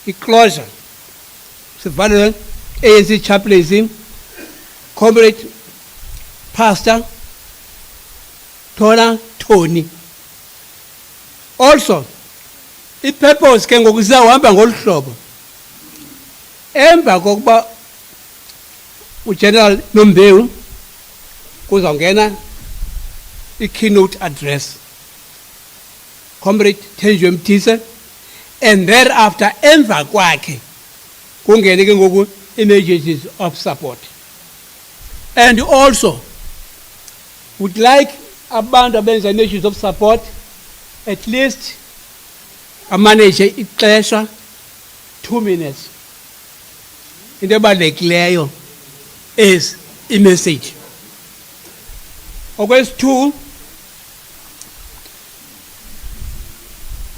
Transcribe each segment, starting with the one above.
i-closure sivalele ANC chaplaincy comrade pastor Tony. Also i-purpose ke ngokuzawuhamba ngolu hlobo emva kokuba uGeneral Nombewu kuzawungena i-keynote address comrade Thenjiwe Mthintso, and thereafter emva kwakhe kungene ke ngoku emergencies of support. And also would like abantu abenza issues of support at least a manager ixesha 2 minutes. Into ebalulekileyo is i-message. Okwesi-2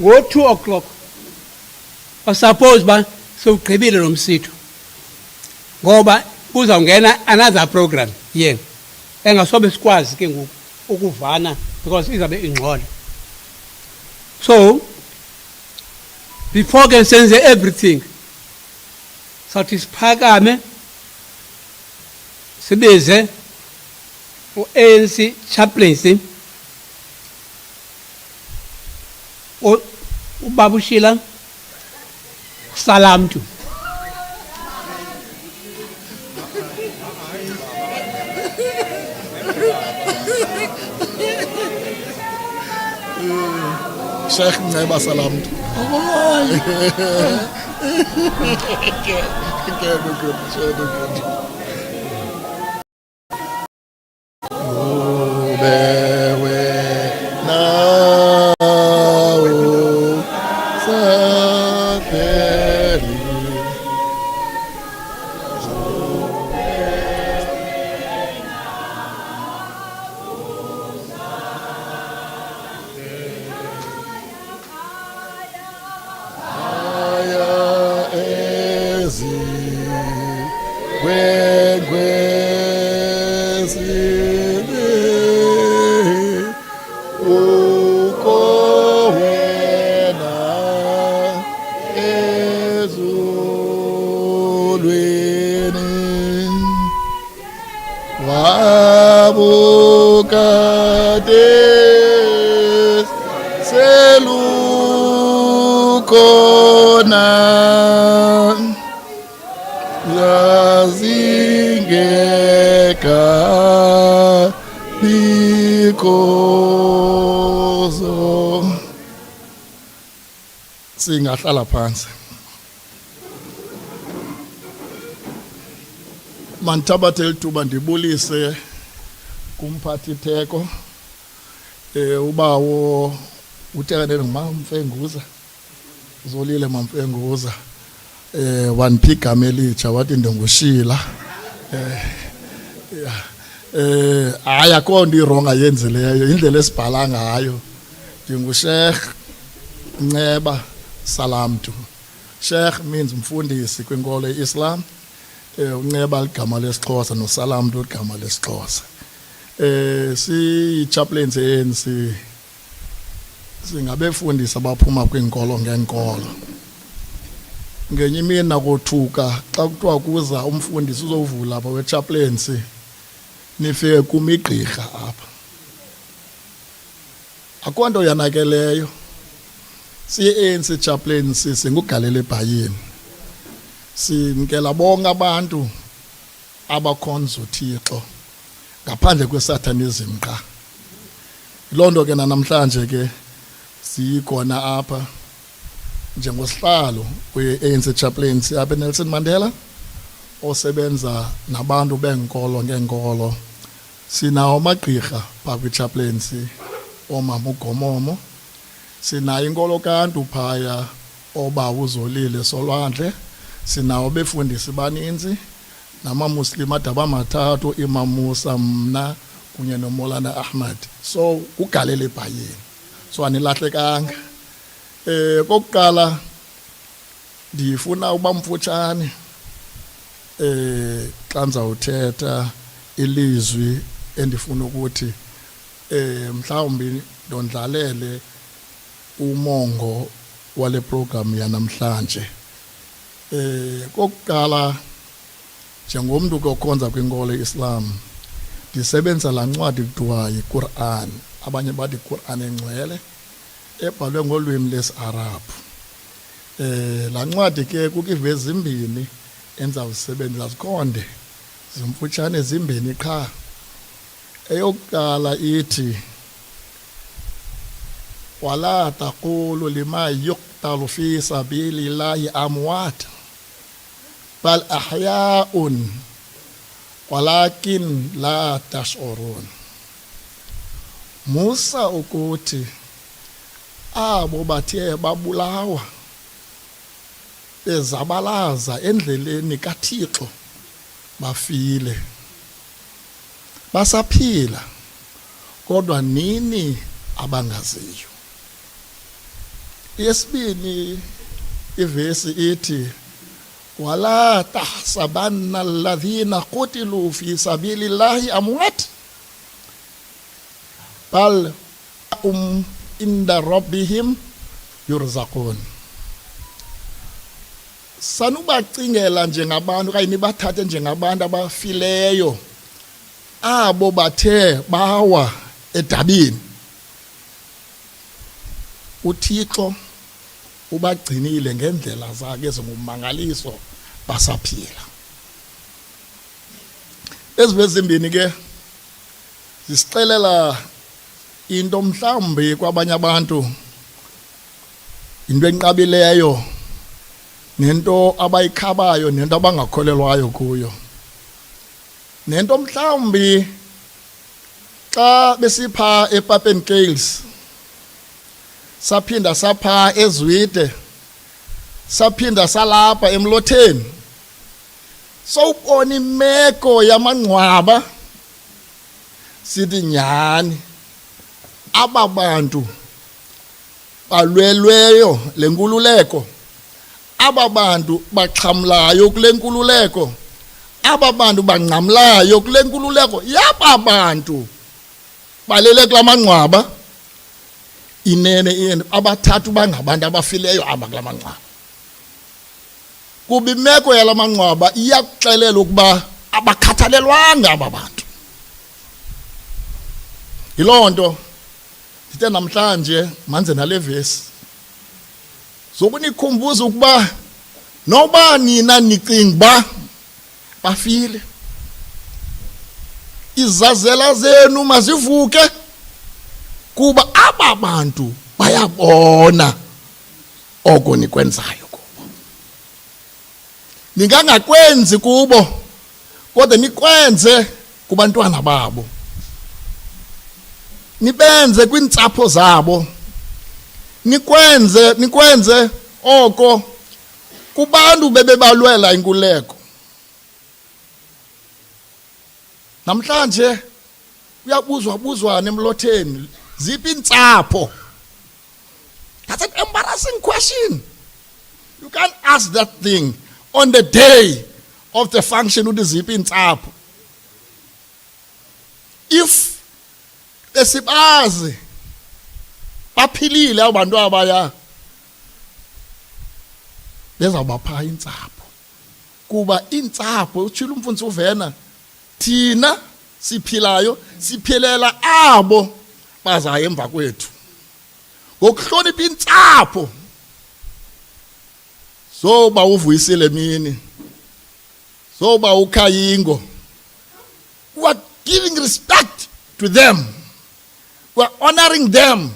ngo-2 o'clock suppose ba sewugqibile lo msitho ngoba kuzawungena another program here engasobe sikwazi ke ngoku ukuvana because izabe ingxola. So before ke senze everything sathi siphakame sibize u-ANC chaplaincy ubaba uShila Salamtu. Sheikh Nceba Salamtu. Singahlala phansi. Manthabathele ithuba ndibulise kumphathi theko ubawo uTekane nguMamfenguza uzolile Mamfenguza wanipha igama elitsha wathi ndinguShila hayi akho nto ironga yenzileyo indlela esibhala ngayo ndinguSheikh Nceba Salamtu. Sheikh means mfundisi kwinkolo yeIslam, uNceba ligama lesiXhosa noSalamtu igama lesiXhosa. Si-chaplains ANC singabefundisi abaphuma kwinkolo ngenkolo. Ngenye imini nakothuka xa kuthiwa kuza umfundisi uzovula apha we-chaplains nifike kumigqirha apha. Akho nto yanakeleyo. Si-ANC chaplains singugalela ebhayini. Simkela bonke abantu abakhonza uThixo ngaphandle kwesatanism qha. Loo nto ke namhlanje ke sikhona apha njengosihlalo kwi-ANC chaplains apha eNelson Mandela osebenza nabantu benkolo ngenkolo. Sinawo amagqirha phaa kwi-chaplains omama uGomomo. Sinayo inkolo kantu phaya oba uzolile Solwandle. Sinawo befundisi baninzi namamuslim adaba mathathu Imam Musa mna kunye noMolana Ahmad. So ugalele ebhayeni. So anilahlekanga. Kokuqala ndifuna uba mfutshane xa ndizawuthetha ilizwi endifuna ukuthi mhlawumbi ndondlalele umongo wale program yanamhlanje Kokuqala njengomntu okhonza kwinkolo yeIslam ndisebenza laa ncwadi kuthiwa yiQuran, abanye bathi Quran engcwele, ebhalwe ngolwimi lwesi-Arabhu. Laa ncwadi ke kukho iivesi zimbini endizawuzisebenzisa, zikhonde zimfutshane zimbini qha. Eyokuqala ithi wala taqulu lima yuqtalu fi sabilillahi amwat bal ahyaun walakin la tash'urun. Musa ukuthi abo bathe babulawa bezabalaza endleleni kaThixo bafile, basaphila kodwa nini abangaziyo. Yesibini ivesi ithi wala tahsabanna alladhina qutilu fi sabilillahi amwat bal inda rabbihim yurzaqun. Sanubacingela njengabantu okanye nibathathe njengabantu abafileyo abo bathe bawa edabini. uThixo ubagcinile ngendlela zakhe ezingummangaliso basaphila. Ezimbini ke zisixelela into mhlawumbi kwabanye abantu into enqabileyo nento abayikhabayo nento abangakholelwayo kuyo, nento mhlawumbi xa besipha ePapenkales saphinda sapha eZwide saphinda salapha eMlotheni sowubona imeko yamangcwaba sithi nyhani aba bantu balwelweyo lenkululeko, aba bantu baxhamlayo kule nkululeko, aba bantu bangqamlayo kule nkululeko, yaba bantu balele kula mangcwaba inene abathathu bangabantu abafileyo aba kula mangcwaba. Kuba imeko yala mangcwaba iyakuxelela ukuba abakhathalelwanga aba bantu. Yiloo nto ndithe namhlanje manze nale vesi zokunikhumbuza ukuba noba nina nicinga uba bafile, izazela zenu mazivuke kuba aba bantu bayabona oko nikwenzayo kubo. Ningangakwenzi kubo kodwa nikwenze kubantwana babo, nibenze kwiintsapho zabo, nikwenze oko kubantu bebebalwela inkululeko. Namhlanje uyabuzwa eMlotheni ziphi iintsapho? That's an embarrassing question. You can't ask that thing on the day of the function uthi ziphi iintsapho. If besibazi baphilile abantu abaya bezawubapha iintsapho, kuba iintsapho utshilo umfundisi uvena thina siphilayo siphilela abo bazayo emva kwethu ngokuhlonipha iintsapho. Zoba uvuyisile mini, zoba ukhayingo, we are giving respect to them, we are honoring them.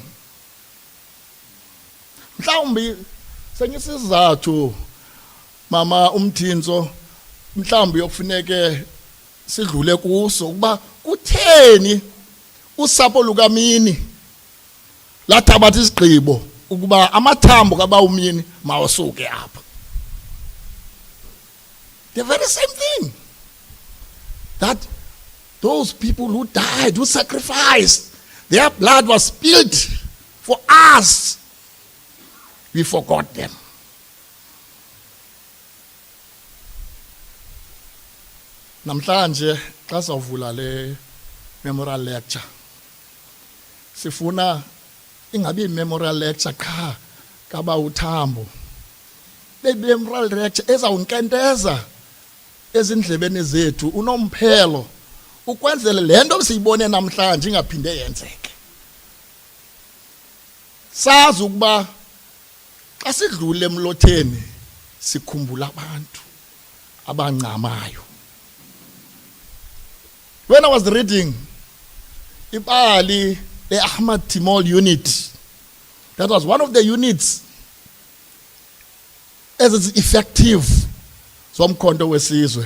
Mhlawumbi senyisizathu mama Mthintso mhlawumbi yokufuneke sidlule kuso ukuba kutheni usapho lukaMini lathabatha isigqibo ukuba amathambo kaBawumini mawasuke apha. The very same thing that those people who died, who sacrificed, their blood was spilled for us, we forgot them. Namhlanje xa sawuvula le memorial lecture sifuna ingabi memorial lecture qha kaba uTambo, Memorial Lecture ezawunkenteza ezindlebeni zethu unomphelo ukwenzele le nto siyibone namhlanje ingaphinde yenzeke. Sazi ukuba xa sidlule emlotheni sikhumbula abantu abancamayo. When I was reading ibali le-Ahmad Timol unit, that was one of the units as it's effective zomkhonto wesizwe.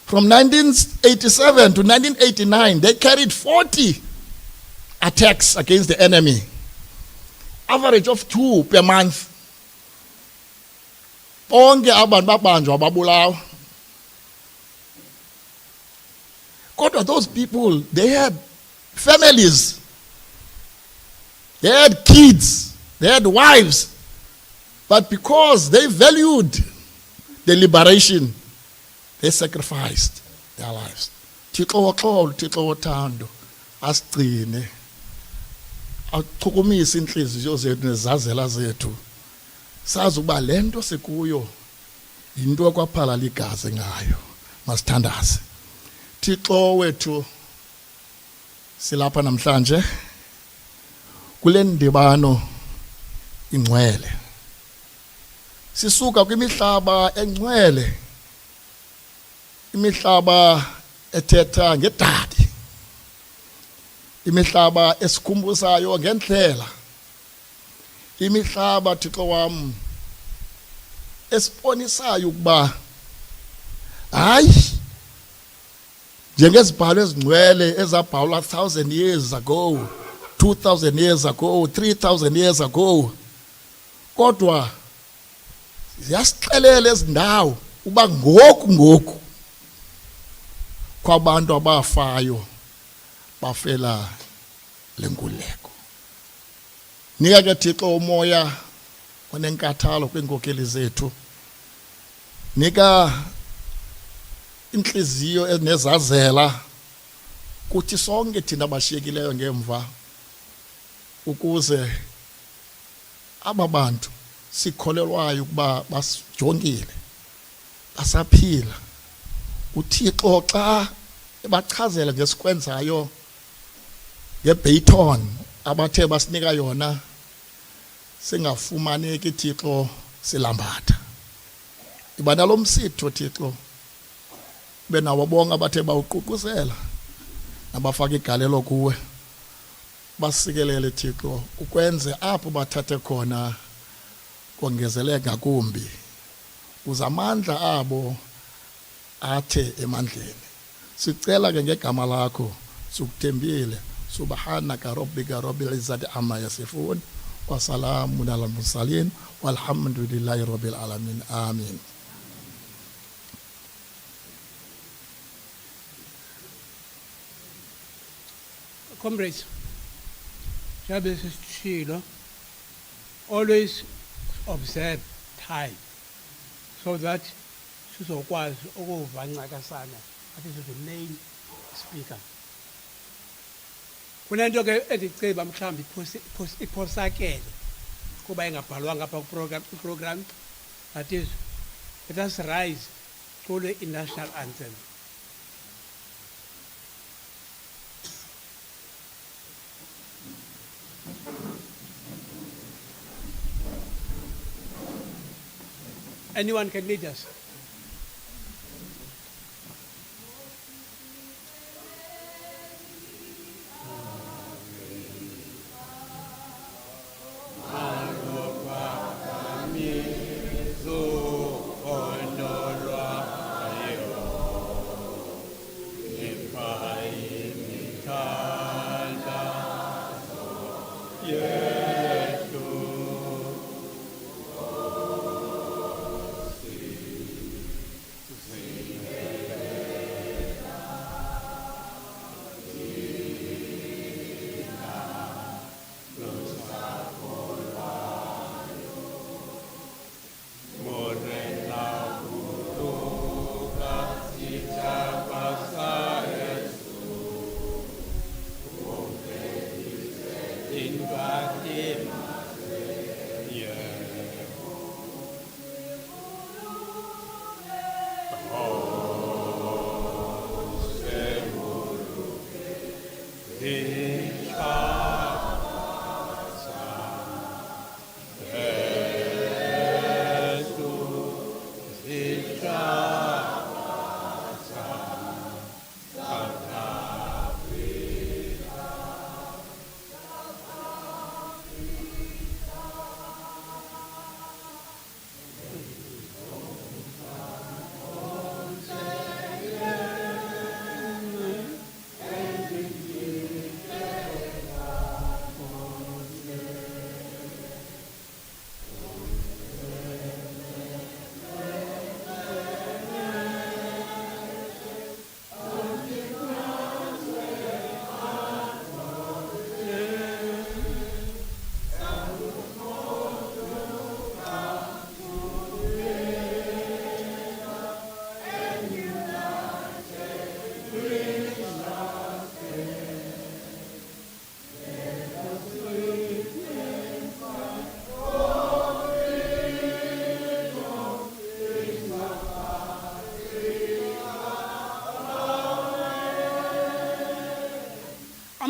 From 1987 to 1989, they carried 40 attacks against the enemy, average of 2 per month. Bonke abantu babanjwa babulawa. Kodwa those people, they had families, they had kids, they had wives, but because they valued the liberation, they sacrificed their lives. Thixo woxolo, Thixo wothando, asigcine, achukumise inhliziyo zethu nezazela zethu. Sazi ukuba le nto sikuyo yinto kwaphala ligazi ngayo. Masithandaze. Thixo wethu, silapha namhlanje kule ndibano ingcwele. Sisuka kwimihlaba engcwele, imihlaba ethetha ngedabi, imihlaba esikhumbuzayo ngendlela, imihlaba Thixo wam esibonisayo ukuba hayi njengezibhalo ezingcwele ezabhawulwa 1,000 years ago, 2,000 years ago, 3,000 years ago, kodwa ziyasixelela ezindawo uba ngoku kwabantu abafayo bafela lenkululeko. Nika ke Thixo umoya onenkathalo kwiinkokeli zethu. Nika inhliziyo ezinezazela kuthi sonke thina bashiyekileyo ngemva, ukuze aba bantu sikholelwayo ukuba basijongile basaphila. uThixo xa ebachazela ngesikwenzayo ngeBayton abathe basinika yona, singafumaneki Thixo silambatha. Iba nalo msitho Thixo, benawo bonke abathe bawuququzela nabafaka igalelo kuwe, basikelele Thixo ukwenze apho bathathe khona kongezeleka ngakumbi, uzamandla abo athe emandleni. Sicela ke ngegama lakho sikuthembile, subhanaka rabbika rabbil izzati amma yasifun wa salamun alal mursalin walhamdulillahi rabbil alamin. Amen. Comrades, Shabbos Shilo, always observe time so that sizokwazi ukuva ncakasana athi the main speaker. Kunento ke endiceba mhlawumbi iphosakele kuba ingabhalwanga apha ku-program, that is, let us rise to the national anthem. Anyone can lead us.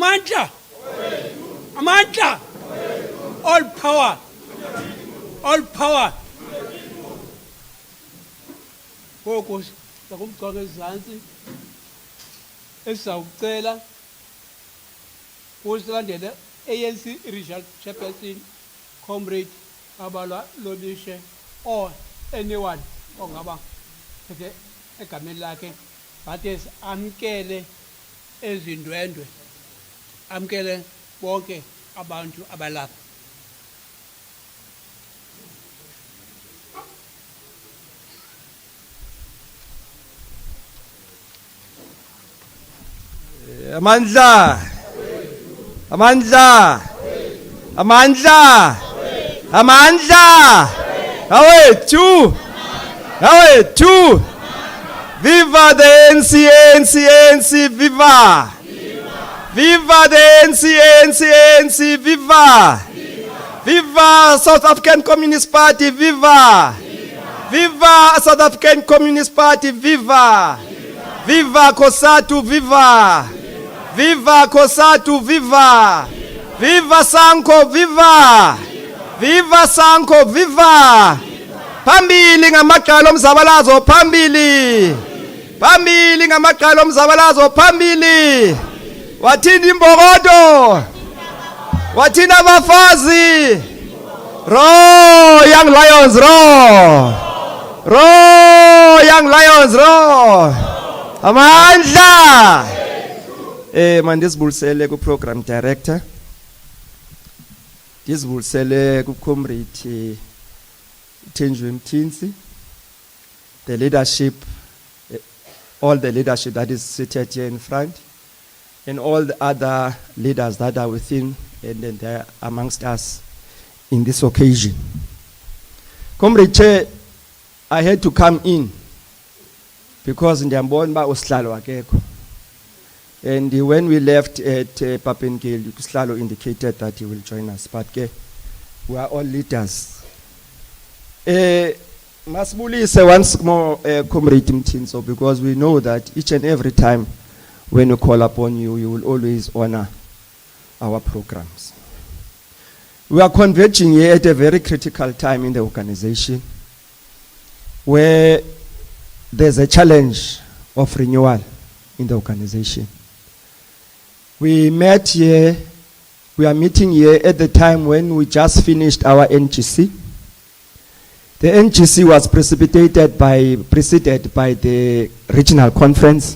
Amandla. Amandla. All power. All power. Ngoku sakumgcoka ezantsi esizawucela kusilandele ANC Regional Chairperson Comrade Abalwa Lobishe or anyone ongaba phethe egameni lakhe bathi amkele ezindwendwe amkele bonke abantu abalapha. Amandla, Amandla, Amandla, Amandla, awethu, awethu, viva the ANC, ANC, ANC, viva, viva the ANC, ANC, ANC, viva, viva South African Communist Party, viva, viva South African Communist Party, viva, viva COSATU, viva. Viva COSATU, viva! Viva Sanko, viva! Viva Sanko, viva! Phambili ngamaqala omzabalazo, phambili! Phambili ngamaqala omzabalazo, phambili! Wathini imbokodo! Wathini abafazi! Roar, young lions, roar! Roar, young lions, roar! Amandla! Mandisibulisele ku program director, ndisibulisele ku comrade Thenjiwe Mthintso, the leadership, all the leadership that is seated here in front, and all the other leaders that are within and then they are amongst us in this occasion. Comrade Chair, I had to come in because ndiyambona ba usihlalo akekho. And when we left at Papengale, Kuslalo indicated that he will join us. But we are all leaders. Masbulise once more, Comrade Mthintso, because we know that each and every time when we call upon you, you will always honor our programs. We are converging here at a very critical time in the organization where there's a challenge of renewal in the organization. We met here, we are meeting here at the time when we just finished our NGC. The NGC was preceded by the regional conference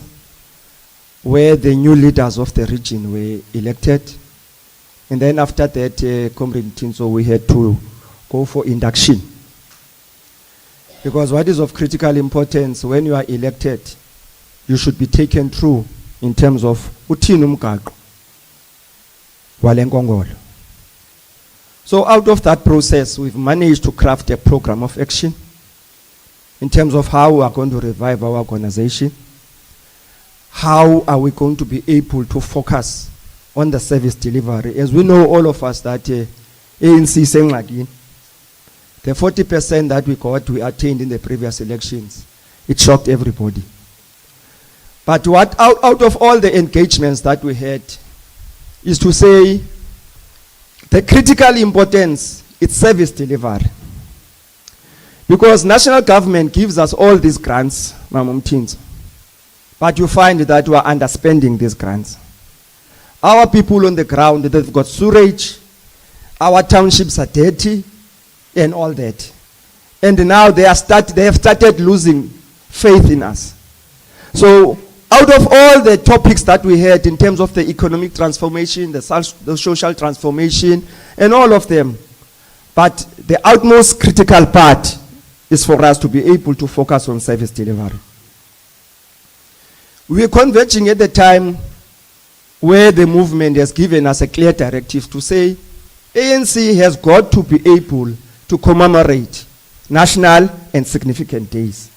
where the new leaders of the region were elected. And then after that, Comrade Mthintso, we had to go for induction. Because what is of critical importance, when you are elected, you should be taken through in terms of uthini umgaqo walenkongolo. So out of that process, we've managed to craft a program of action in terms of how we are going to revive our organization. How are we going to be able to focus on the service delivery? As we know, all of us, that ANC sengxakini, the 40% that we attained in the previous elections, it shocked everybody. But what out of all the engagements that we had is to say the critical importance is service delivery. Because national government gives us all these grants, Mama Mthintso, but you find that we are underspending these grants. Our people on the ground, they've got sewage, our townships are dirty, and all that. And now they have started losing faith in us. So out of all the topics that we had in terms of the economic transformation, the social transformation, and all of them, but the utmost critical part is for us to be able to focus on service delivery. We were converging at the time where the movement has given us a clear directive to say ANC has got to be able to commemorate national and significant days.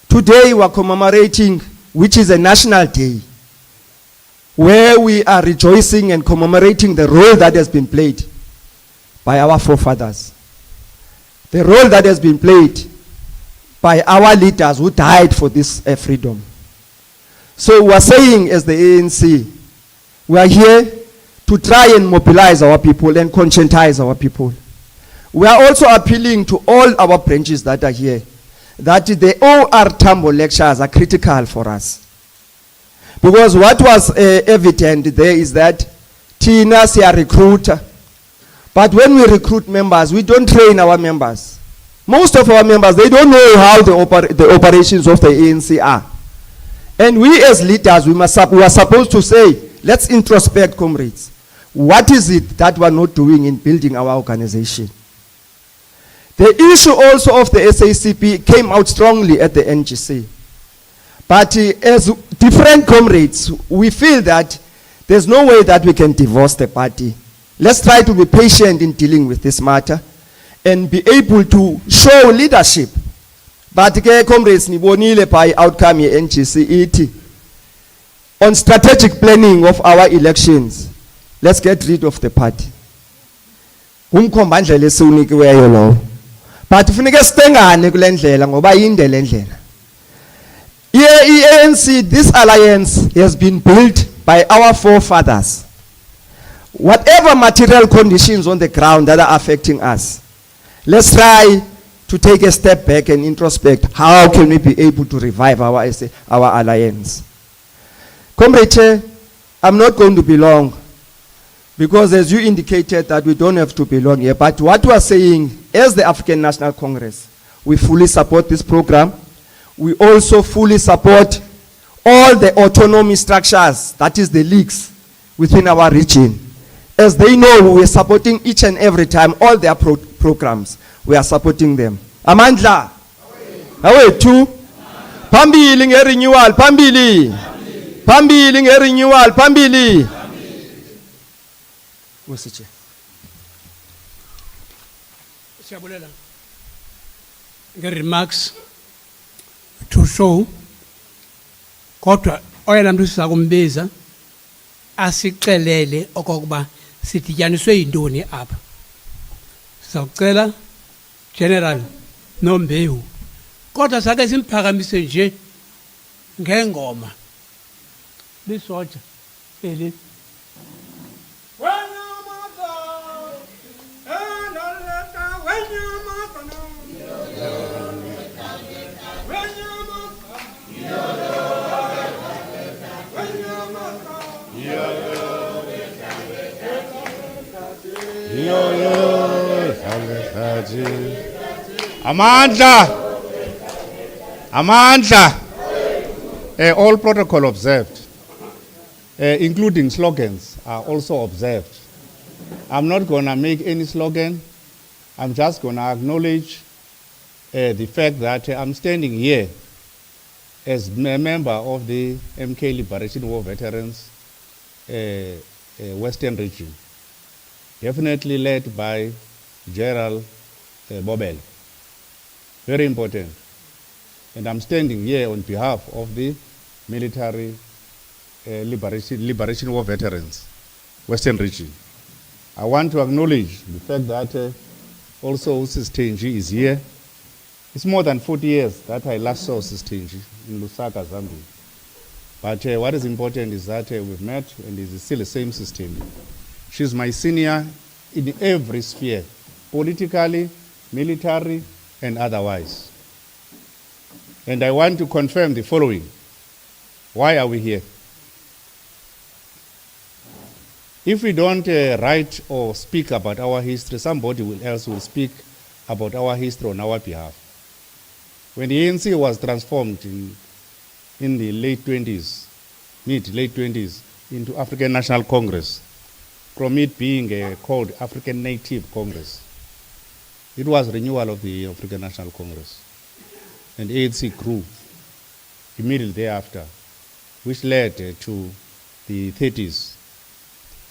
Today we are commemorating, which is a national day, where we are rejoicing and commemorating the role that has been played by our forefathers. The role that has been played by our leaders who died for this freedom. So we are saying as the ANC We are here to try and mobilize our people and conscientize our people. We are also appealing to all our branches that are here that the OR Tambo lectures are critical for us. Because what was evident there is that Tina is a recruiter. But when we recruit members, we don't train our members. Most of our members, they don't know how the operations of the ANC are. And we as leaders, we are supposed to say, let's introspect, comrades. What is it that we are not doing in building our organization? The issue also of the SACP came out strongly at the NGC. But as different comrades, we feel that there's no way that we can divorce the party. Let's try to be patient in dealing with this matter and be able to show leadership. But comrades, nibonile by outcome ye NGC on strategic planning of our elections. Let's get rid of the party. Umkhombandlela esiwunikiweyo lo. But kufuneka sitengane kule ndlela ngoba yinde le ndlela. ANC, this alliance has been built by our forefathers. Whatever material conditions on the ground that are affecting us, let's try to take a step back and introspect. How can we be able to revive our alliance? Comrade, I'm not going to be long, because as you indicated that we don't have to be long here, but what we are saying, as the African National Congress, we fully support this program. We also fully support all the autonomy structures, that is the leagues within our region. As they know, we are supporting each and every time all their programs. We are supporting them. Amandla. Awe two. Pambili nge renewal. Pambili. Pambili nge renewal. Pambili. Wasiche. Siyabulela. Nge remarks to show kodwa oyena muntu sizakumbiza asixelele okokuba sidityaniswe yintoni apha. Sizawucela General Nombewu kodwa sake simphakamise nje ngengoma lisoja eli Amandla. All protocol observed, including slogans, are also observed. I'm not going to make any slogan. I'm just going to acknowledge the fact that I'm standing here as a member of the MKLWV Veterans Western Region, definitely led by Gerald Bobel. Very important. And I'm standing here on behalf of the Military Liberation War Veterans Western Region. I want to acknowledge the fact that also Sis Thenjiwe is here. It's more than 40 years that I last saw Sis Thenjiwe in Lusaka, Zambia. But what is important is that we've met and it's still the same Sis Thenjiwe. She's my senior in every sphere, politically, military, and otherwise. And I want to confirm the following. Why are we here? If we don't write or speak about our history, somebody else will speak about our history on our behalf. When the ANC was transformed in the late 20s, mid-late 20s, into African National Congress, from it being called African Native Congress, it was renewal of the African National Congress. And ANC grew immediately thereafter, which led to the 30s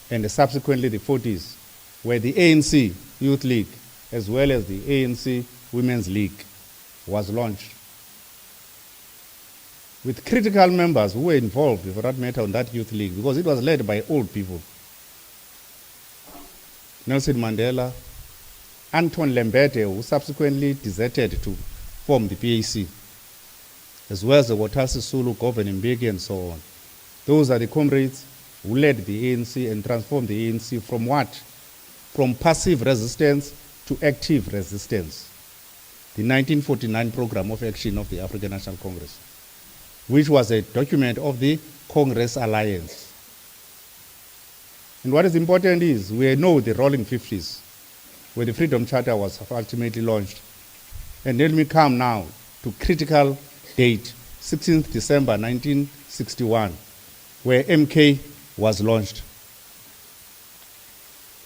and subsequently the 40s, where the ANC Youth League, as well as the ANC Women's League, was launched. With critical members who were involved, for that matter, on that Youth League, because it was led by old people. Nelson Mandela, Anton Lembede, who subsequently deserted to form the PAC, as well as the Watasi Sulu, Govan Mbeki, and so on. Those are the comrades who led the ANC and transformed the ANC from what? From passive resistance to active resistance. The 1949 Program of Action of the African National Congress, which was a document of the Congress Alliance. And what is important is we know the rolling 50s, where the Freedom Charter was ultimately launched. And let me come now to critical date, 16th December 1961, where MK was launched.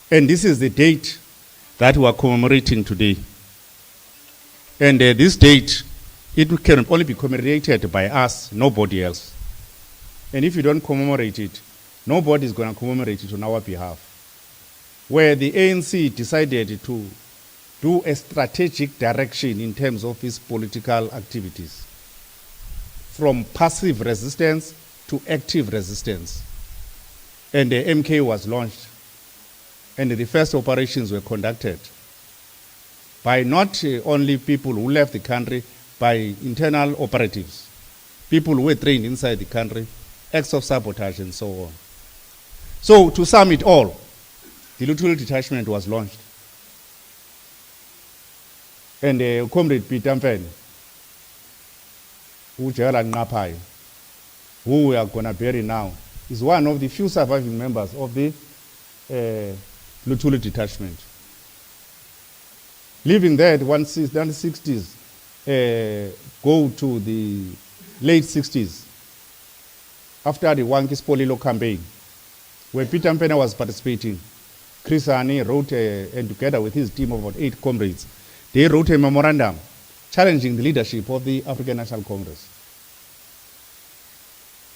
And this is the date that we are commemorating today. And this date, it can only be commemorated by us, nobody else. And if you don't commemorate it, nobody is going to commemorate it on our behalf. Where the ANC decided to do a strategic direction in terms of its political activities, from passive resistance to active resistance. And the MK was launched, and the first operations were conducted by not only people who left the country, by internal operatives, people who were trained inside the country, acts of sabotage and so on. So to sum it all, the Lutuli detachment was launched. And Comrade Peter Mfene, who we are going to bury now, is one of the few surviving members of the Lutuli detachment. Leaving there, the 1960s, go to the late 60s, after the Wankis Polilo campaign, where Peter Mfene was participating. Chris Hani wrote, and together with his team of about 8 comrades, they wrote a memorandum challenging the leadership of the African National Congress.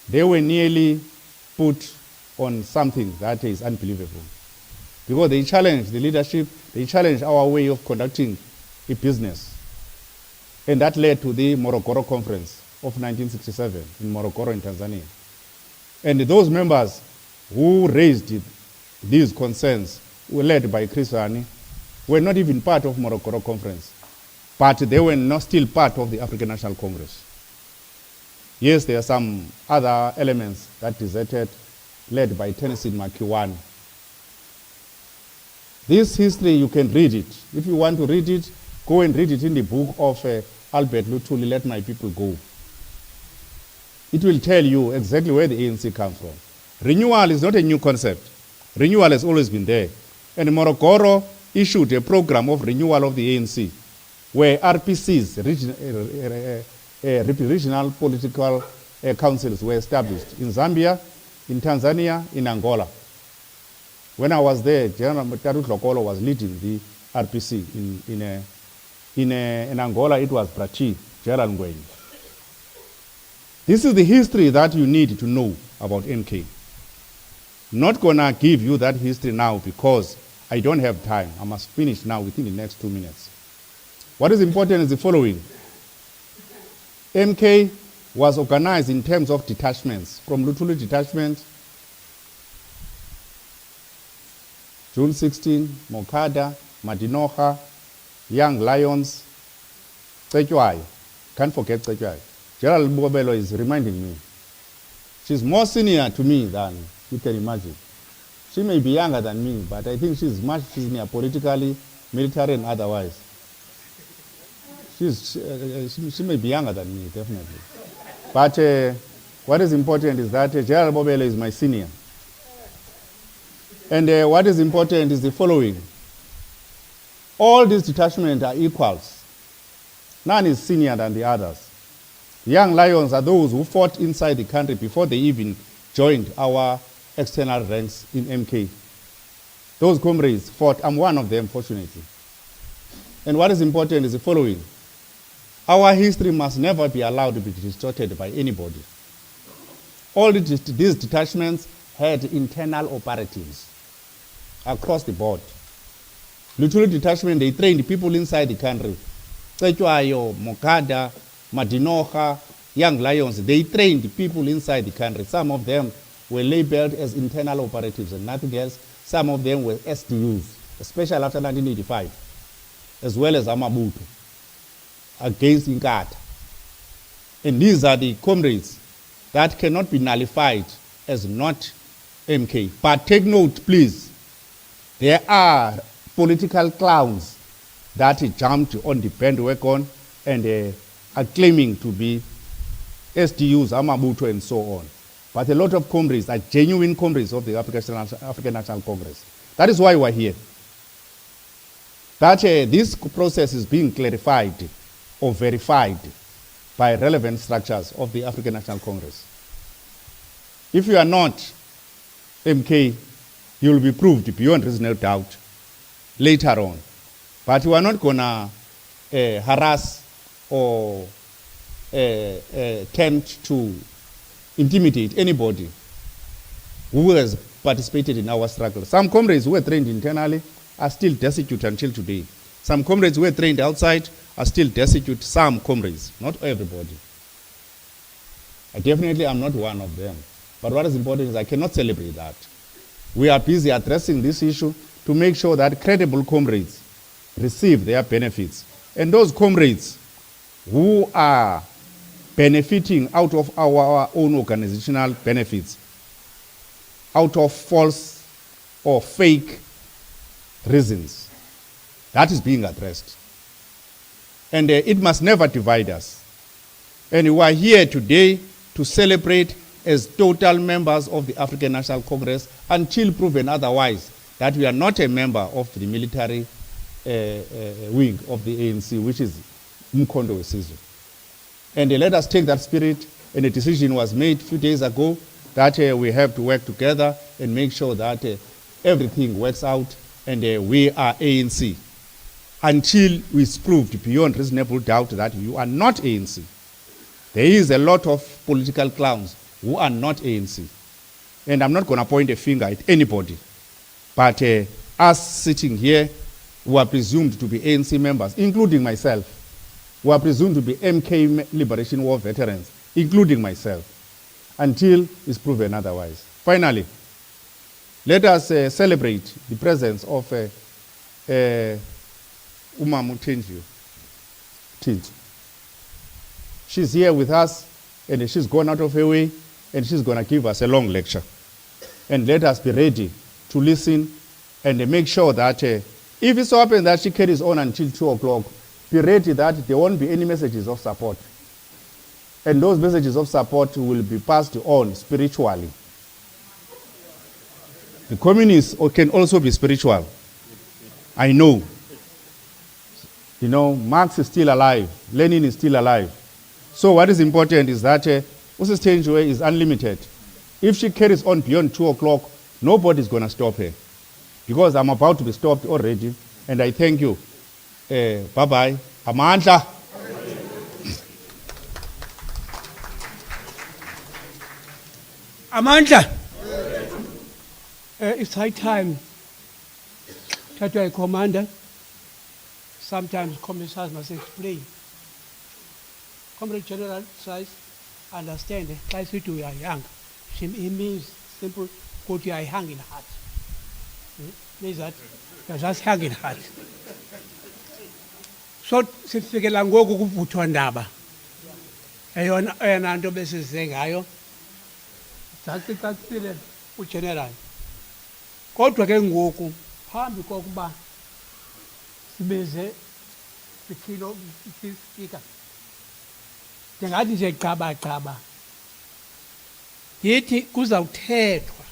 They were nearly put on something that is unbelievable, because they challenged the leadership, they challenged our way of conducting a business. And that led to the Morogoro Conference of 1967 in Morogoro in Tanzania. And those members who raised these concerns were led by Chris Hani, were not even part of Morogoro Conference, but they were not still part of the African National Congress. Yes, there are some other elements that deserted, led by Tennessee Makiwan. This history, you can read it. If you want to read it, go and read it in the book of Albert Lutuli, Let My People Go. It will tell you exactly where the ANC comes from. Renewal is not a new concept. Renewal has always been there. And Morogoro issued a program of renewal of the ANC, where RPCs, regional political councils, were established in Zambia, in Tanzania, in Angola. When I was there, General Mutadu Tlokolo was leading the RPC. In Angola, it was Brachi, Gerald Ngweni. This is the history that you need to know about MK. Not gonna give you that history now because I don't have time. I must finish now within the next 2 minutes. What is important is the following. MK was organized in terms of detachments. From Lutuli detachment, June 16, Mokada, Madinoha, Young Lions, Thenjiwe. Can't forget Thenjiwe. Gerald Mbobelo is reminding me. She's more senior to me than you can imagine. She may be younger than me, but I think she's much senior politically, military and otherwise. She may be younger than me, definitely. But what is important is that Gerald Mbobelo is my senior. And what is important is the following. All these detachments are equals. None is senior than the others. Young Lions are those who fought inside the country before they even joined our external ranks in MK. Those comrades fought. I'm one of them, fortunately. And what is important is the following. Our history must never be allowed to be distorted by anybody. All these detachments had internal operatives across the board. Lutuli detachment, they trained people inside the country. Thenjiwe, Mokada, Madinoha, Young Lions, they trained people inside the country. Some of them were labeled as internal operatives and nothing else. Some of them were SDUs, especially after 1985, as well as Amabutu, against Inkatha. And these are the comrades that cannot be nullified as not MK. But take note, please, there are political clowns that jumped on the bandwagon and are claiming to be SDUs, Amabuto, and so on. But a lot of comrades are genuine comrades of the African National Congress. That is why we're here. That this process is being clarified or verified by relevant structures of the African National Congress. If you are not MK, you will be proved beyond reasonable doubt later on. But we are not going to harass or attempt to intimidate anybody who has participated in our struggle. Some comrades who were trained internally are still destitute until today. Some comrades who were trained outside are still destitute. Some comrades, not everybody. I definitely am not one of them. But what is important is I cannot celebrate that. We are busy addressing this issue to make sure that credible comrades receive their benefits. And those comrades who are benefiting out of our own organizational benefits, out of false or fake reasons, that is being addressed. And it must never divide us. And we are here today to celebrate as total members of the African National Congress until proven otherwise that we are not a member of the military wing of the ANC, which is Mkondo Wesizwe. And let us take that spirit, and a decision was made a few days ago that we have to work together and make sure that everything works out, and we are ANC until it's proved beyond reasonable doubt that you are not ANC. There is a lot of political clowns who are not ANC. And I'm not going to point a finger at anybody. But us sitting here, who are presumed to be ANC members, including myself, who are presumed to be MK Liberation War veterans, including myself, until it's proven otherwise. Finally, let us celebrate the presence of Thenjiwe Mthintso. She's here with us, and she's gone out of her way, and she's going to give us a long lecture. And let us be ready to listen and make sure that if it so happens that she carries on until 2 o'clock, be ready that there won't be any messages of support. And those messages of support will be passed on spiritually. The communists can also be spiritual. I know. You know, Marx is still alive. Lenin is still alive. So what is important is that Mrs. Thenjiwe is unlimited. If she carries on beyond 2 o'clock, nobody's going to stop her. Because I'm about to be stopped already. And I thank you. Bye-bye. Amandla. Amandla. It's high time that a commander, sometimes commissars must explain. Comrade General says, understand, I say to you are young. It means simple, go to your hang in heart. Means that you're just hanging heart. So, sifikela ngoku kuvuthwa ndaba. Eyona nto besize ngayo. Sasicacile ugeneral. Kodwa ke ngoku phambi kokuba sibize ikhilo speaker. Ndingathi nje gqaba yithi kuzawuthethwa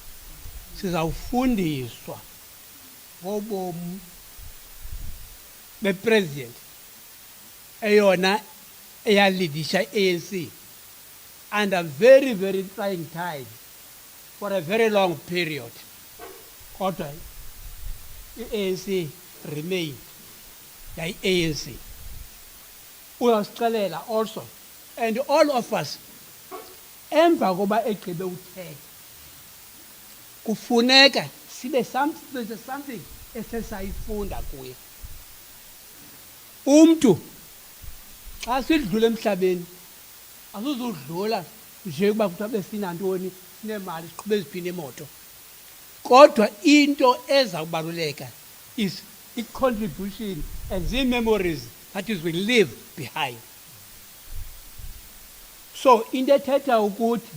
sizawufundiswa ngobomi bepresident eyona eyalidisha ANC under very, very trying times for a very long period. Kodwa i-ANC remained yayi-ANC. Uyasixelela also, and all of us, emva koba egqibe uthetha kufuneka sibe something esesayifunda kuye. Umntu xa sidlula emhlabeni asuzudlula nje kuba kuthiwa besinantoni sinemali siqhube ziphinde imoto, kodwa into ezawubaluleka is i-contribution and the memories that is will leave behind. So into ethetha ukuthi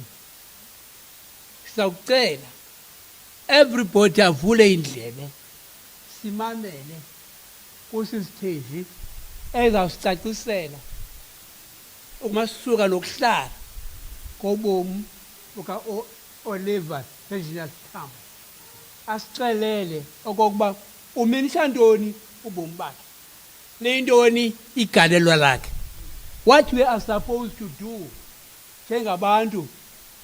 sizawucela everybody avule indlebe simamele kusisithezi ezawusicacisela ukumasuka nokuhlala kobomi buka-Oliver Thenjiwe Mthintso asixelele okokuba umilisa ntoni ubomi bakhe leyintoni igalelo lakhe, what we are supposed to do njengabantu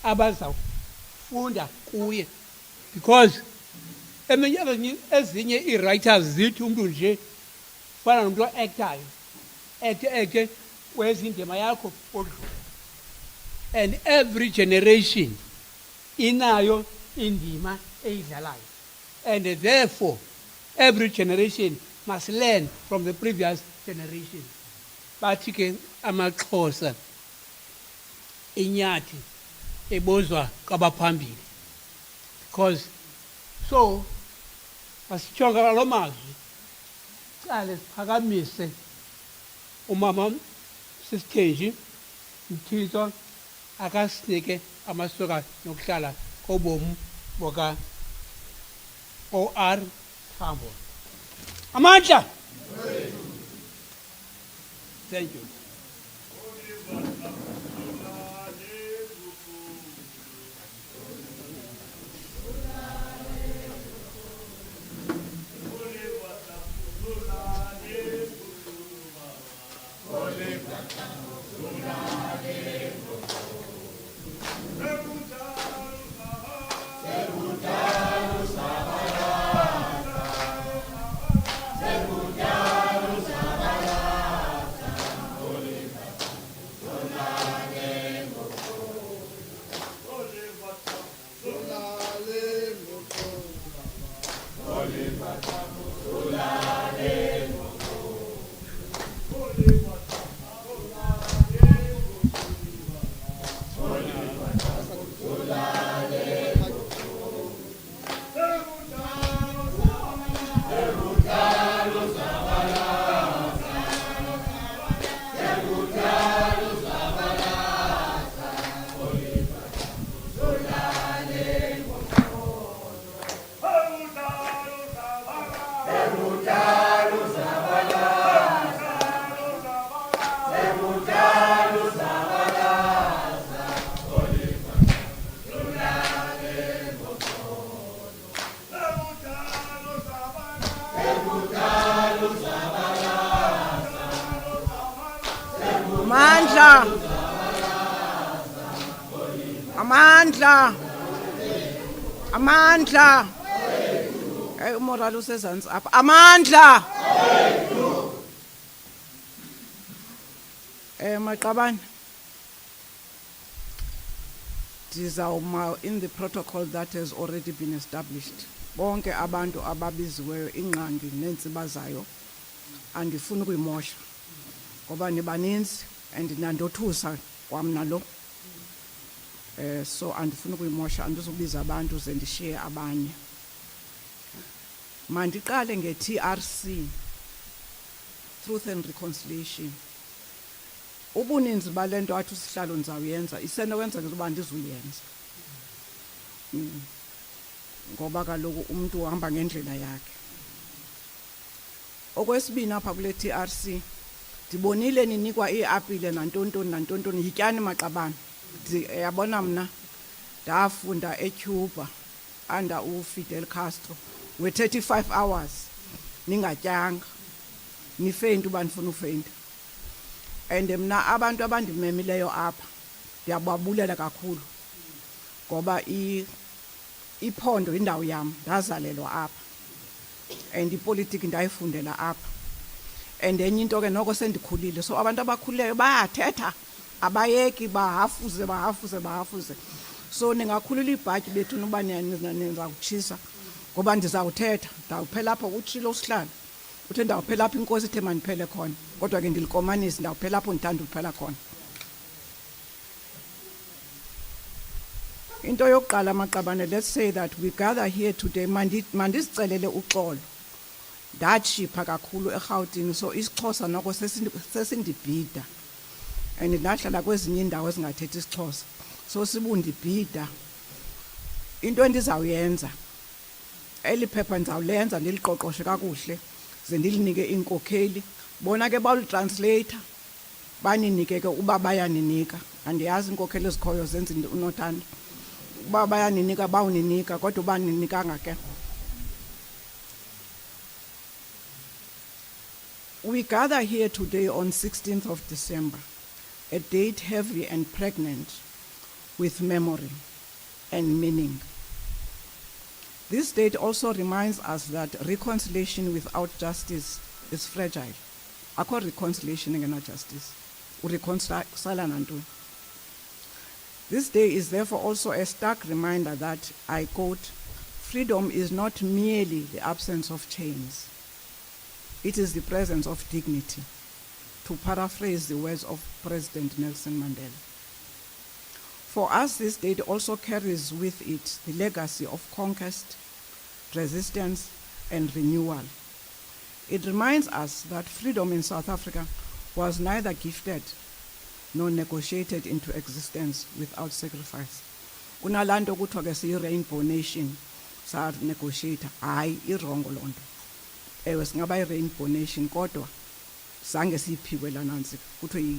abazawufunda kuye, because ezinye ii-writers zithi umntu nje fana nomntu o-actayo acte wenza indima yakho odlula, and every generation inayo indima eyidlalayo, and therefore every generation must learn from the previous generation. Bathi ke amaXhosa inyathi ebozwa kwabaphambili, because so masitshoka lo mazwi cale siphakamise umama sisithenji Mthintso akasinike amasuka nokuhlala kobomi boka OR Tambo. Amandla. Thank you. Amandla. Amandla. Hey, umoral usezantsi apha. Amandla. Maqabane. Ndizawuma in the protocol that has already been established. Bonke abantu ababiziweyo ingqandi nentsiba zayo andifuni ukuyimosha. Ngoba nibaninzi and nandothusa kwamna lo. So andifuna ukuyimosha andizobiza abantu ze ndishiye abanye. Mandiqale nge-TRC, Truth and Reconciliation. Ubuninzi balento athi usihlalo ndizawuyenza isenokwenzeka ukuba ndizuyenza. Ngoba kaloku umuntu uhamba ngendlela yakhe. Okwesibini apha kule TRC ndibonile ninikwa iapile nantontoni yityani maqabane. Yabona mna ndafunda eCuba under uFidel Castro we 35 hours ningatyanga nifeint uba nifuna ufeint, and mna abantu abandimemileyo apha ndiyababulela kakhulu ngoba iphondo indawo yam ndazalelwa apha and ipolitiki ndayifundela apha, and enye into ke noko sendikhulile, so abantu abakhulileyo bayathetha abayeki bahafuze. So ningakhulula ibhatyi bethu noba niza kutshisa ngoba ndizawuthetha ndawuphela apho utshilo usihlalo uthi ndawuphela apho inkosi ithe maniphele khona, kodwa ke ndilikomanisi ndawuphela apho ndithanda ukuphela khona. Into yokuqala maqabane, let's say that we gather here today mandizicelele uxolo. Ndachipha kakhulu eGauteng, so isiXhosa noko sesindibhida and ndahlala kwezinye indawo ezingathethi isiXhosa, so sibundibhida. Into endizawuyenza eli phepha ndizawulenza ndiliqoqoshe kakuhle ze ndilinike iinkokheli bona ke bawulitranslator baninike ke uba bayaninika andiyazi iinkokheli ezikhoyo zenza unothando uba bayaninika bawuninika kodwa ubaninikanga ke. We gather here today on 16th of December, a date heavy and pregnant with memory and meaning. This date also reminds us that reconciliation without justice is fragile. Akho reconciliation engena justice. Ureconcile nanto. This day is therefore also a stark reminder that, I quote, freedom is not merely the absence of chains. It is the presence of dignity, to paraphrase the words of President Nelson Mandela. For us, this date also carries with it the legacy of conquest, resistance, and renewal. It reminds us that freedom in South Africa was neither gifted nor negotiated into existence without sacrifice. Kunalanto kuthiwa ke siyi-rainbow nation sa negotiator, hayi irongo lonto. Ewe singaba i-rainbow nation kodwa zange siyiphiwe lanansi kuthiwe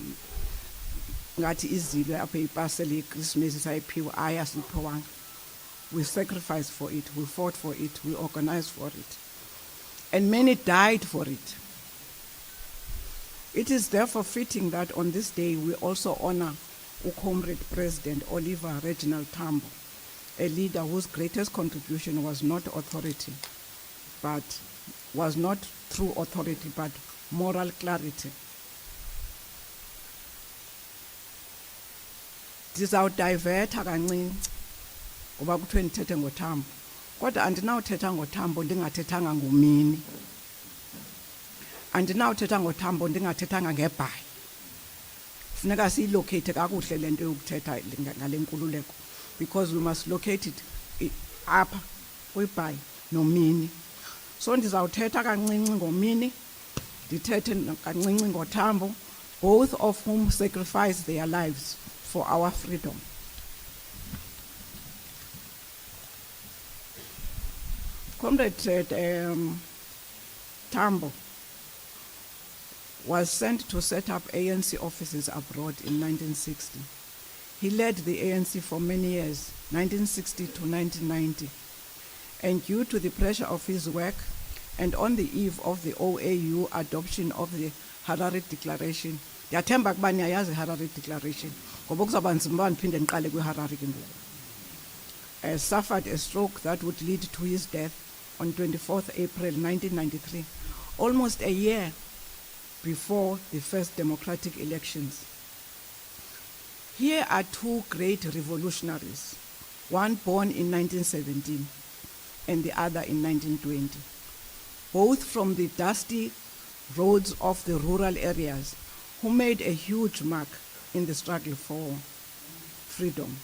ngathi izilwe apha ipaseli yeChristmas sayiphiwe hayi asiphiwanga. We sacrificed for it, we fought for it, we organized for it, and many died for it. It is therefore fitting that on this day we also honor Comrade President Oliver Reginald Tambo, a leader whose greatest contribution was not authority, but was not through authority, but moral clarity. Ndizawudivertha kancinci ngoba kuthiwe ndithethe ngoTambo, kodwa andinawuthetha ngoTambo ndingathethanga ngomini. Andinawuthetha ngoTambo ndingathethanga ngebhayi. Funeka siyilocate kakuhle lento yokuthetha ngale nkululeko, because we must locate it apha kwibhayi nomini. So ndizawuthetha kancinci ngomini, ndithethe kancinci ngoTambo, both of whom sacrificed their lives for our freedom. Comrade Tambo was sent to set up ANC offices abroad in 1960. He led the ANC for many years, 1960 to 1990. And due to the pressure of his work, and on the eve of the OAU adoption of the Harare Declaration, ndiyathemba kuba niyayazi iHarare Declaration, ngoba kuzawuba nzima uba ndiphinde ndiqale kwiHarare ke ngoku. Suffered a stroke that would lead to his death on 24th April 1993, almost a year before the first democratic elections. Here are two great revolutionaries, one born in 1917 and the other in 1920, both from the dusty roads of the rural areas, who made a huge mark in the struggle for freedom.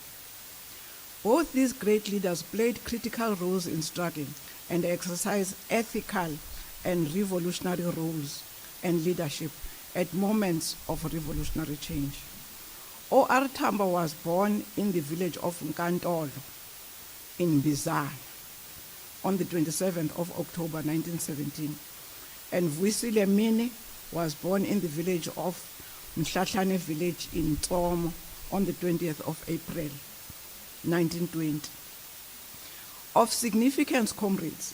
Both these great leaders played critical roles in struggle and exercised ethical and revolutionary roles and leadership at moments of revolutionary change. OR Tambo was born in the village of Nkantolo in Bizana on the 27th of October 1917, and Vuyisile Mini was born in the village of Mhlahlane village in Tsomo on the 20th of April 1920. Of significance, comrades,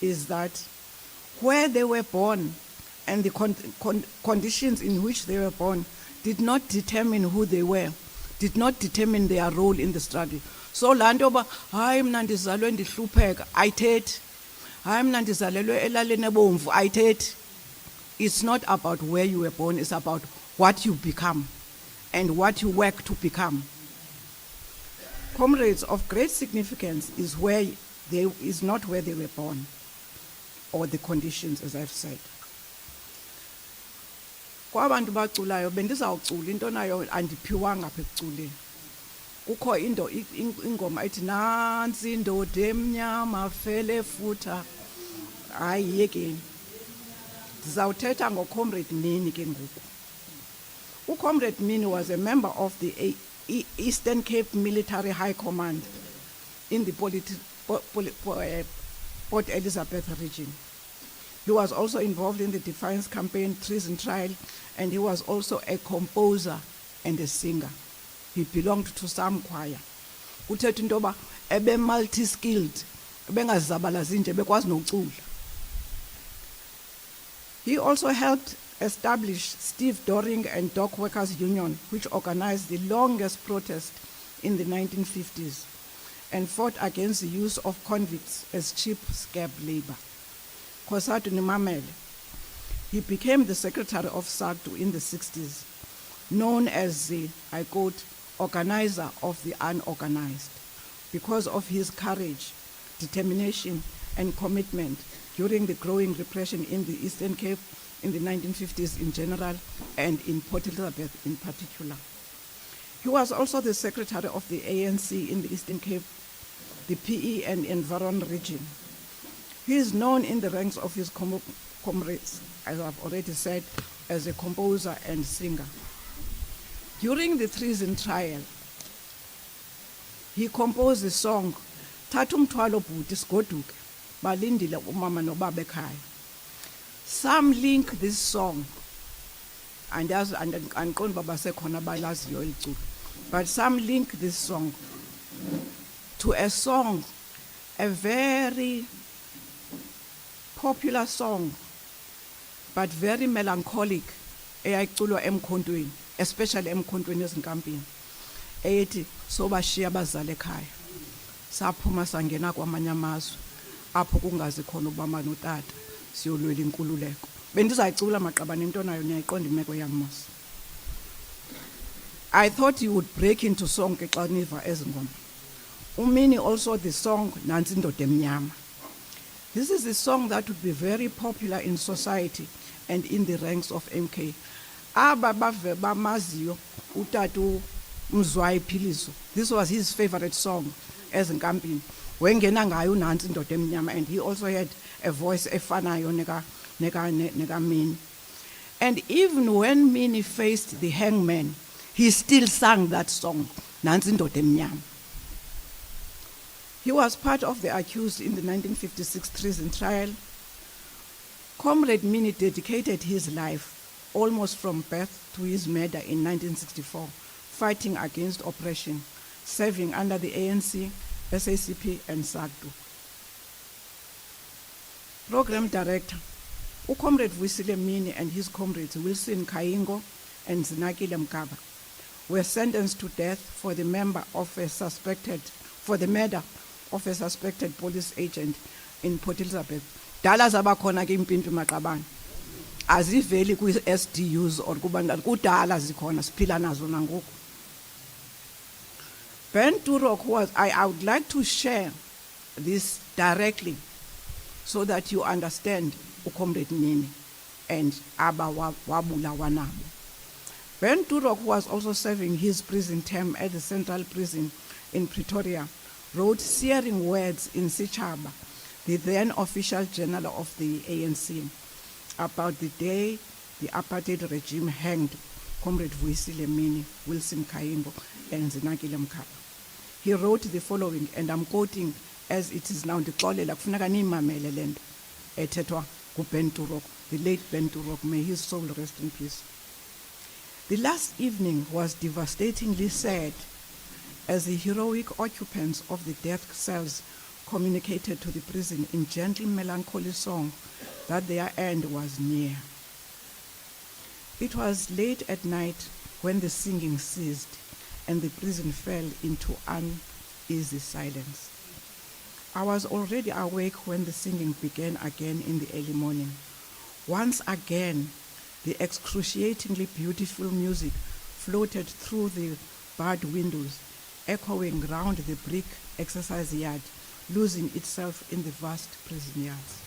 is that where they were born and the conditions in which they were born did not determine who they were, did not determine their role in the struggle. So lanto ba hayi mina ndizalwe ndihlupheka ayithethi, hayi mina ndizalelwe elaleni ebomvu ayithethi. It's not about where you were born, it's about what you become and what you work to become. Comrades, of great significance is not where they were born or the conditions, as I've said. Kwabantu baculayo bendizawucula into nayo andiphiwanga apha ekuculeni. Kukho ingoma ethi nansi indoda emnyama fele futha. Hayi yekeni. Ndizawuthetha ngoComrade Mini ke ngoku. uComrade Mini was a member of the Eastern Cape Military High Command in the Port Elizabeth region. He was also involved in the Defiance Campaign, Treason Trial, and he was also a composer and a singer. He belonged to some choir. Uthetha into yoba ebe multi-skilled, ebengazabalazi nje bekwazi nokucula. He also helped establish Steve Doring and Dock Workers Union, which organized the longest protest in the 1950s and fought against the use of convicts as cheap scab labor. Kosatu Nimamele. He became the secretary of SAGTU in the 60s, known as the, I quote, organizer of the unorganized, because of his courage, determination, and commitment during the growing repression in the Eastern Cape in the 1950s in general and in Port Elizabeth in particular. He was also the secretary of the ANC in the Eastern Cape, the PE and Environ region. He is known in the ranks of his comrades, as I've already said, as a composer and singer. During the treason trial, he composed the song, Thatha umthwalo bhuti sigoduke, balindile umama nobaba ekhaya. Some link this song, and andiqondi uba basekhona abalaziyo eli culo, but some link this song to a song, a very popular song, but very melancholic, eyayiculwa emkhontweni, especially emkhontweni ezinkampini, eyithi sobashiya abazali ekhaya, saphuma sangena kwamanye amazwe, apho kungazi khona ubama notata, siyolwela inkululeko. Bendizayicula maqabane into nayo niyayiqonda imeko yam mos. I thought you would break into song ke xa niva ezi ngoma. Umini also the song Nansi Indoda Emnyama. This is a song that would be very popular in society and in the ranks of MK. Aba bave bamaziyo utatu Mzwayi Philiso. This was his favorite song as inkampini. Wengena ngayo Nansi Indoda Emnyama, and he also had a voice efanayo neka Mini. And even when Mini faced the hangman, he still sang that song, Nansi Indoda Emnyama. He was part of the accused in the 1956 treason trial. Comrade Mini dedicated his life, almost from birth to his murder in 1964, fighting against oppression, serving under the ANC, SACP, and SAGTU. Program Director, Comrade Vuyisile Mini and his comrades Wilson Kayingo and Zinakile Mkaba were sentenced to death for the murder of a suspected police agent in Port Elizabeth. Dala zabakhona ke impinto maqabane. Aziveli ku SDUs or kubandla kudala zikhona siphila nazo nangoku. Ben Turok was, I would like to share this directly so that you understand uComrade Mini and aba wabula wanabo. Ben Turok was also serving his prison term at the Central Prison in Pretoria, wrote searing words in Sichaba, the then official journal of the ANC, about the day the apartheid regime hanged Comrade Vuyisile Mini, Wilson Kayingo, and Zinakile Mkaba. He wrote the following, and I'm quoting as it is now, ndixolela kufuneka nimamele le nto ethethwa nguBen Turok, the late Ben Turok, may his soul rest in peace. The last evening was devastatingly sad as the heroic occupants of the death cells communicated to the prison in gentle melancholy song that their end was near. It was late at night when the singing ceased and the prison fell into uneasy silence. I was already awake when the singing began again in the early morning. Once again, the excruciatingly beautiful music floated through the barred windows, echoing round the brick exercise yard, losing itself in the vast prison yards.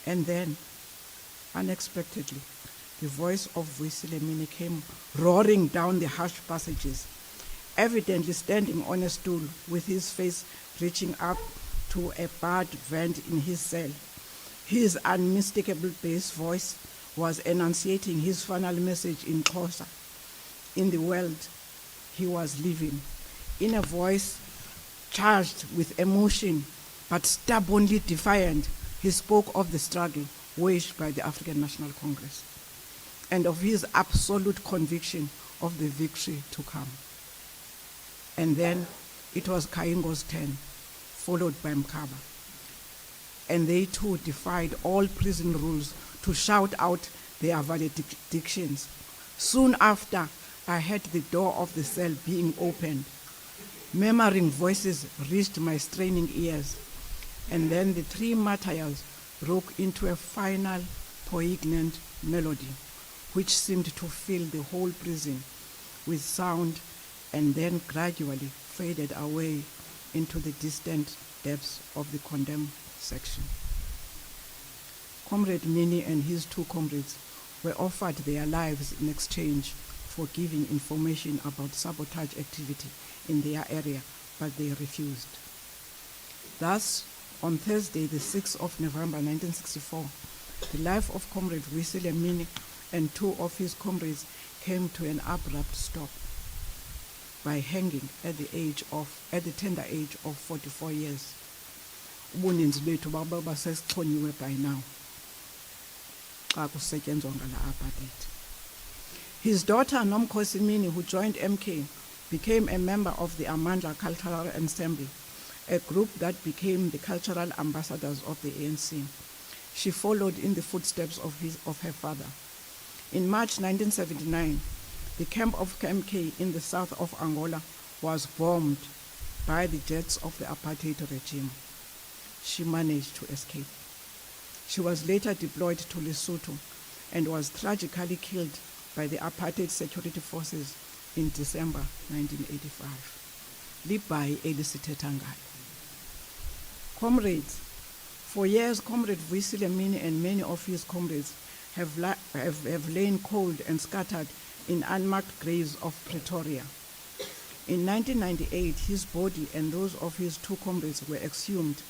And then, unexpectedly, the voice of Vuyisile Mini came roaring down the hushed passages, evidently standing on a stool with his face reaching up to a barred vent in his cell. His unmistakable bass voice was enunciating his final message in Xhosa, in the world he was living, in a voice charged with emotion but stubbornly defiant, he spoke of the struggle waged by the African National Congress and of his absolute conviction of the victory to come. And then it was Kayingo's turn, followed by Mkaba. And they too defied all prison rules to shout out their valedictions. Soon after, I heard the door of the cell being opened. Murmuring voices reached my straining ears, and then the three martyrs broke into a final poignant melody, which seemed to fill the whole prison with sound and then gradually faded away into the distant depths of the condemned section. Comrade Mini and his two comrades were offered their lives in exchange for giving information about sabotage activity in their area, but they refused. Thus, on Thursday, the 6th of November 1964, the life of Comrade Wisile Mini and two of his comrades came to an abrupt stop by hanging at the tender age of 44 years. Ubuninzi bethu basesixhonyiwe by now. Xa kusetyenzwa ngala apartheid. His daughter Nomkhosi Mini, who joined MK, became a member of the Amandla Cultural Ensemble, a group that became the cultural ambassadors of the ANC. She followed in the footsteps of her father. In March 1979, the camp of MK in the south of Angola was bombed by the jets of the apartheid regime. She managed to escape. She was later deployed to Lesotho and was tragically killed by the apartheid security forces in December 1985. Libai elisithetha ngalo. Comrades, for years, Comrade Wisile Mini and many of his comrades have lain cold and scattered in unmarked graves of Pretoria. In 1998, his body and those of his two comrades were exhumed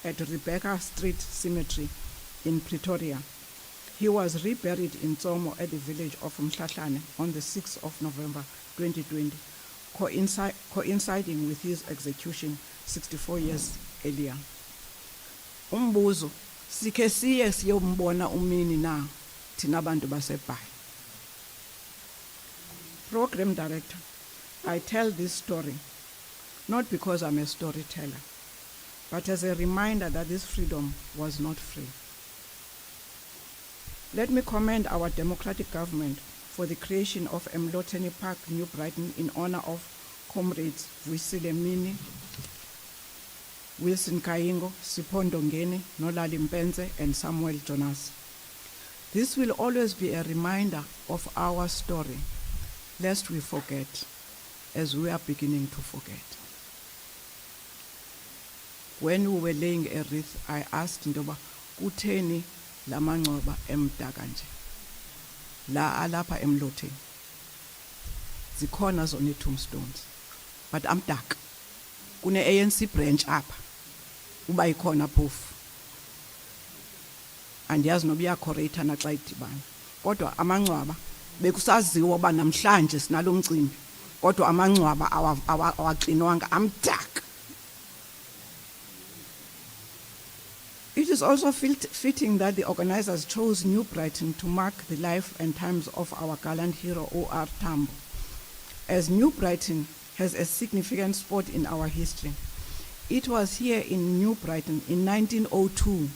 at Rebecca Street Cemetery in Pretoria. He was reburied in Tsomo at the village of Mhlahlane on the 6th of November 2020, coinciding with his execution 64 years earlier. Umbuzo, sikhe siye siyombona uMini na thina bantu baseBhayi. Program director, I tell this story not because I'm a storyteller, but as a reminder that this freedom was not free. Let me commend our democratic government for the creation of Mloteni Park, New Brighton, in honor of comrades Wisile Mini, Wilson Kayingo, Sipondo Ngeni, Nolali Mpenze, and Samuel Jonas. This will always be a reminder of our story, lest we forget, as we are beginning to forget. When we were laying a wreath, I asked Ndoba, kutheni la mangcoba emdaka nje? La alapha emlotheni. Zikhona zona tombstones, but amdaka. Kune ANC branch apha. Uba ikhona phofu. Andiyazi noba iyakhoretha na xa idibana. Kodwa amangcwaba bekusaziwa uba namhlanje sinalo mcimbi. Kodwa amangcwaba awaqinwanga amdaka. It is also fitting that the organizers chose New Brighton to mark the life and times of our gallant hero OR Tambo. As New Brighton has a significant spot in our history, it was here in New Brighton in 1902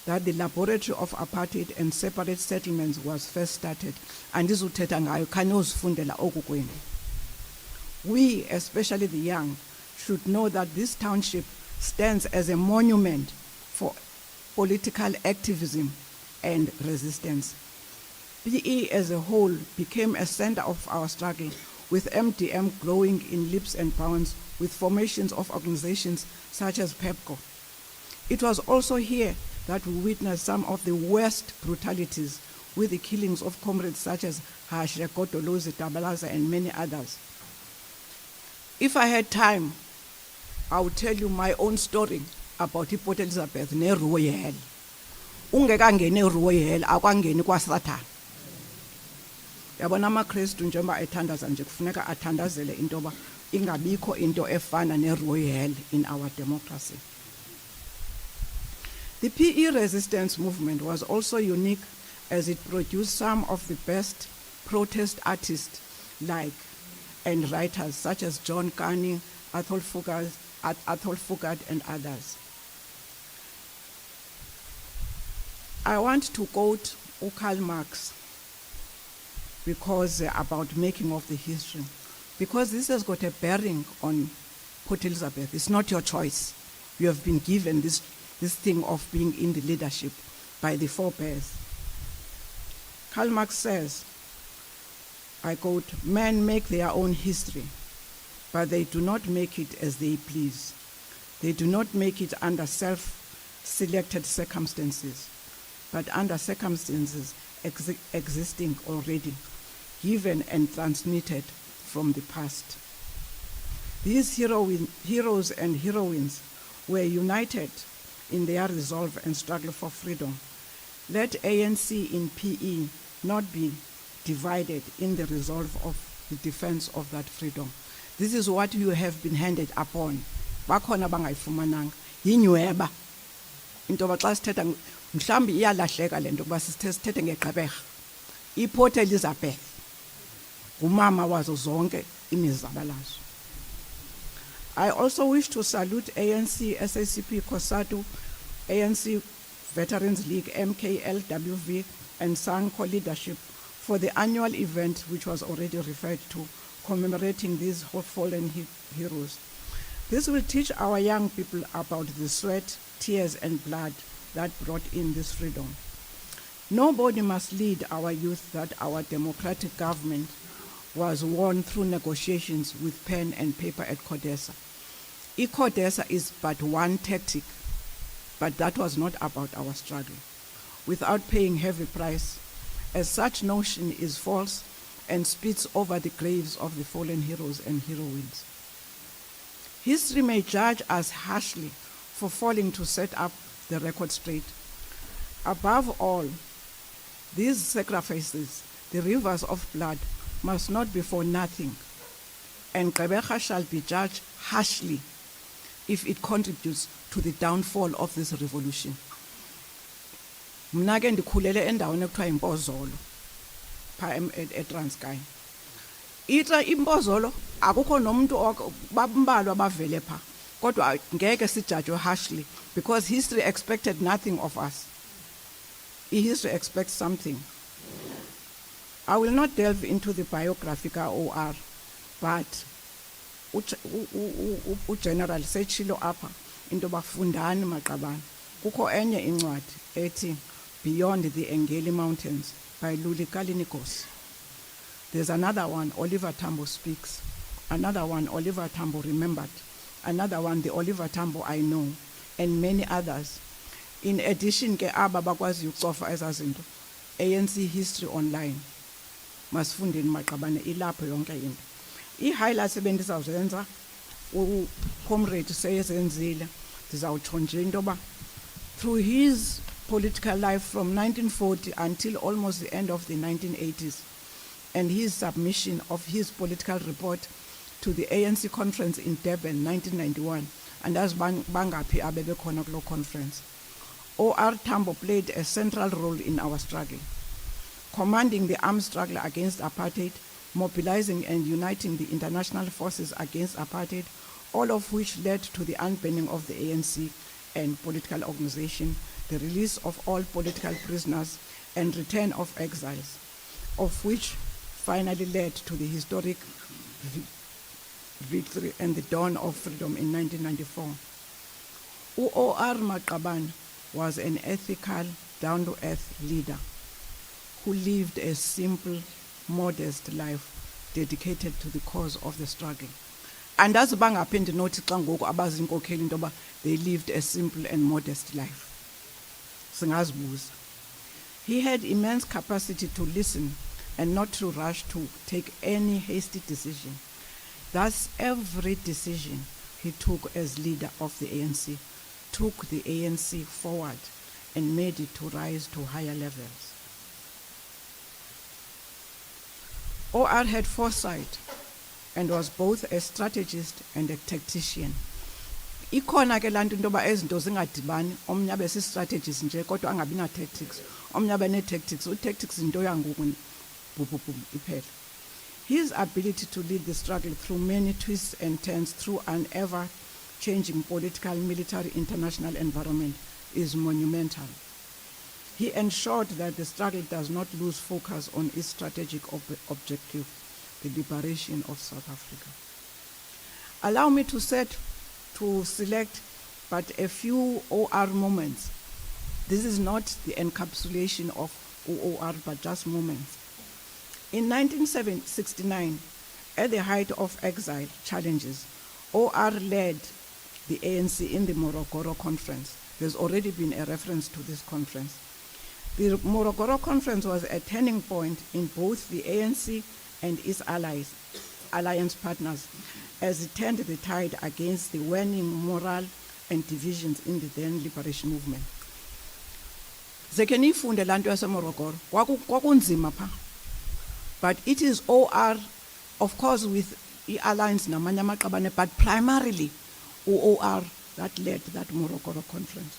that the laboratory of apartheid and separate settlements was first started. And izuthetha ngayo khani uzifundela oku kwenu. We, especially the young, should know that this township stands as a monument for political activism and resistance. PE as a whole became a center of our struggle, with MDM growing in leaps and bounds with formations of organizations such as PEPCO. It was also here that we witnessed some of the worst brutalities, with the killings of comrades such as Hashre Kotolozi, Tabalaza, and many others. If I had time, I would tell you my own story about Port Elizabeth ne-Royal. Ungekangeni e-Royal akwangeni kwaSathane. Yabona amaKristu njengoba ethandaza nje kufuneka athandazele into yoba ingabikho into efana ne-Royal in our democracy. The PE resistance movement was also unique as it produced some of the best protest artists and writers such as John Carney, Athol Fugard, and others. I want to quote Karl Marx because about making of the history, because this has got a bearing on Port Elizabeth. It's not your choice. You have been given this thing of being in the leadership by the forebears. Karl Marx says, I quote, "Men make their own history, but they do not make it as they please. They do not make it under self-selected circumstances, but under circumstances existing already, given and transmitted from the past." These heroes and heroines were united in their resolve and struggle for freedom. Let ANC in PE not be divided in the resolve of the defense of that freedom. This is what you have been handed upon. Bakhona bangayifumananga yinyweba. Into ba xa sithetha mhlambi iyalahleka lento kuba sithethe ngeGqeberha. iPort Elizabeth umama wazo zonke imizabalazo. I also wish to salute ANC, SACP, COSATU, ANC Veterans League, MKLWV, and SANCO leadership for the annual event which was already referred to, commemorating these fallen heroes. This will teach our young people about the sweat, tears, and blood that brought in this freedom. Nobody must lead our youth that our democratic government was won through negotiations with pen and paper at CODESA. CODESA is but one tactic, but that was not about our struggle. Without paying heavy price, as such notion is false and spits over the graves of the fallen heroes and heroines. History may judge us harshly for failing to set up the record straight. Above all, these sacrifices, the rivers of blood, must not be for nothing, and Gqeberha shall be judged harshly if it contributes to the downfall of this revolution. Mna ke ndikhulele endaweni ekuthiwa iMpozolo pha eTranskei. Itra iMpozolo akukho nomuntu bambalwa bavele pha, kodwa ngeke sijajwe harshly because history expected nothing of us. History expects something. I will not delve into the biographical OR, but General setshilo apha into bafundani maqabane. Kukho enye incwadi ethi Beyond the Engeli Mountains by Luli Kalinikos. There's another one, Oliver Tambo Speaks. Another one, Oliver Tambo Remembered. Another one, the Oliver Tambo I Know, and many others. In addition, ke aba bakwazi ukucofa ezazinto, ANC History Online. Masifundeni maqabane ilapho yonke into. I-highlights ebendizawuzenza uComrade seyezenzile, ndizawutsho nje into yoba through his political life from 1940 until almost the end of the 1980s, and his submission of his political report to the ANC conference in Durban 1991, and as bangapi abebekhona kulo conference. OR Tambo played a central role in our struggle, commanding the armed struggle against apartheid, mobilizing and uniting the international forces against apartheid, all of which led to the unbanning of the ANC and political organization, the release of all political prisoners, and return of exiles, of which finally led to the historic victory and the dawn of freedom in 1994. OR Maqabane was an ethical, down-to-earth leader who lived a simple, modest life dedicated to the cause of the struggle. And as bangaphinde nothi xa ngoku abazinkokheli into yoba they lived a simple and modest life. Singazibuza. He had immense capacity to listen and not to rush to take any hasty decision. Thus, every decision he took as leader of the ANC took the ANC forward and made it to rise to higher levels. OR had foresight and was both a strategist and a tactician. Ikhona ke lanto into ba ezinto zingadibani, omnye abe si-strategies nje kodwa angabi na-tactics, omnye abe ne-tactics, u-tactics into yangoku iphela. His ability to lead the struggle through many twists and turns through an ever-changing political, military, international environment is monumental. He ensured that the struggle does not lose focus on its strategic objective, the liberation of South Africa. Allow me to select but a few OR moments. This is not the encapsulation of OR, but just moments. In 1969, at the height of exile challenges, OR led the ANC in the Morogoro Conference. There's already been a reference to this conference. The Morogoro Conference was a turning point in both the ANC and its alliance partners, as it turned the tide against the waning morale and divisions in the then liberation movement. Zekenifunde lanto yase Morogoro, kwakunzima pha. But it is OR, of course, with the alliance namanye amaqabane, but primarily OR that led that Morogoro Conference.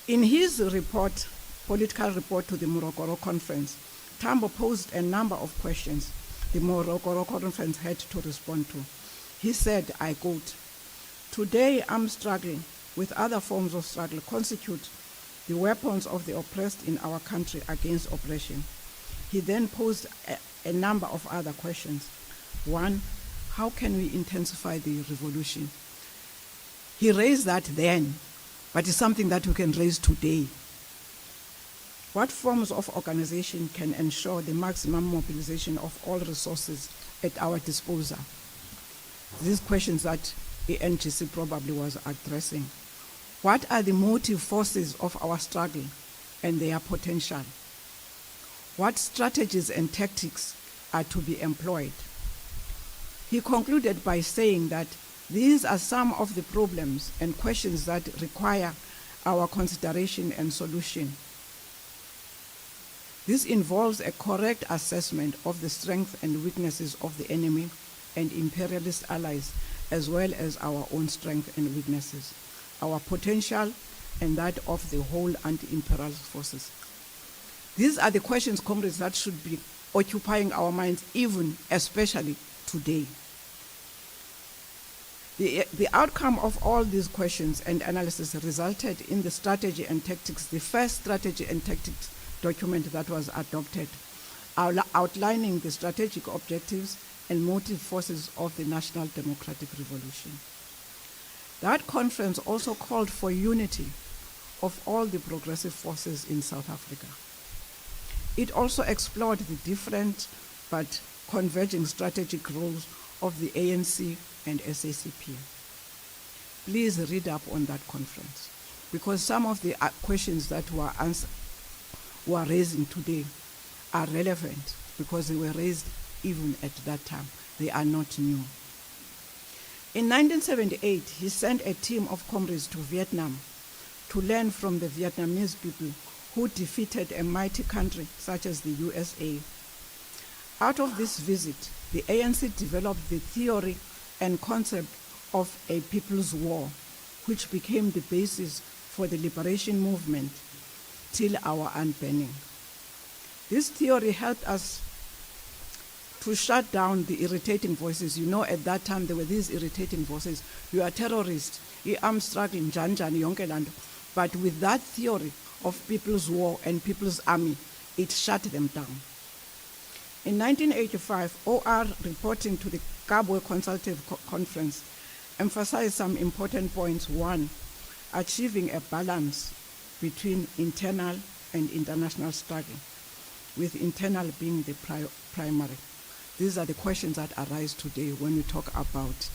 In his report, political report to the Morogoro Conference, Tambo posed a number of questions the Morogoro Conference had to respond to. He said, I quote, "Today I'm struggling with other forms of struggle constitute the weapons of the oppressed in our country against oppression." He then posed a number of other questions. One, how can we intensify the revolution? He raised that then, but it's something that we can raise today. What forms of organization can ensure the maximum mobilization of all resources at our disposal? These questions that the NGC probably was addressing. What are the motive forces of our struggle and their potential? What strategies and tactics are to be employed? He concluded by saying that these are some of the problems and questions that require our consideration and solution. This involves a correct assessment of the strengths and weaknesses of the enemy and imperialist allies, as well as our own strengths and weaknesses, our potential and that of the whole anti-imperialist forces. These are the questions, comrades, that should be occupying our minds, even especially today. The outcome of all these questions and analysis resulted in the strategy and tactics, the first strategy and tactics document that was adopted, outlining the strategic objectives and motive forces of the National Democratic Revolution. That conference also called for unity of all the progressive forces in South Africa. It also explored the different but converging strategic roles of the ANC and SACP. Please read up on that conference, because some of the questions that we're raising today are relevant because they were raised even at that time. They are not new. In 1978, he sent a team of comrades to Vietnam to learn from the Vietnamese people who defeated a mighty country such as the USA. Out of this visit, the ANC developed the theory and concept of a people's war, which became the basis for the liberation movement till our unbanning. This theory helped us to shut down the irritating voices. You know, at that time there were these irritating voices. You are terrorists, I'm struggling, janjani, yonke lanto. But with that theory of people's war and people's army, it shut them down. In 1985, OR, reporting to the Kabwe Consultative Conference, emphasized some important points. One, achieving a balance between internal and international struggle, with internal being the primary. These are the questions that arise today when we talk about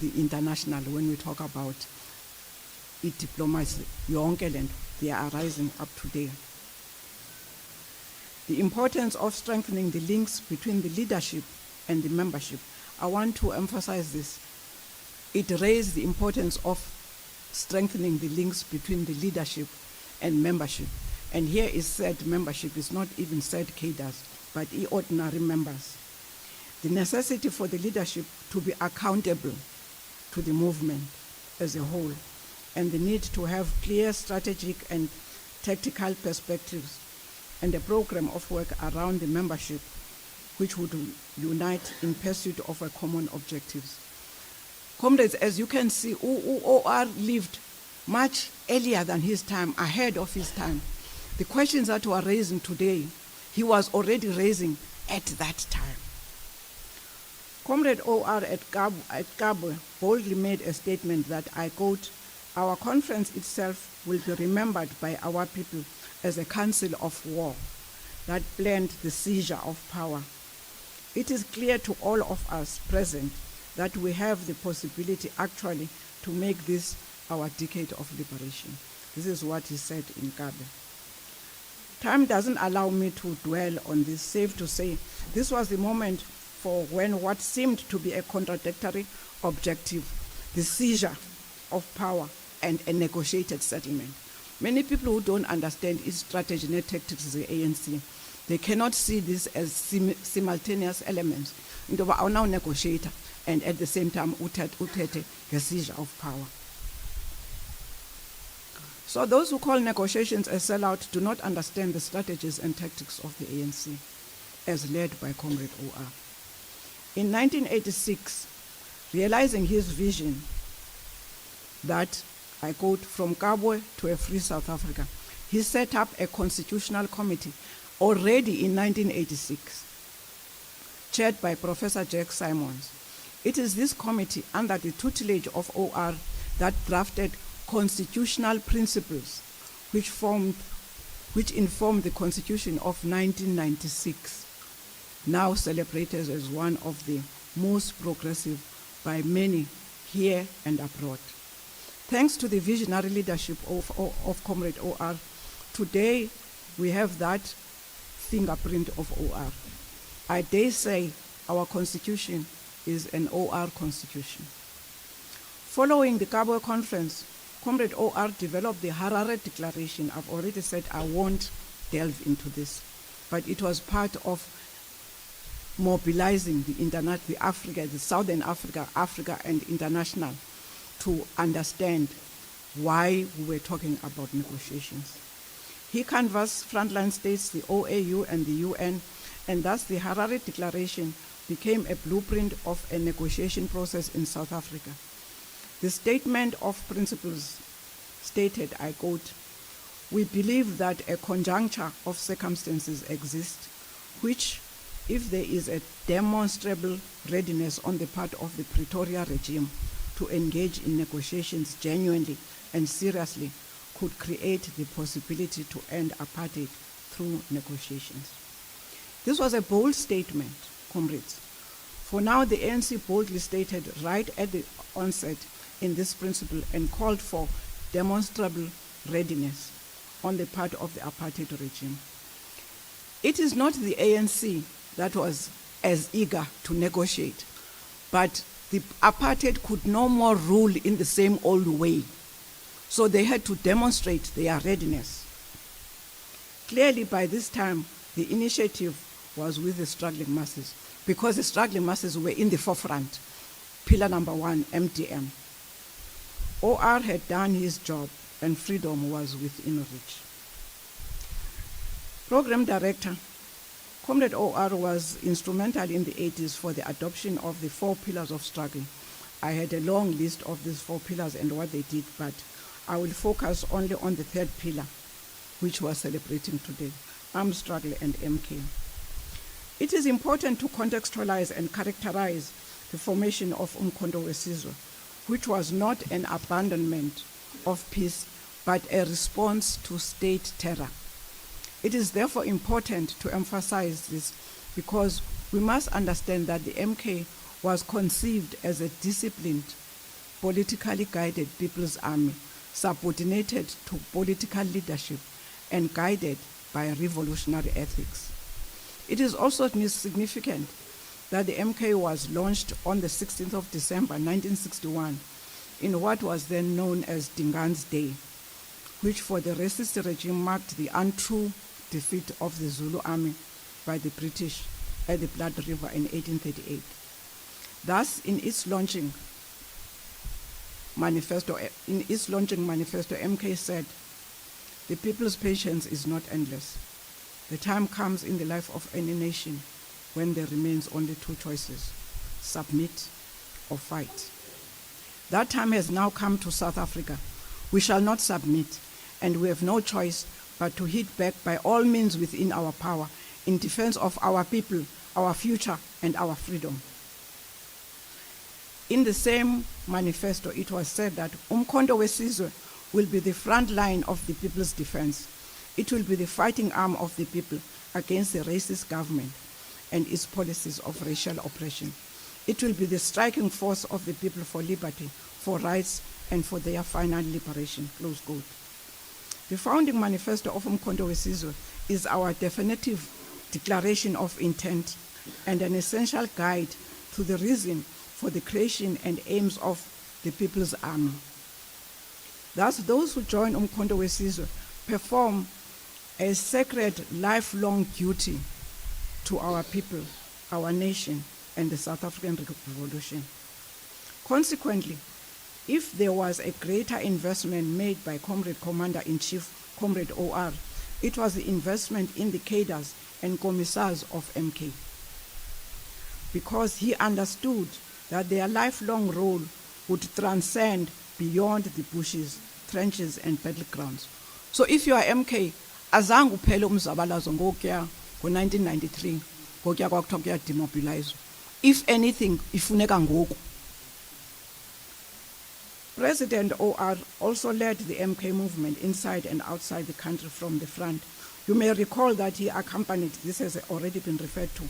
the international, when we talk about diplomacy, yonke lento, they are arising up today. The importance of strengthening the links between the leadership and the membership. I want to emphasize this. It raised the importance of strengthening the links between the leadership and membership. And here is said membership, is not even said cadres, but ordinary members. The necessity for the leadership to be accountable to the movement. as a whole, and the need to have clear strategic and tactical perspectives and a program of work around the membership which would unite in pursuit of a common objectives. Comrades, as you can see, OR lived much earlier than his time, ahead of his time. The questions that were raising today, he was already raising at that time. Comrade OR at Cabo boldly made a statement that, I quote, "Our conference itself will be remembered by our people as a council of war that planned the seizure of power. It is clear to all of us present that we have the possibility actually to make this our decade of liberation." This is what he said in Cabo. Time doesn't allow me to dwell on this, save to say this was the moment for when what seemed to be a contradictory objective, the seizure of power and a negotiated settlement. Many people who don't understand its strategy and tactics of the ANC, they cannot see this as simultaneous elements. Into our now negotiator and at the same time utete the seizure of power. So those who call negotiations a sellout do not understand the strategies and tactics of the ANC as led by Comrade OR. In 1986, realizing his vision that, I quote, "from Cabo to a free South Africa," he set up a constitutional committee already in 1986, chaired by Professor Jack Simons. It is this committee under the tutelage of OR that drafted constitutional principles which informed the Constitution of 1996, now celebrated as one of the most progressive by many here and abroad. Thanks to the visionary leadership of Comrade OR, today we have that fingerprint of OR. I dare say our constitution is an OR constitution. Following the Cabo conference, Comrade OR developed the Harare Declaration. I've already said I won't delve into this, but it was part of mobilizing the Southern Africa and international to understand why we were talking about negotiations. He canvassed frontline states, the OAU and the UN, and thus the Harare Declaration became a blueprint of a negotiation process in South Africa. The statement of principles stated, I quote, "We believe that a conjuncture of circumstances exists which, if there is a demonstrable readiness on the part of the Pretoria regime to engage in negotiations genuinely and seriously, could create the possibility to end apartheid through negotiations." This was a bold statement, comrades. For now, the ANC boldly stated right at the onset in this principle and called for demonstrable readiness on the part of the apartheid regime. It is not the ANC that was as eager to negotiate, but the apartheid could no more rule in the same old way. So they had to demonstrate their readiness. Clearly, by this time, the initiative was with the struggling masses, because the struggling masses were in the forefront. Pillar number 1, MDM. OR had done his job, and freedom was within reach. Program Director, Comrade OR was instrumental in the 80s for the adoption of the 4 pillars of struggle. I had a long list of these 4 pillars and what they did, but I will focus only on the 3rd pillar, which we're celebrating today, armed struggle and MK. It is important to contextualize and characterize the formation of Umkhonto weSizwe, which was not an abandonment of peace, but a response to state terror. It is therefore important to emphasize this because we must understand that the MK was conceived as a disciplined, politically guided people's army, subordinated to political leadership and guided by revolutionary ethics. It is also significant that the MK was launched on the 16th of December 1961 in what was then known as Dingaan's Day, which for the racist regime marked the untrue defeat of the Zulu army by the British at the Blood River in 1838. Thus, in its launching, manifesto, in its launching manifesto, MK said, "The people's patience is not endless. The time comes in the life of any nation when there remains only two choices: submit or fight." That time has now come to South Africa. We shall not submit, and we have no choice but to hit back by all means within our power in defense of our people, our future, and our freedom. In the same manifesto, it was said that Umkhonto Wesizwe will be the front line of the people's defense. It will be the fighting arm of the people against the racist government and its policies of racial oppression. It will be the striking force of the people for liberty, for rights, and for their final liberation, close quote. The founding manifesto of Umkhonto Wesizwe is our definitive declaration of intent and an essential guide to the reason for the creation and aims of the People's Army. Thus, those who join Umkhonto Wesizwe perform a sacred lifelong duty to our people, our nation, and the South African Revolution. Consequently, if there was a greater investment made by Comrade Commander-in-Chief, Comrade OR, it was the investment in the cadres and commissars of MK, because he understood that their lifelong role would transcend beyond the bushes, trenches, and battlegrounds. So if you are MK, azange uphele umzabalazo ngokuya ngo-1993 ngokuya kwakuthiwa kuyademobilizwa. If anything, ifuneka ngoku. President OR also led the MK movement inside and outside the country from the front. You may recall that he accompanied, this has already been referred to,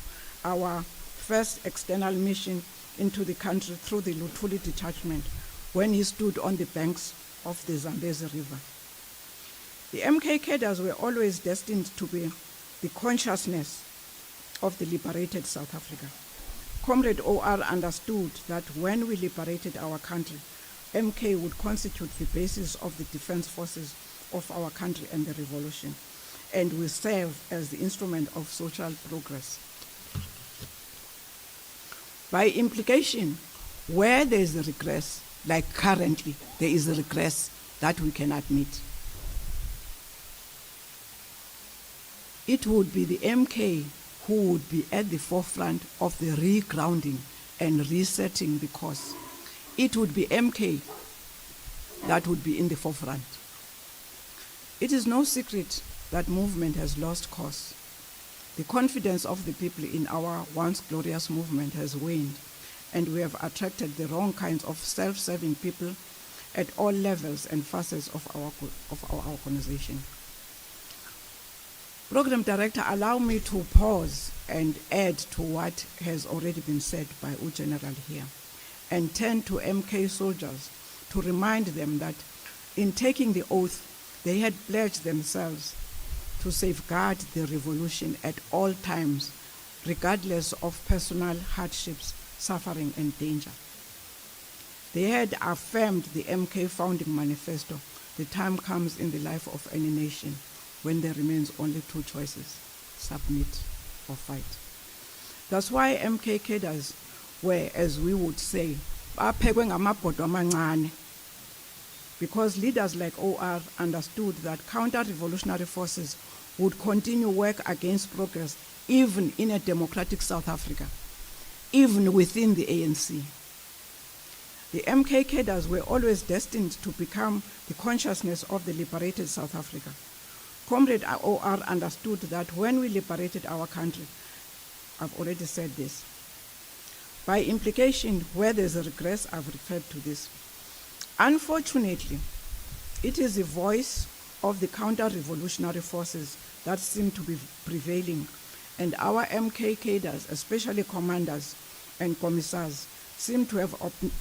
our first external mission into the country through the Luthuli detachment when he stood on the banks of the Zambezi River. The MK cadres were always destined to be the consciousness of the liberated South Africa. Comrade OR understood that when we liberated our country, MK would constitute the basis of the defense forces of our country and the revolution, and will serve as the instrument of social progress. By implication, where there is a regress, like currently, there is a regress that we can admit, it would be the MK who would be at the forefront of the regrounding and resetting the course. It would be MK that would be in the forefront. It is no secret that movement has lost course. The confidence of the people in our once glorious movement has waned, and we have attracted the wrong kinds of self-serving people at all levels and facets of our organization. Program Director, allow me to pause and add to what has already been said by U-General here, and turn to MK soldiers to remind them that in taking the oath, they had pledged themselves to safeguard the revolution at all times, regardless of personal hardships, suffering, and danger. They had affirmed the MK founding manifesto, "The time comes in the life of any nation when there remains only two choices, submit or fight." That's why MK cadres were, as we would say, baphekwe ngamabhodwe amancane, because leaders like OR understood that counter-revolutionary forces would continue work against progress even in a democratic South Africa, even within the ANC. The MK cadres were always destined to become the consciousness of the liberated South Africa. Comrade OR understood that when we liberated our country, I've already said this. By implication, where there's a regress, I've referred to this. Unfortunately, it is the voice of the counter-revolutionary forces that seem to be prevailing, and our MK cadres, especially commanders and commissars, seem to have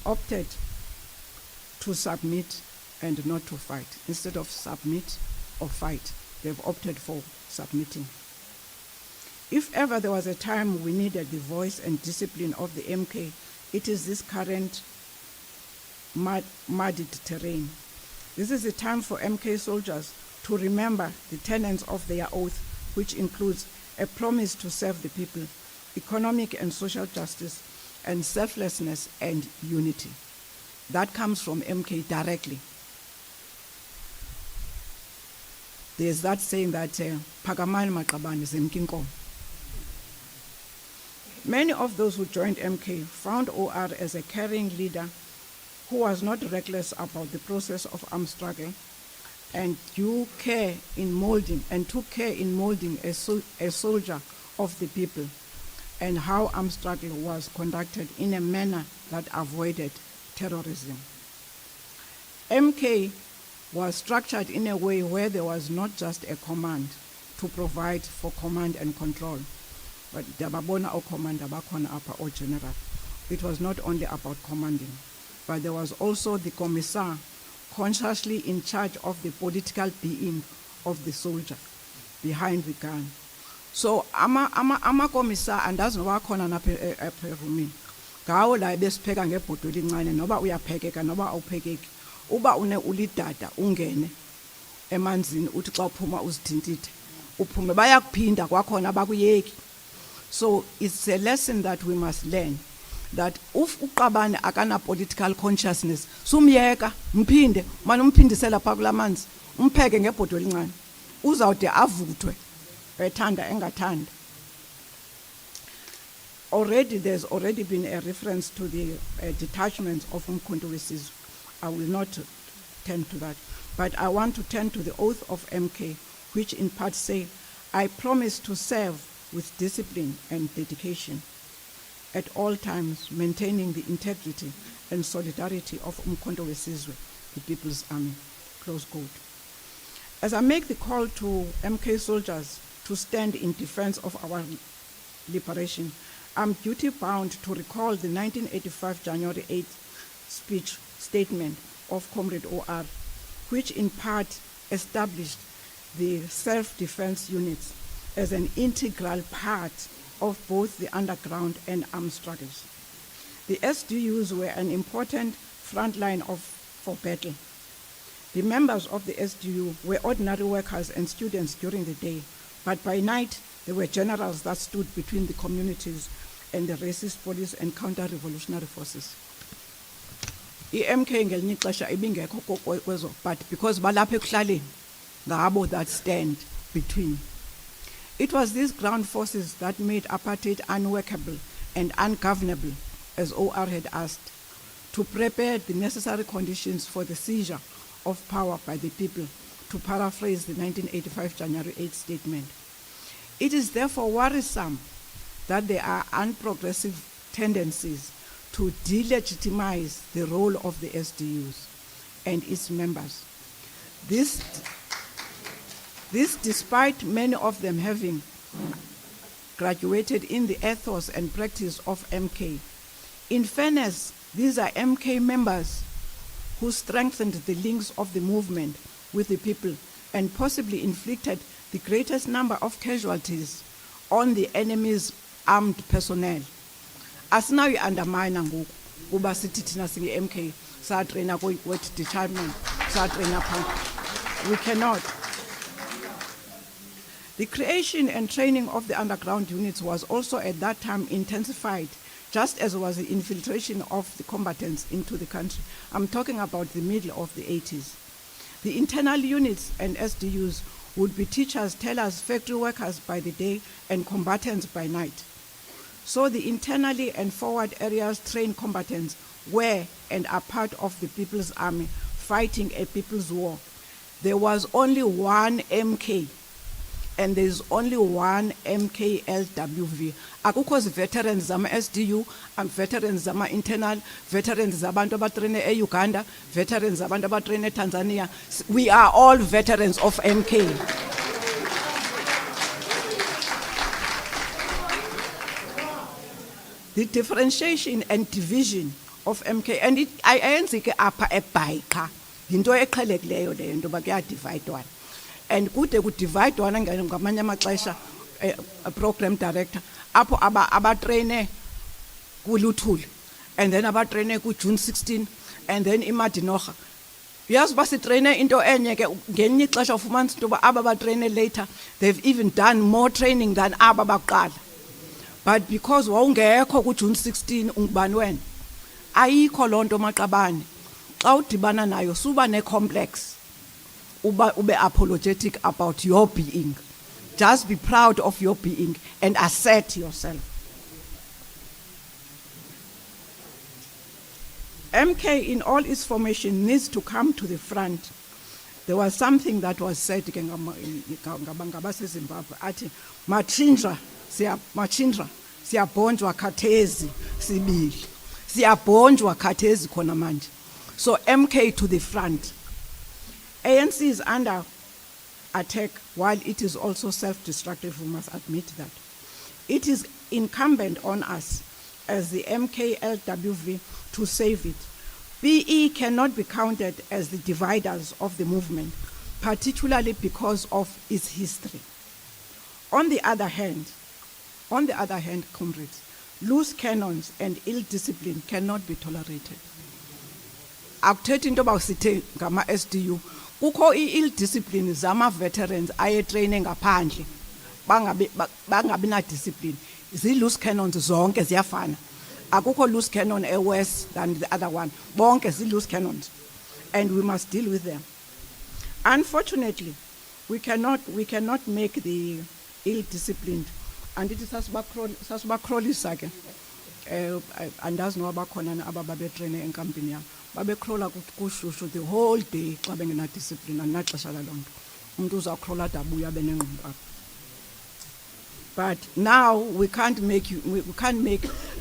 opted to submit and not to fight. Instead of submit or fight, they've opted for submitting. If ever there was a time we needed the voice and discipline of the MK, it is this current muddied terrain. This is a time for MK soldiers to remember the tenets of their oath, which includes a promise to serve the people, economic and social justice, and selflessness and unity. that comes from MK directly. There's that saying that Pakamani Maqabani Zimkinkom. Many of those who joined MK found OR as a caring leader who was not reckless about the process of armed struggle and took care in molding a soldier of the people, and how armed struggle was conducted in a manner that avoided terrorism. MK was structured in a way where there was not just a command to provide for command and control, but dababona or commander bakona apa or general. It was not only about commanding, but there was also the commissar consciously in charge of the political being of the soldier behind the gun. So ama commissar andazi noba khona napha ePerumi. Ngawo la besipheka ngebhodwe elincane noba uyaphekeka noba awuphekeki. Uba une ulidada ungene emanzini uthi xa uphuma uzithintithe uphume bayakuphinda kwakhona abakuyeki. So it's a lesson that we must learn, that if uqabane akana political consciousness sumyeka mphinde manje umphindisela pha kulamanzi umpheke ngebhodwe elincane uzawude avuthwe ethanda engathanda. There's already been a reference to the detachments of Umkhonto weSizwe. I will not turn to that, but I want to turn to the oath of MK, which in part say, I promise to serve with discipline and dedication at all times, maintaining the integrity and solidarity of Umkhonto weSizwe, the People's Army, close quote. As I make the call to MK soldiers to stand in defense of our liberation, I'm duty-bound to recall the 1985 January 8th statement of Comrade OR, which in part established the self-defense units as an integral part of both the underground and armed struggles. The SDUs were an important front line for battle. The members of the SDU were ordinary workers and students during the day, but by night they were generals that stood between the communities and the racist police and counter-revolutionary forces. MK ngelinye ixesha ibingekho kwezo, but because balapha ekuhlaleni ngabo that stand between. It was these ground forces that made apartheid unworkable and ungovernable, as OR had asked, to prepare the necessary conditions for the seizure of power by the people, to paraphrase the 1985 January 8 statement. It is therefore worrisome that there are unprogressive tendencies to delegitimize the role of the SDUs and its members. This despite many of them having graduated in the ethos and practice of MK. In fairness, these are MK members who strengthened the links of the movement with the people and possibly inflicted the greatest number of casualties on the enemy's armed personnel. As now you undermine ngoku kuba sithi thina singe MK sa trainer with detachment sa trainer phansi. We cannot. The creation and training of the underground units was also at that time intensified, just as was the infiltration of the combatants into the country. I'm talking about the middle of the 80s. The internal units and SDUs would be teachers, tellers, factory workers by the day, and combatants by night. So the internally and forward areas trained combatants were and are part of the People's Army fighting a people's war. There was only one MK, and there's only one MKLWV. Akukho veterans zama SDU, and veterans zama internal, veterans zabantu abatrene Uganda, veterans zabantu abatrene Tanzania. We are all veterans of MK. The differentiation and division of MK, and it ayenzi ke apha eBhayiqa, into eqhelekileyo leyo into bakuya divide one. And kude ku divide one ngamanye amaxesha a program director apho abatraine kuLuthuli, and then abatraine ku June 16, and then iMadinoga. Yazi basitraine into enye ke ngenye ixesha ufumanisa into aba batraine later, they've even done more training than aba baqala. But because wawungekho ku June 16 ungubani wena, ayikho lonto maqabane. xa udibana nayo suba ne-complex ube apologetic about your being. Just be proud of your being and assert yourself. MK in all its formation needs to come to the front. There was something that was said ke ngabaseZimbabwe athi Machindra siyabhonjwa khathezi sibili. Siyabhonjwa khathezi khona manje. So MK to the front. ANC is under attack while it is also self-destructive, we must admit that. It is incumbent on us as the MKLWV to save it. PE cannot be counted as the dividers of the movement, particularly because of its history. On the other hand, comrades, loose cannons and ill discipline cannot be tolerated. Akuthethi into bawusithe ngama SDU kukho ill discipline zama veterans aye training ngaphandle bangabi na discipline. Zi-loose cannons zonke ziyafana. Akukho loose cannon worse than the other one. Bonke zi-loose cannons. And we must deal with them. Unfortunately, we cannot make the ill-disciplined. And it is sasibakhrolisa ke. Andazi noba bakhona ababetrene enkampini yam. Babekrola kushushu the whole day xa bengena discipline andinaxesha lalonto. Umuntu uzakrola dabuya benengqondo apha. But now we can't make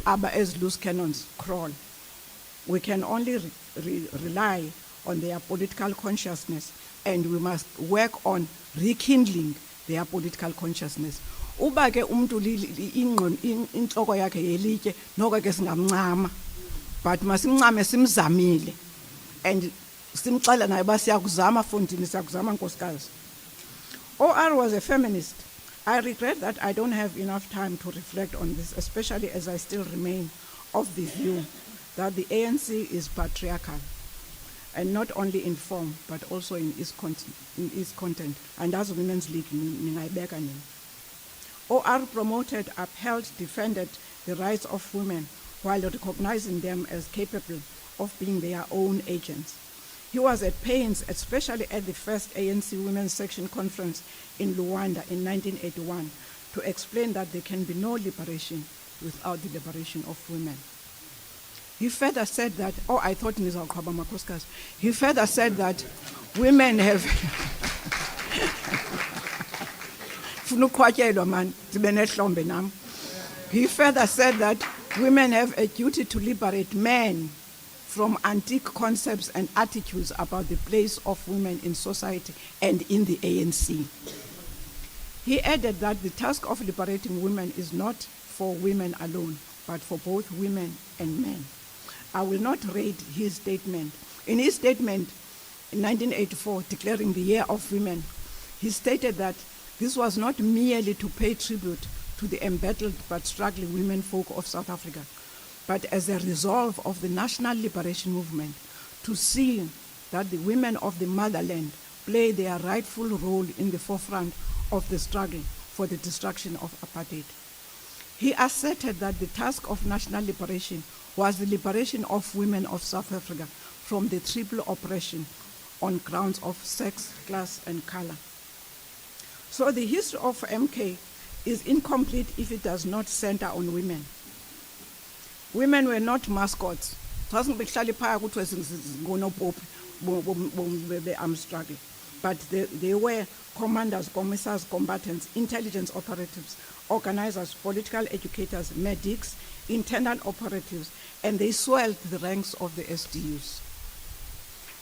ABBA as loose cannons crawl. We can only rely on their political consciousness, and we must work on rekindling their political consciousness. Uba ke umuntu inhloko yakhe yelitye noko ke singamncama, but masimncame simzamile and simxela naye ba siyakuzama fondini siyakuzama nkosikazi. OR was a feminist. I regret that I don't have enough time to reflect on this, especially as I still remain of the view that the ANC is patriarchal, and not only in form, but also in its content. And as Women's League, OR promoted, upheld, defended the rights of women while recognizing them as capable of being their own agents. He was at pains, especially at the first ANC Women's Section Conference in Luanda in 1981, to explain that there can be no liberation without the liberation of women. He further said that, he further said that women have he further said that women have a duty to liberate men from antique concepts and attitudes about the place of women in society and in the ANC. He added that the task of liberating women is not for women alone, but for both women and men. I will not read his statement. In his statement in 1984, declaring the Year of Women, he stated that this was not merely to pay tribute to the embattled but struggling women folk of South Africa, but as a resolve of the national liberation movement to see that the women of the motherland play their rightful role in the forefront of the struggle for the destruction of apartheid. He asserted that the task of national liberation was the liberation of women of South Africa from the triple oppression on grounds of sex, class, and color. So the history of MK is incomplete if it does not center on women. Women were not mascots. But they were commanders, commissars, combatants, intelligence operatives, organizers, political educators, medics, internal operatives, and they swelled the ranks of the SDUs.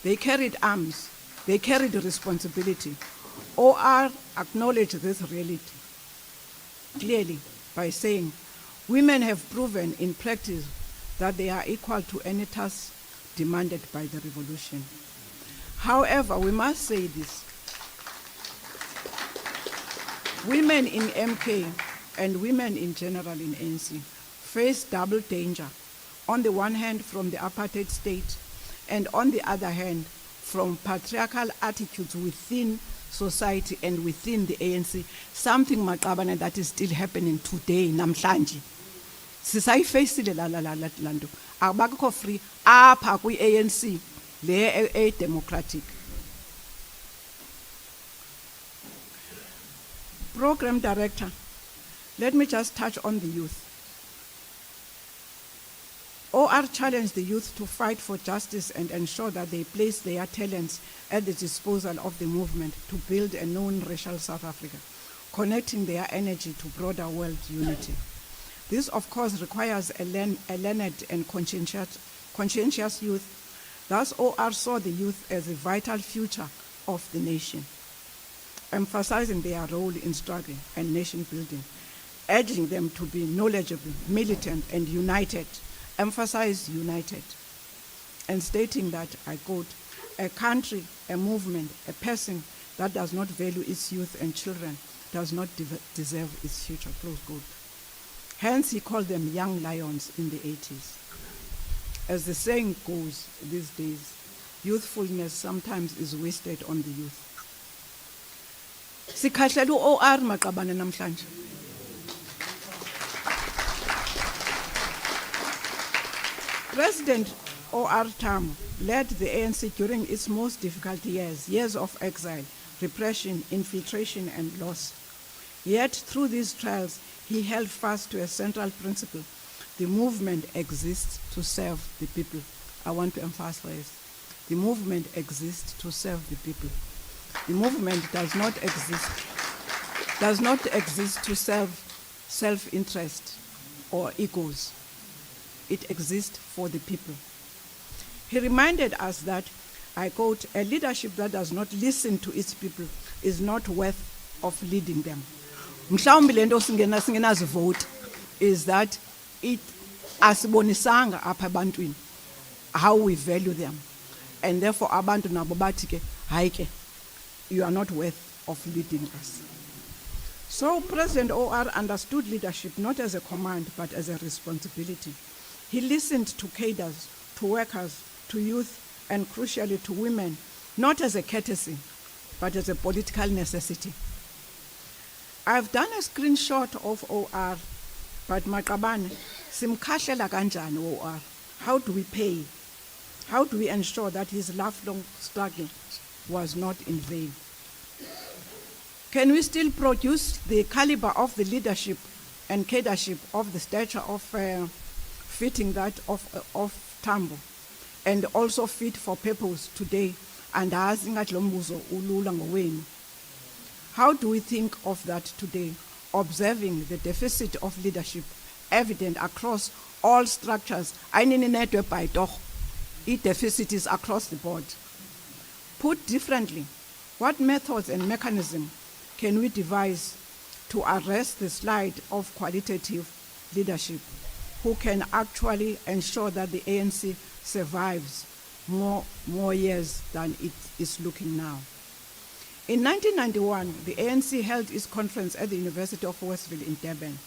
They carried arms. They carried responsibility. OR acknowledged this reality clearly by saying, women have proven in practice that they are equal to any task demanded by the revolution. However, we must say this. Women in MK and women in general in ANC face double danger. On the one hand, from the apartheid state, and on the other hand, from patriarchal attitudes within society and within the ANC, something maqabane that is still happening today, namhlanje. Sisayifacile la lanto. Abakho free apha kwi ANC a democratic. Program Director, let me just touch on the youth. OR challenged the youth to fight for justice and ensure that they place their talents at the disposal of the movement to build a non-racial South Africa, connecting their energy to broader world unity. This, of course, requires a learned and conscientious youth. Thus, OR saw the youth as a vital future of the nation, emphasizing their role in struggle and nation building, urging them to be knowledgeable, militant, and united, emphasize united, and stating that, I quote, a country, a movement, a person that does not value its youth and children does not deserve its future, close quote. Hence, he called them young lions in the 80s. As the saying goes these days, youthfulness sometimes is wasted on the youth. Sikhahlela u-OR maqabane namhlanje. President OR Tambo led the ANC during its most difficult years of exile, repression, infiltration, and loss. Yet, through these trials, he held fast to a central principle. The movement exists to serve the people. I want to emphasize, the movement exists to serve the people. The movement does not exist to serve self-interest or egos. It exists for the people. He reminded us that, I quote, a leadership that does not listen to its people is not worth of leading them. Mhlawumbi lento singenazi vote is that it asibonisanga apha ebantwini how we value them, and therefore abantu nabo bathi ke hayi ke you are not worth of leading us. So President OR understood leadership not as a command but as a responsibility. He listened to cadres, to workers, to youth, and crucially to women, not as a courtesy, but as a political necessity. I've done a screenshot of OR, but Maqabane, simkhahlela kanjani OR? How do we pay? How do we ensure that his lifelong struggle was not in vain? Can we still produce the caliber of the leadership and cadreship of the stature of fitting that of Tambo, and also fit for purpose today? And how do we think of that today, observing the deficit of leadership evident across all structures? Deficit is across the board. Put differently, what methods and mechanisms can we devise to arrest the slide of qualitative leadership, who can actually ensure that the ANC survives more years than it is looking now? In 1991, the ANC held its conference at the University of Westville in Durban.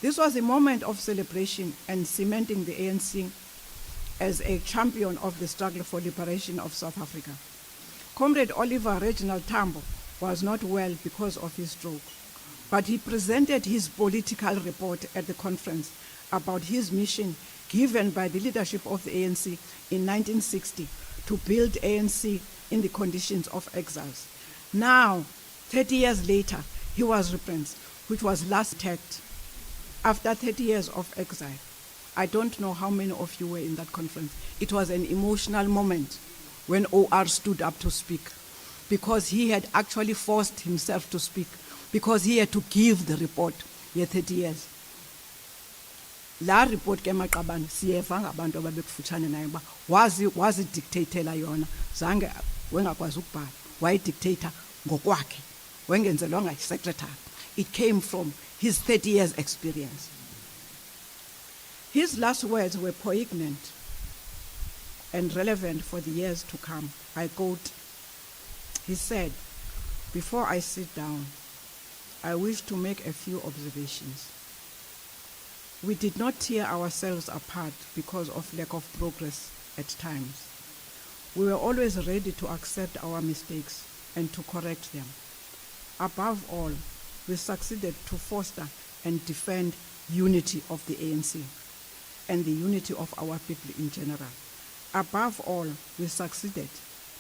This was a moment of celebration and cementing the ANC as a champion of the struggle for liberation of South Africa. Comrade Oliver Reginald Tambo was not well because of his stroke, but he presented his political report at the conference about his mission given by the leadership of the ANC in 1960 to build ANC in the conditions of exiles. Now, 30 years later, he was reprinted, which was last attacked after 30 years of exile. I don't know how many of you were in that conference. It was an emotional moment when OR stood up to speak, because he had actually forced himself to speak, because he had to give the report, 30 years. La report ke Maqabane siyeva ngabantu ababekufutshane naye ba wazi dictatela yona zange wengakwazi ukubhala wayidictator ngokwakhe wengenzelwanga secretary. It came from his 30 years experience. His last words were poignant and relevant for the years to come. I quote, he said, "Before I sit down, I wish to make a few observations. We did not tear ourselves apart because of lack of progress at times. We were always ready to accept our mistakes and to correct them. Above all, we succeeded to foster and defend unity of the ANC and the unity of our people in general. Above all, we succeeded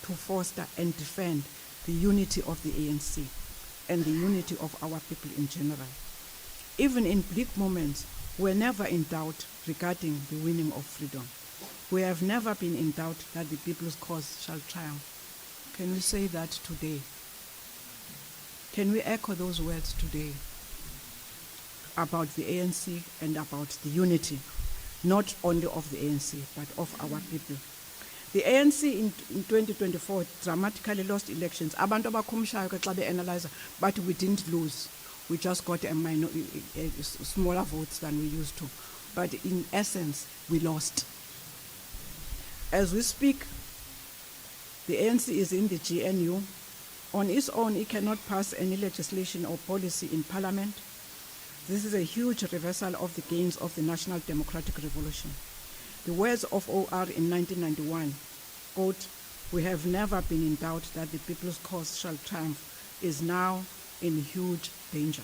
to foster and defend the unity of the ANC and the unity of our people in general. Even in bleak moments, we're never in doubt regarding the winning of freedom. We have never been in doubt that the people's cause shall triumph. Can we say that today? Can we echo those words today about the ANC and about the unity, not only of the ANC, but of our people? The ANC in 2024 dramatically lost elections. Abantu abakhumshayo ke xa be-analyzer, but we didn't lose. We just got a smaller votes than we used to. But in essence, we lost. As we speak, the ANC is in the GNU. On its own, it cannot pass any legislation or policy in parliament. This is a huge reversal of the gains of the National Democratic Revolution. The words of OR in 1991, quote, "We have never been in doubt that the people's cause shall triumph," is now in huge danger.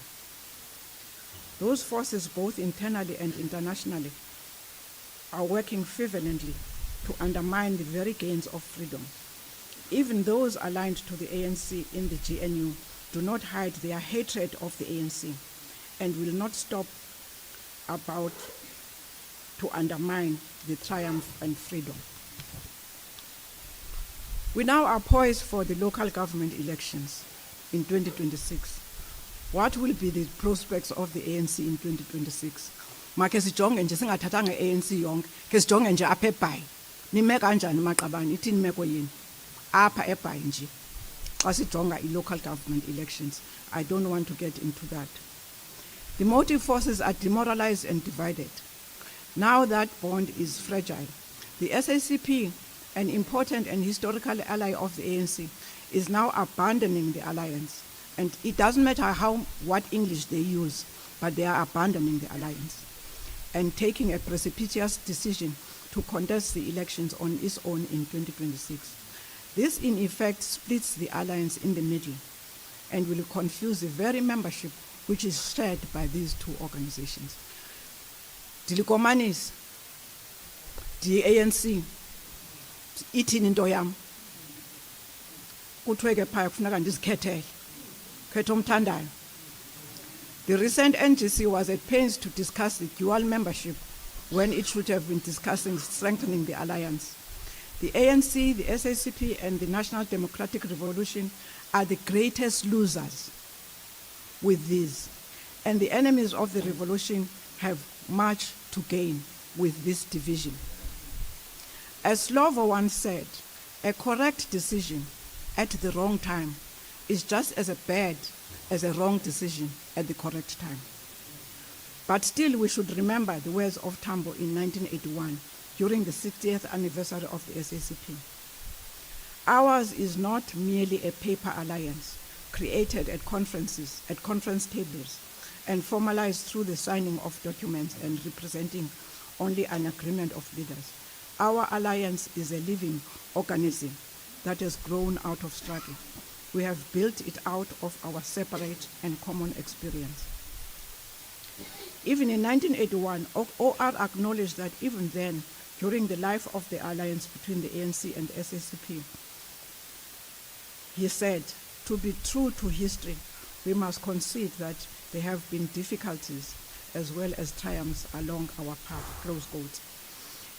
Those forces, both internally and internationally, are working fervently to undermine the very gains of freedom. Even those aligned to the ANC in the GNU do not hide their hatred of the ANC and will not stop about to undermine the triumph and freedom. We now are poised for the local government elections in 2026. What will be the prospects of the ANC in 2026? Make sijonge nje singathathanga ANC yonke, ke sijonge nje apha eBhayi. Nime kanjani maqabani, ithini imeko yenu? Apha eBhayi nje. Xa sijonga i-local government elections, I don't want to get into that. The motive forces are demoralized and divided. Now that bond is fragile. The SACP, an important and historical ally of the ANC, is now abandoning the alliance. And it doesn't matter what English they use, but they are abandoning the alliance and taking a precipitous decision to contest the elections on its own in 2026. This, in effect, splits the alliance in the middle and will confuse the very membership which is shared by these two organizations. Dilikomanis, the ANC, ithini into yam, kuthiwe ke phaya kufuneka ndizikhethele, khetha omthandayo. The recent NGC was at pains to discuss the dual membership when it should have been discussing strengthening the alliance. The ANC, the SACP, and the National Democratic Revolution are the greatest losers with this, and the enemies of the revolution have much to gain with this division. As Slovo once said, a correct decision at the wrong time is just as bad as a wrong decision at the correct time. But still, we should remember the words of Tambo in 1981 during the 60th anniversary of the SACP. Ours is not merely a paper alliance created at conferences, at conference tables, and formalized through the signing of documents and representing only an agreement of leaders. Our alliance is a living organism that has grown out of struggle. We have built it out of our separate and common experience. Even in 1981, OR acknowledged that even then, during the life of the alliance between the ANC and SACP, he said, to be true to history, we must concede that there have been difficulties as well as triumphs along our path, close quote.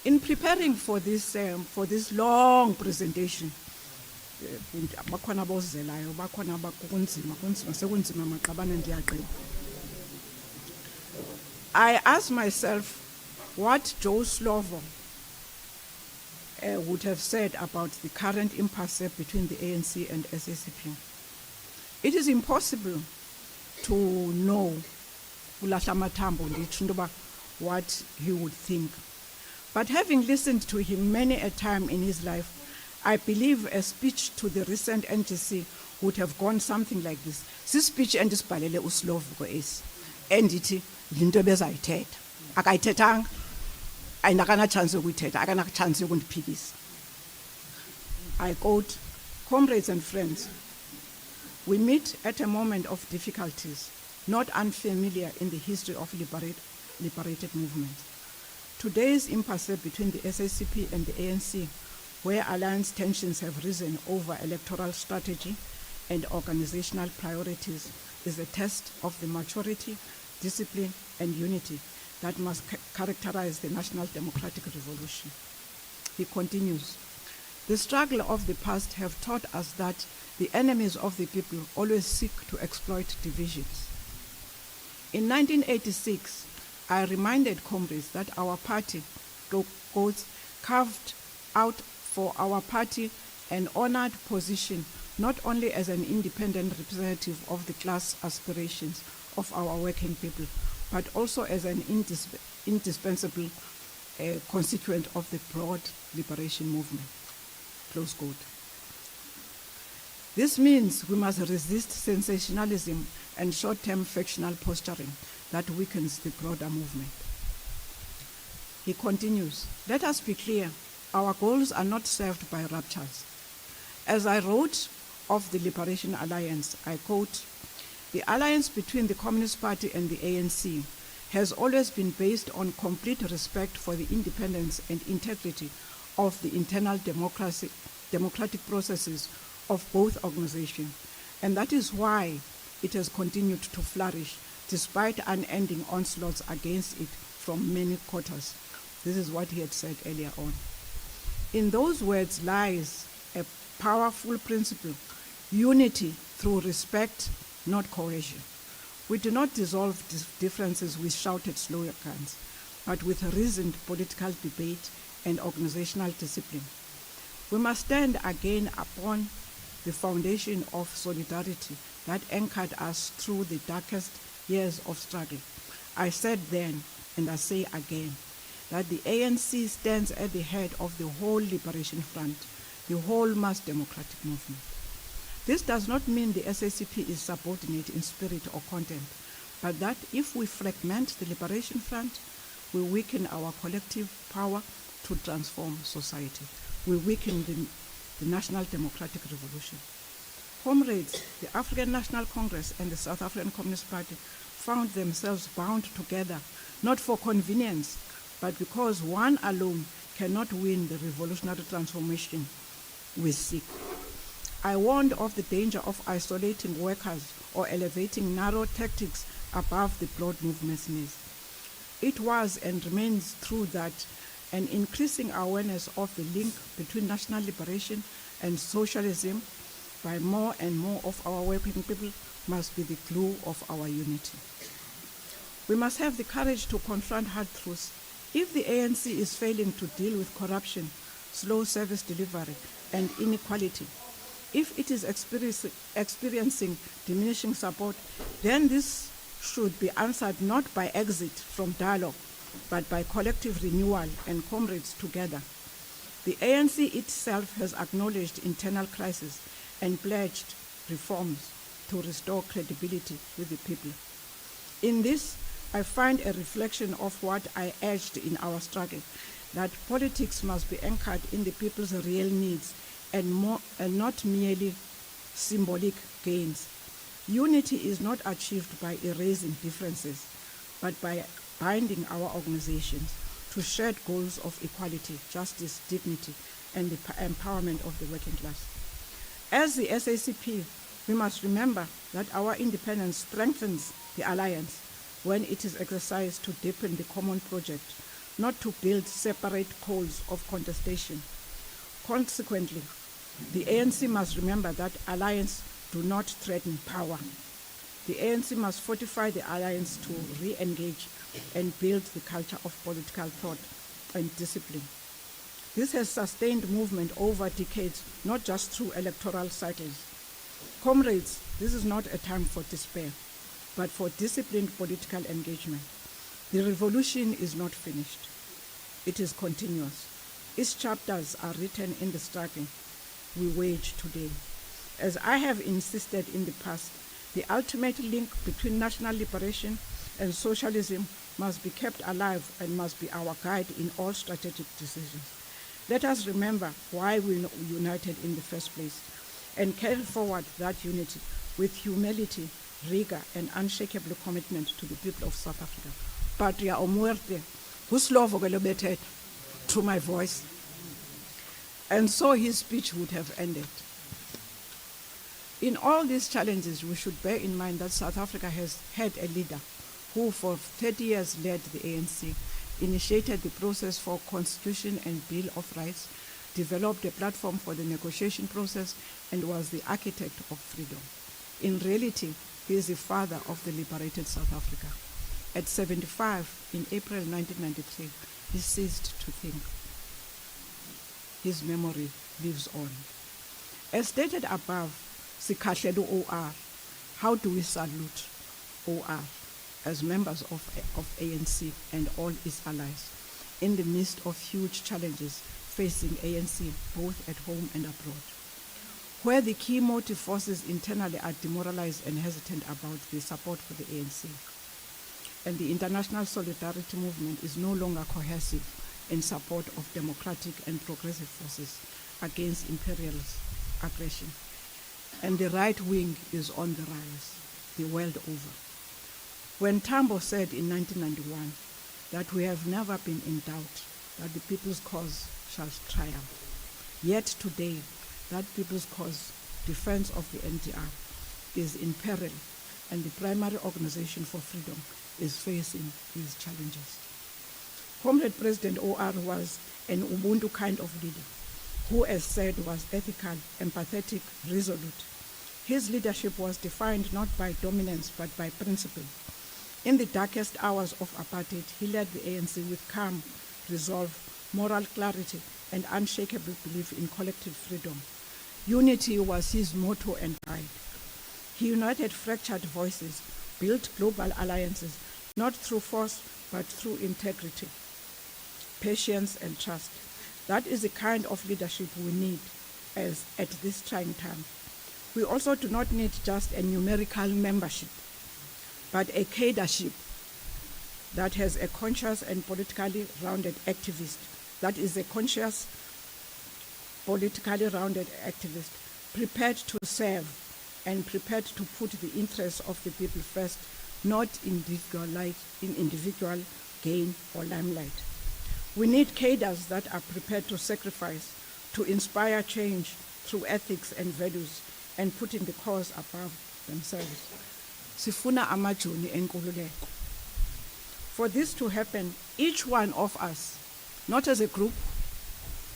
In preparing for this long presentation, I asked myself what Joe Slovo would have said about the current impasse between the ANC and SACP. It is impossible to know what he would think. But having listened to him many a time in his life, I believe a speech to the recent NGC would have gone something like this. This speech endisibhalele uSlovo ko-AC. Endithi yinto ebezayithetha. Akayithethanga. And akanachance yokuyithetha, akanachance yokundiphikisa. I quote, "Comrades and friends, we meet at a moment of difficulties, not unfamiliar in the history of liberated movements. Today's impasse between the SACP and the ANC, where alliance tensions have risen over electoral strategy and organizational priorities, is a test of the maturity, discipline, and unity that must characterize the National Democratic Revolution. He continues, the struggle of the past have taught us that the enemies of the people always seek to exploit divisions. In 1986, I reminded comrades that our party, quotes, carved out for our party an honored position not only as an independent representative of the class aspirations of our working people, but also as an indispensable constituent of the broad liberation movement, close quote. This means we must resist sensationalism and short-term factional posturing that weakens the broader movement. He continues, let us be clear, our goals are not served by ruptures. As I wrote of the Liberation Alliance, I quote, the alliance between the Communist Party and the ANC has always been based on complete respect for the independence and integrity of the internal democratic processes of both organizations, and that is why it has continued to flourish despite unending onslaughts against it from many quarters. This is what he had said earlier on. In those words lies a powerful principle, unity through respect, not coercion. We do not dissolve differences with shouted slogans, but with reasoned political debate and organizational discipline. We must stand again upon the foundation of solidarity that anchored us through the darkest years of struggle. I said then, and I say again, that the ANC stands at the head of the whole liberation front, the whole mass democratic movement. This does not mean the SACP is subordinate in spirit or content, but that if we fragment the liberation front, we weaken our collective power to transform society. We weaken the National Democratic Revolution. Comrades, the African National Congress and the South African Communist Party found themselves bound together, not for convenience, but because one alone cannot win the revolutionary transformation we seek. I warned of the danger of isolating workers or elevating narrow tactics above the broad movement's needs. It was and remains true that an increasing awareness of the link between national liberation and socialism by more and more of our working people must be the glue of our unity. We must have the courage to confront hard truths. If the ANC is failing to deal with corruption, slow service delivery, and inequality, if it is experiencing diminishing support, then this should be answered not by exit from dialogue, but by collective renewal and comrades together. The ANC itself has acknowledged internal crisis and pledged reforms to restore credibility with the people. In this, I find a reflection of what I urged in our struggle, that politics must be anchored in the people's real needs and not merely symbolic gains. Unity is not achieved by erasing differences, but by binding our organizations to shared goals of equality, justice, dignity, and the empowerment of the working class. As the SACP, we must remember that our independence strengthens the alliance when it is exercised to deepen the common project, not to build separate poles of contestation. Consequently, the ANC must remember that alliance do not threaten power. The ANC must fortify the alliance to re-engage and build the culture of political thought and discipline. This has sustained movement over decades, not just through electoral cycles. Comrades, this is not a time for despair, but for disciplined political engagement. The revolution is not finished. It is continuous. Its chapters are written in the struggle we wage today. As I have insisted in the past, the ultimate link between national liberation and socialism must be kept alive and must be our guide in all strategic decisions. Let us remember why we were united in the first place and carry forward that unity with humility, rigor, and unshakable commitment to the people of South Africa. Patria o muerte, Uslovo ke lo bethetha through my voice. And so his speech would have ended. In all these challenges, we should bear in mind that South Africa has had a leader who for 30 years led the ANC, initiated the process for Constitution and Bill of Rights, developed a platform for the negotiation process, and was the architect of freedom. In reality, he is the father of the liberated South Africa. At 75, in April 1993, he ceased to think. His memory lives on. As stated above, Sikhahlelo OR, how do we salute OR as members of ANC and all its allies in the midst of huge challenges facing ANC both at home and abroad, where the key motive forces internally are demoralized and hesitant about the support for the ANC, and the international solidarity movement is no longer cohesive in support of democratic and progressive forces against imperialist aggression. And the right wing is on the rise, the world over. When Tambo said in 1991 that we have never been in doubt that the people's cause shall triumph, yet today that people's cause, defense of the NDR, is in peril, and the primary organization for freedom is facing these challenges. Comrade President OR was an Ubuntu kind of leader, who, as said, was ethical, empathetic, resolute. His leadership was defined not by dominance but by principle. In the darkest hours of apartheid, he led the ANC with calm resolve, moral clarity, and unshakable belief in collective freedom. Unity was his motto and guide. He united fractured voices, built global alliances, not through force but through integrity, patience, and trust. That is the kind of leadership we need at this trying time. We also do not need just a numerical membership, but a cadership that has a conscious and politically rounded activist, that is a conscious, politically rounded activist, prepared to serve and prepared to put the interests of the people first, not individual gain or limelight. We need cadres that are prepared to sacrifice, to inspire change through ethics and values, and putting the cause above themselves. Sifuna amajoni enkululeko. For this to happen, each one of us, not as a group,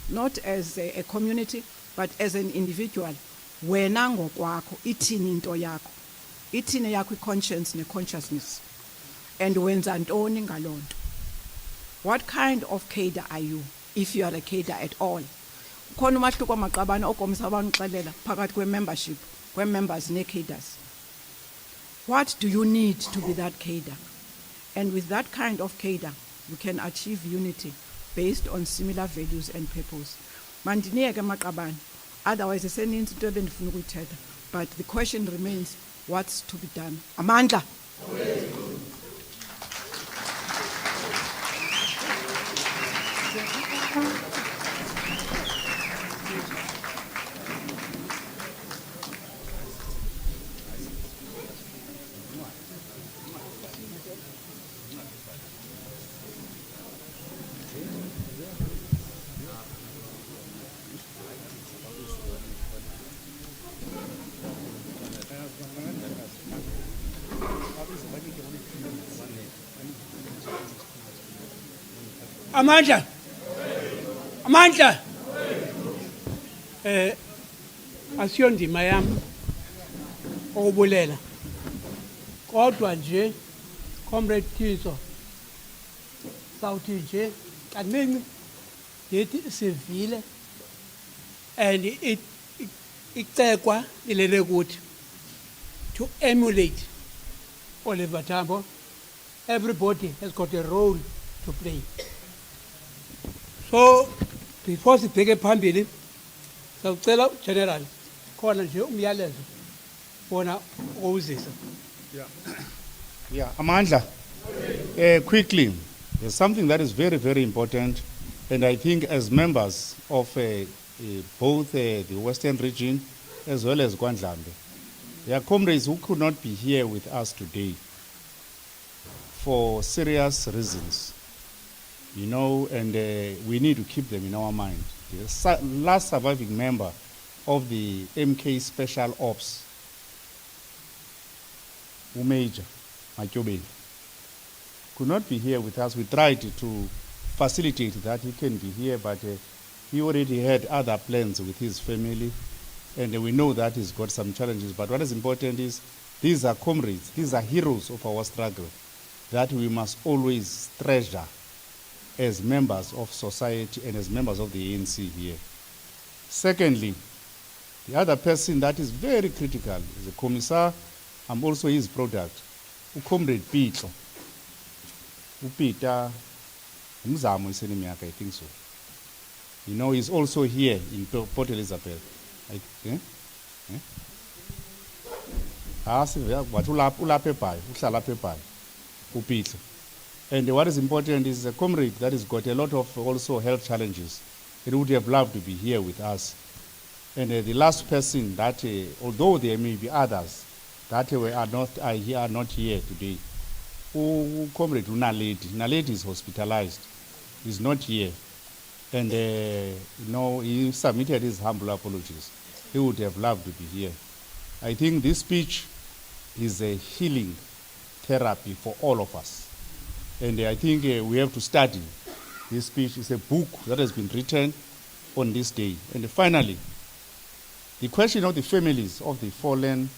not as a community, but as an individual, wena ngokwakho ithini into yakho, ithini yakho conscience ne-consciousness, and wenza ntoni ngaloo nto. What kind of cadre are you, if you are a cadre at all? Khona umahluko amaqabana okomisa abanixelela phakathi kwe-membership, kwe-members ne-cadres. What do you need to be that cadre? And with that kind of cadre, we can achieve unity based on similar values and purpose. Mandiniyeke amaqabana, otherwise eseninzi into ebendifuna ukuyithetha, but the question remains, what's to be done? Amandla. Amandla. Amandla. Asiyondima yami ukubulela. Kodwa nje Comrade Mthintso sawuthi nje kancinci ngithi sivile and icekwa ilele kuthi to emulate Oliver Tambo. Everybody has got a role to play. So before sibheke phambili sawucela general khona nje umyalezo bona ukuzisa. Yeah, Amandla, quickly, there's something that is very, very important, and I think as members of both the Western region as well as Gwandlambe, there are comrades who could not be here with us today for serious reasons. and we need to keep them in our mind. The last surviving member of the MK Special Ops, Major Makyobeni, could not be here with us. We tried to facilitate that he can be here, but he already had other plans with his family, and we know that he's got some challenges. But what is important is these are comrades, these are heroes of our struggle that we must always treasure as members of society and as members of the ANC here. Secondly, the other person that is very critical is the Commissar. I'm also his product, Comrade Pitlo. Upita Mzamo is I think so. He's also here in Port Elizabeth. And what is important is a comrade that has got a lot of also health challenges. He would have loved to be here with us. And the last person that, although there may be others that are not here today, Comrade Naledi is hospitalized. He's not here. And he submitted his humble apologies. He would have loved to be here. I think this speech is a healing therapy for all of us. And I think we have to study this speech. It's a book that has been written on this day. And finally, the question of the families of the fallen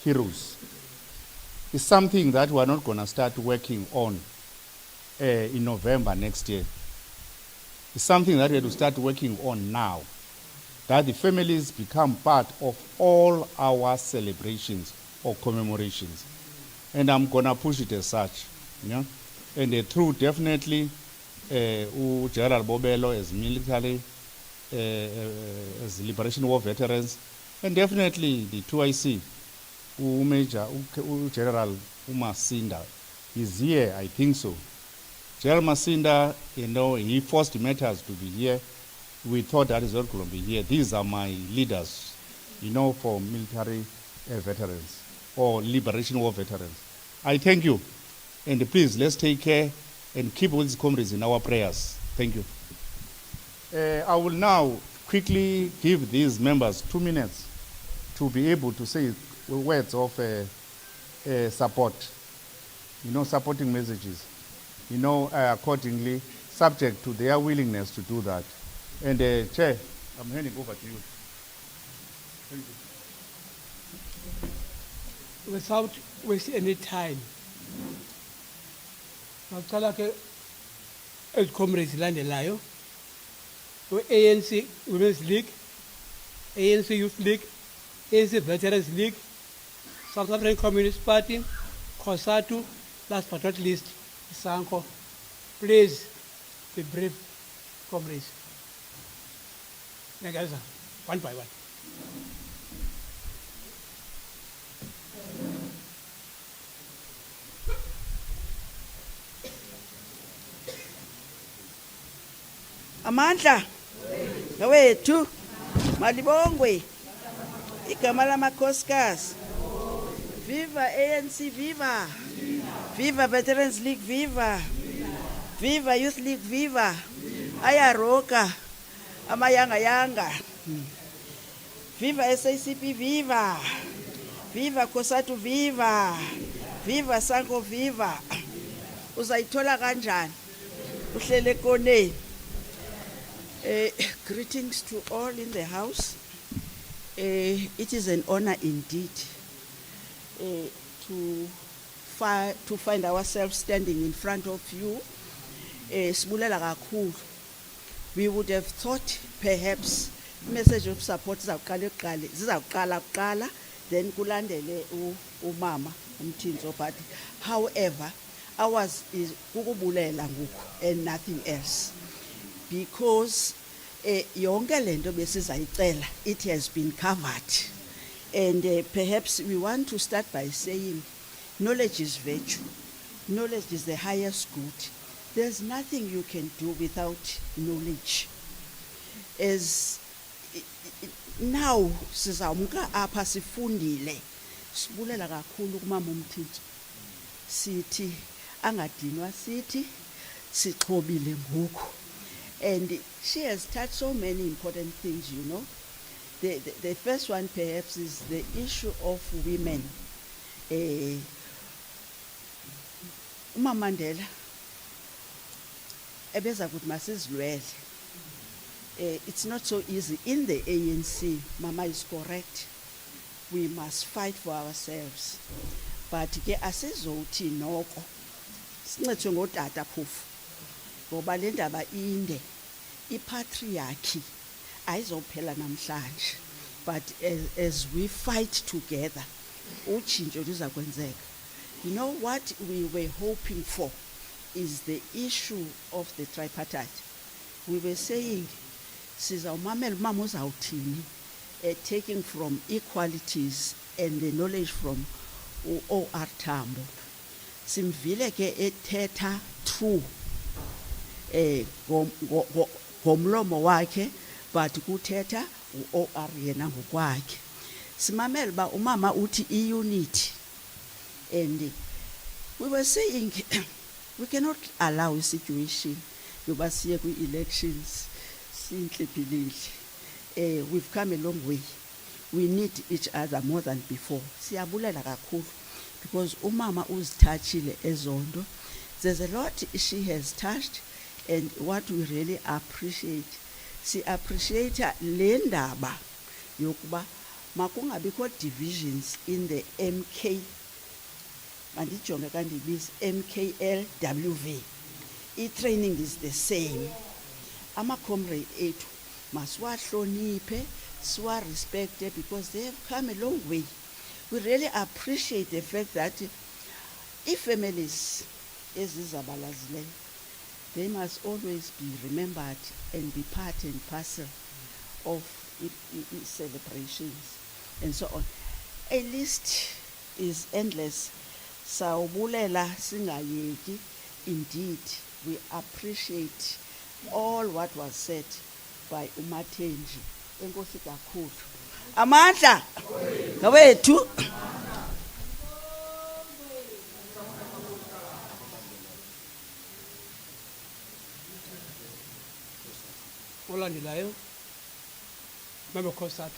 heroes is something that we are not going to start working on in November next year. It's something that we have to start working on now, that the families become part of all our celebrations or commemorations. And I'm going to push it as such. And through definitely General Bobelo as military, as Liberation War veterans, and definitely the 2IC, Major General Masinda is here, I think so. General Masinda, he forced matters to be here. We thought that is not going to be here. These are my leaders, for military veterans or Liberation War veterans. I thank you. And please, let's take care and keep all these comrades in our prayers. Thank you. I will now quickly give these members 2 minutes to be able to say words of support, supporting messages, accordingly, subject to their willingness to do that. And Chair, I'm handing over to you. Thank you. Without wasting any time, ngicela ke comrades landelayo, ANC Women's League, ANC Youth League, ANC Veterans League, South African Communist Party, COSATU, last but not least, Sanko. Please be brief, comrades. Negaza, one by one. Amandla ngawethu malibongwe igama lamakhosikazi. Viva ANC, viva! Viva Veterans League, viva! Viva Youth League, viva! Ayaroka amayanga. Viva SACP, viva! Viva COSATU, viva! Viva Sanko, viva! Uzayithola kanjani? Uhlele koneni. Greetings to all in the house. It is an honor indeed to find ourselves standing in front of you. Sibulela kakhulu. We would have thought perhaps message of support zizawuqala then kulandele umama Mthintso, but however ours is kukubulela ngoku and nothing else, because yonke lento besizayicela it has been covered. And perhaps we want to start by saying knowledge is virtue. Knowledge is the highest good. There's nothing you can do without knowledge. As now sizawumka apha sifundile, sibulela kakhulu kumama Mthintso. Sithi angadinwa, sithi sixhobile ngoku. And she has touched so many important things, you know. The first one perhaps is the issue of women. Umama Mandela ebeza kuthi masizilwele. It's not so easy in the ANC. Mama is correct. We must fight for ourselves. But ke asizothi noko sincethwe ngodata phofu ngoba le ndaba inde ipatriarchy ayizophela namhlanje, but as we fight together utshintsho luza kwenzeka. You know what we were hoping for is the issue of the tripartite. We were saying sizawumamela umama uzawuthini, taking from equalities and the knowledge from OR Tambo. Simvile ke ethetha true ngomlomo wakhe, but kuthetha OR yena ngokwakhe. Simamela ba umama uthi iunity, and we were saying we cannot allow a situation yoba siye kwi-elections siyinhliphilili. We've come a long way. We need each other more than before. Siyabulela kakhulu because umama uzithachile ezondo. There's a lot she has touched, and what we really appreciate, appreciate le ndaba yokuba makungabikho divisions in the MKLWV. I-training is the same. Ama-comrade ethu masiwahloniphe, siwa-respecte, because they have come a long way. We really appreciate the fact that if families ezizabalazileyo, they must always be remembered and be part and parcel of celebrations and so on. A list is endless. Sawubulela singayeki. Indeed, we appreciate all what was said by uMathenji. Enkosi kakhulu. Amandla ngawethu. Olandelayo Member Kosat.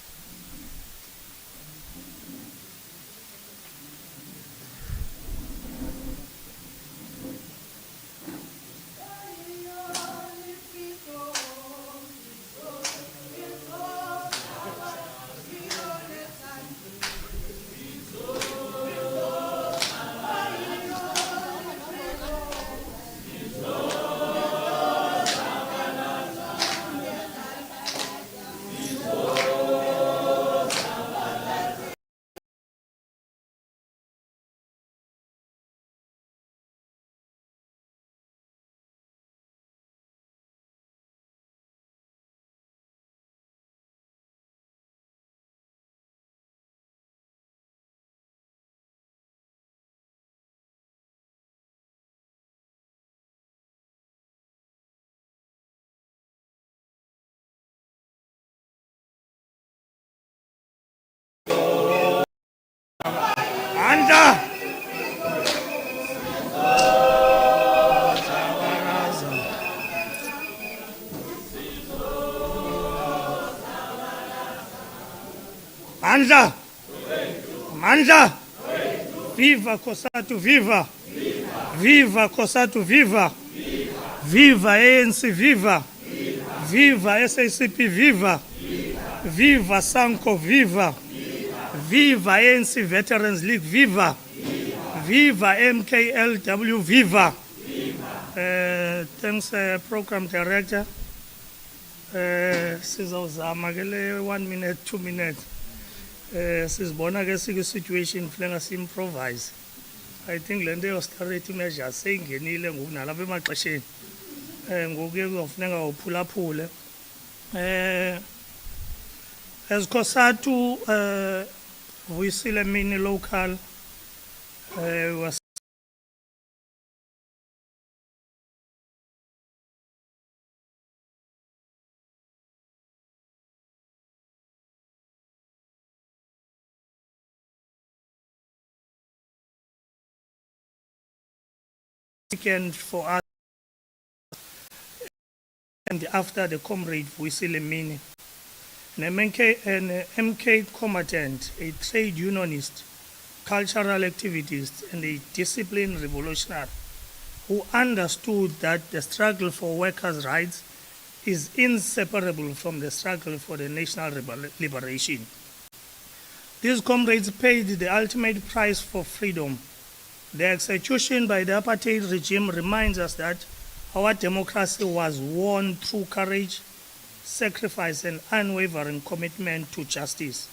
Mandla, Mandla, viva Kosatu, viva, viva Kosatu, viva, viva ANC, viva, viva SACP, viva, viva Sanko, viva, viva ANC Veterans League, viva, viva MKLW, viva. Thanks, Program Director. Sizawuzama ke le 1 minute, 2 minutes. Sizibona ke situation flenga si-improvise. I think le nto yo-austerity measures seyingenile ngoku nalapha emaxesheni. Ngoku ke kuzofuneka uphulaphule. As Kosatu Vuyisile Mini Local was weekend for us. and after the comrade Vuyisile Mini, an MK combatant, a trade unionist, cultural activist, and a disciplined revolutionary who understood that the struggle for workers' rights is inseparable from the struggle for the national liberation. These comrades paid the ultimate price for freedom. The execution by the apartheid regime reminds us that our democracy was won through courage, sacrifice, and unwavering commitment to justice.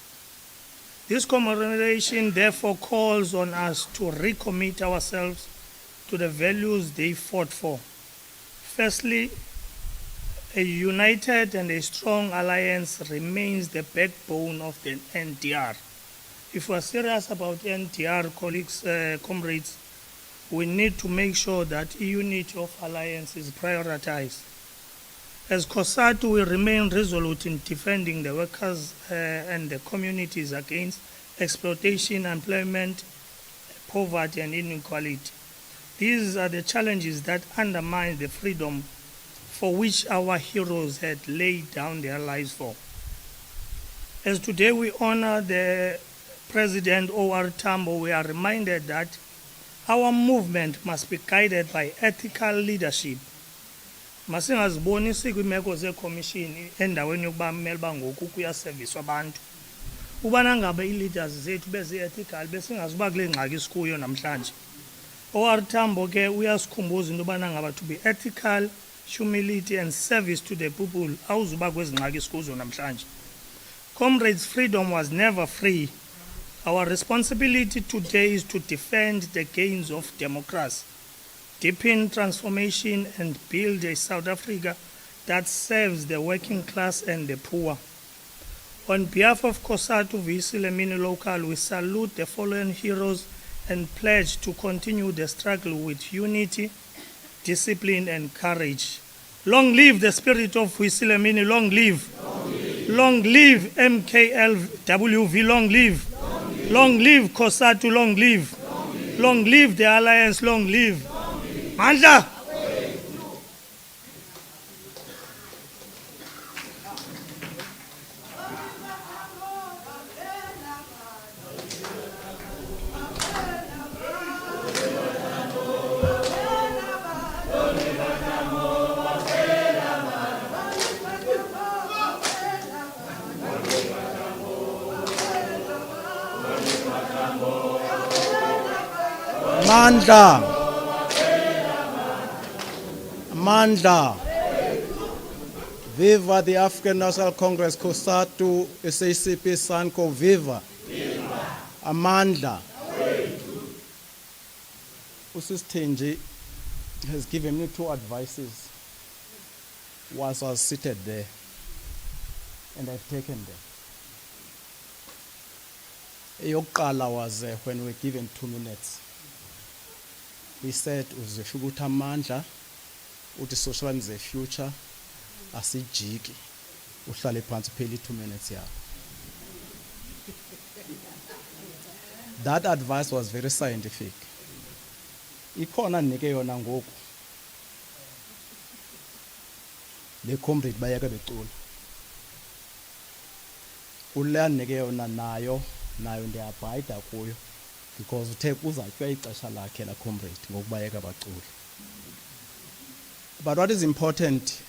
This commemoration therefore calls on us to recommit ourselves to the values they fought for. Firstly, a united and a strong alliance remains the backbone of the NDR. If we are serious about NDR, colleagues, comrades, we need to make sure that unity of alliance is prioritized. As COSATU, we remain resolute in defending the workers and the communities against exploitation, employment, poverty, and inequality. These are the challenges that undermine the freedom for which our heroes had laid down their lives for. As today we honor the President OR Tambo, we are reminded that our movement must be guided by ethical leadership. Masingazibonisi kwimeko zeCommission endaweni yokuba kumele bangoku kuyaserviswa abantu. Ubana ngabe i-leaders zethu bezi-ethical besingazuba kule ngxaki sikuyo namhlanje. OR Tambo ke uyasikhumbuza into yobana ngaba to be ethical, humility and service to the people awuzuba kwezi ngxaki sikuzo namhlanje. Comrades, freedom was never free. Our responsibility today is to defend the gains of democracy, deepen transformation and build a South Africa that serves the working class and the poor. On behalf of COSATU Vuyisile Mini Local, we salute the fallen heroes and pledge to continue the struggle with unity, discipline and courage. Long live the spirit of Vuyisile Mini, long live. Long live MKLWV, long live. Long live COSATU, long live. Long live the Alliance, long live. Mandla! Mandla. Mandla. Viva the African National Congress, COSATU, SACP, SANCO, viva. Amandla. Usis Thenjiwe has given me two advices whilst I was seated there, and I've taken them. Eyokuqala was when we were given 2 minutes. He said, uzefika uthi amandla, uthi socialize the future, asijiki, uhlale phansi phela 2 minutes yakho. That advice was very scientific. Ikhona nike yona ngoku. Le comrade bayeke becula. Ule nike yona nayo ndiyabhayida kuyo. Because uthe uzatyiwa ixesha lakhe la comrade ngokubayeka baculi. But what is important,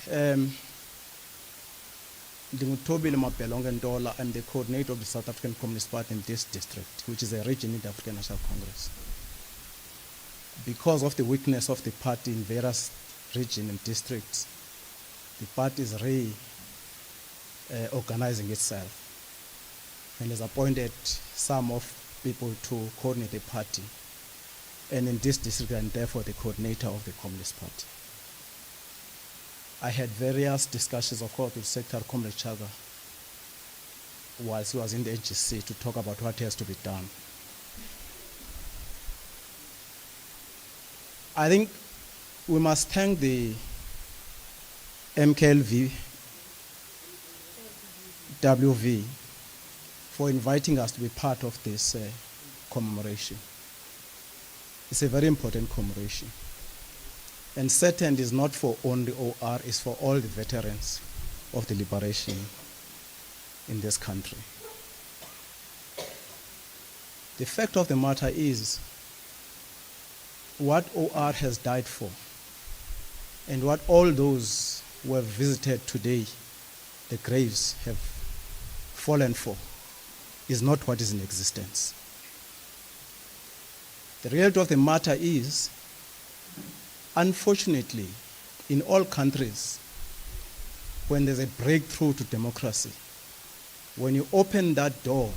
Ndingutobile Mabelonge Ntola, I'm the coordinator of the South African Communist Party in this district, which is a region in the African National Congress. Because of the weakness of the party in various regions and districts, the party is organizing itself and has appointed some of people to coordinate the party, and in this district I'm therefore the coordinator of the Communist Party. I had various discussions, of course, with Secretary Comrade Chaga whilst he was in the NGC to talk about what has to be done. I think we must thank the MKLWV for inviting us to be part of this commemoration. It's a very important commemoration. And second is not for only OR, it's for all the veterans of the liberation in this country. The fact of the matter is, what OR has died for, and what all those who have visited today, the graves have fallen for, is not what is in existence. The reality of the matter is, unfortunately, in all countries, when there's a breakthrough to democracy, when you open that door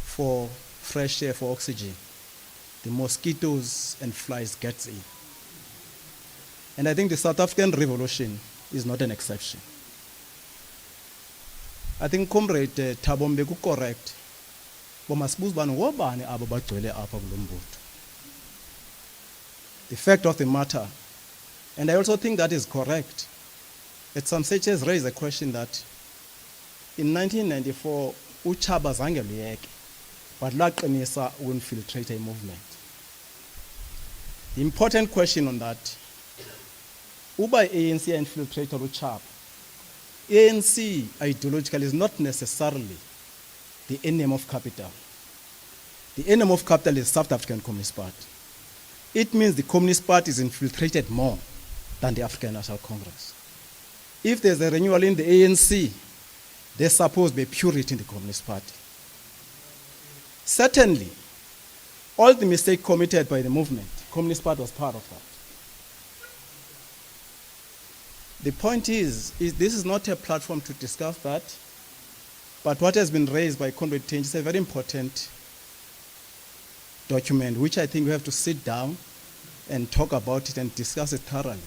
for fresh air, for oxygen, the mosquitoes and flies gets in. And I think the South African Revolution is not an exception. I think Comrade Thabo Mbeki correct. The fact of the matter, and I also think that is correct, at some stage has raised a question that in 1994, Uchaba zange luyeke, but laqinisa ukunfiltrate a movement. The important question on that, uba ANC infiltrated Uchaba, ANC ideologically is not necessarily the enemy of capital. The enemy of capital is South African Communist Party. It means the Communist Party is infiltrated more than the African National Congress. If there's a renewal in the ANC, there's supposed to be purity in the Communist Party. Certainly, all the mistakes committed by the movement, Communist Party was part of that. The point is this is not a platform to discuss that, but what has been raised by Comrade Thenjiwe is a very important document, which I think we have to sit down and talk about it and discuss it thoroughly.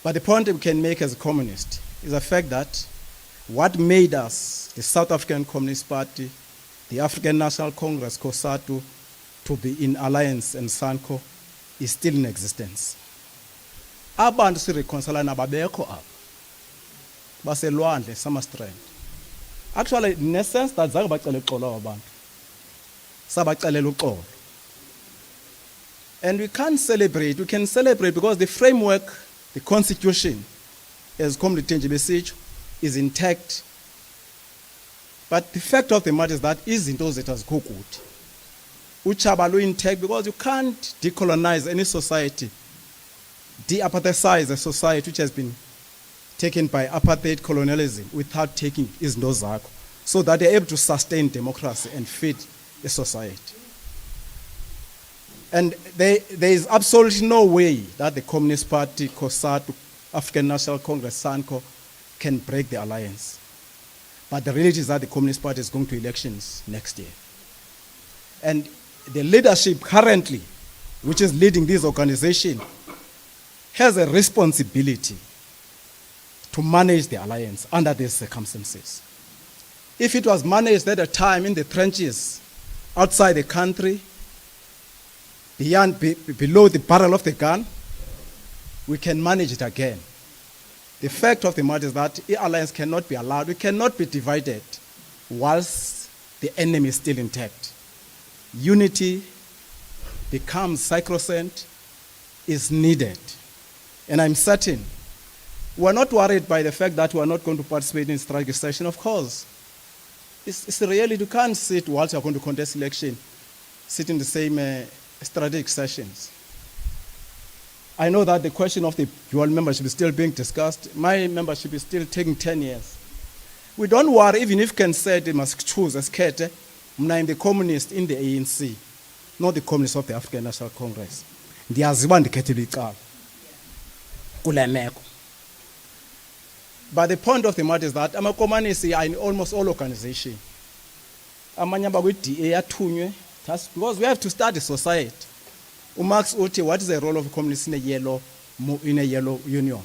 But the point we can make as a communist is the fact that what made us, the South African Communist Party, the African National Congress, COSATU, to be in alliance and SANCO, is still in existence. Abantu sireconcile nababekho apha. Baselwandle sama strand. Actually, in a sense, that zange bacela uxolo abantu. Sabacelela uxolo. And we can celebrate because the framework, the constitution, as Comrade Thenjiwe said, is intact. But the fact of the matter is that izinto zethu azikho kude. Uchaba lu intact because you can't decolonize any society, de-apartheidise a society which has been taken by apartheid colonialism without taking izinto zakho, so that they're able to sustain democracy and feed a society. And there is absolutely no way that the Communist Party, COSATU, African National Congress, SANCO, can break the alliance. But the reality is that the Communist Party is going to elections next year. And the leadership currently, which is leading this organization, has a responsibility to manage the alliance under these circumstances. If it was managed at a time in the trenches, outside the country, below the barrel of the gun, we can manage it again. The fact of the matter is that the alliance cannot be allowed. We cannot be divided whilst the enemy is still intact. Unity becomes sacrosanct, is needed. And I'm certain we're not worried by the fact that we're not going to participate in strategic session. Of course, it's a reality. You can't sit whilst you're going to contest election, sit in the same strategic sessions. I know that the question of the dual membership is still being discussed. My membership is still taking 10 years. We don't worry, even if can say they must choose as Kete, I'm the communist in the ANC, not the communist of the African National Congress. But the point of the matter is that communists are in almost all organizations. Because we have to start a society. Marx Uti, what is the role of a communist in a yellow union?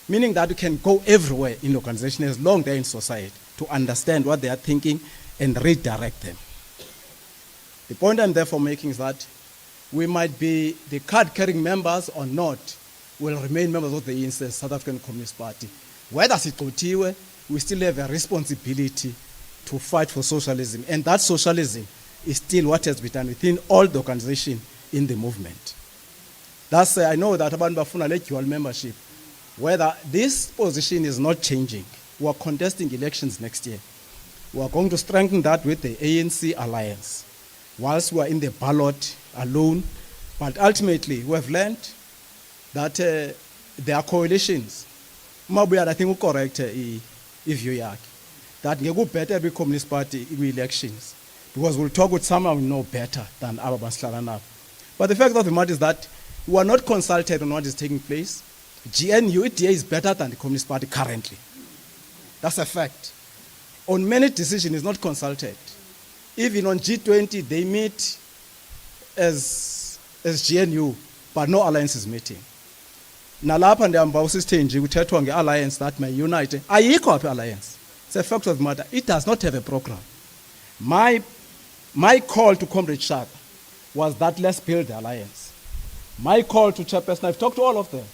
Meaning that you can go everywhere in the organization as long as they're in society to understand what they are thinking and redirect them. The point I'm therefore making is that we might be the card-carrying members or not, will remain members of the South African Communist Party. Whether it's we still have a responsibility to fight for socialism. And that socialism is still what has been done within all the organization in the movement. Thus, I know that abantu bafuna le dual membership, whether this position is not changing. We are contesting elections next year. We are going to strengthen that with the ANC alliance, whilst we are in the ballot alone. But ultimately, we have learned that there are coalitions. Mabuya, I think we correct view yaki. That we better be Communist Party in elections, because we'll talk with someone we know better than our Baslaranab. But the fact of the matter is that we are not consulted on what is taking place. GNU is better than the Communist Party currently. That's a fact. On many decisions, it's not consulted. Even on G20, they meet as GNU, but no alliance is meeting. Nalapha ndihamba usisithenji kuthethwa nge-alliance that may unite. Ayikho apha alliance. It's a fact of the matter. It does not have a program. My call to Comrade Shaka was that let's build the alliance. My call to Chairperson, I've talked to all of them.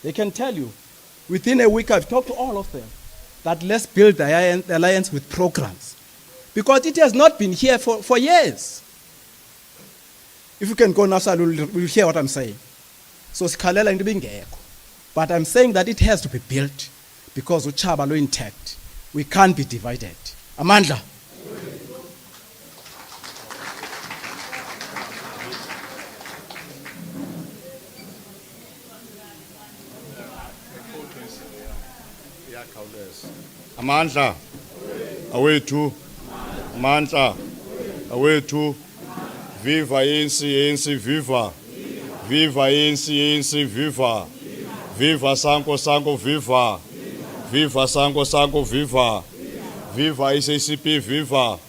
They can tell you, within a week I've talked to all of them, that let's build the alliance with programs. Because it has not been here for years. If you can go now, we'll hear what I'm saying. So sikhalela into bingekho. But I'm saying that it has to be built because uchaba lo intact. We can't be divided. Amandla. Amandla awethu Amandla awethu Viva ANC viva Viva ANC viva Viva Sanko viva Viva Sanko viva Viva SACP viva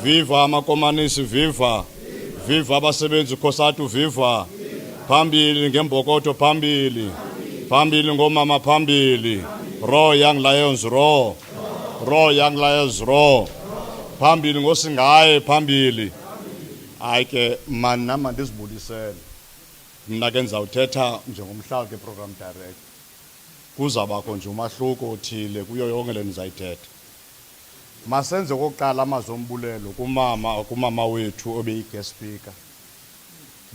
Viva amakomanisi viva Viva abasebenzi khosatu viva phambili ngembokoto phambili ngomama phambili Raw Young Lions raw Young Lions raw phambili ngosingaye phambili ayike mana mandisibulisele mina ke ngizawuthetha njengomhlali ke program director kuzabakho nje umahluko othile kuyo yonke le nizayithetha masenze kokuqala amazombulelo kumama wethu obe yi-guest speaker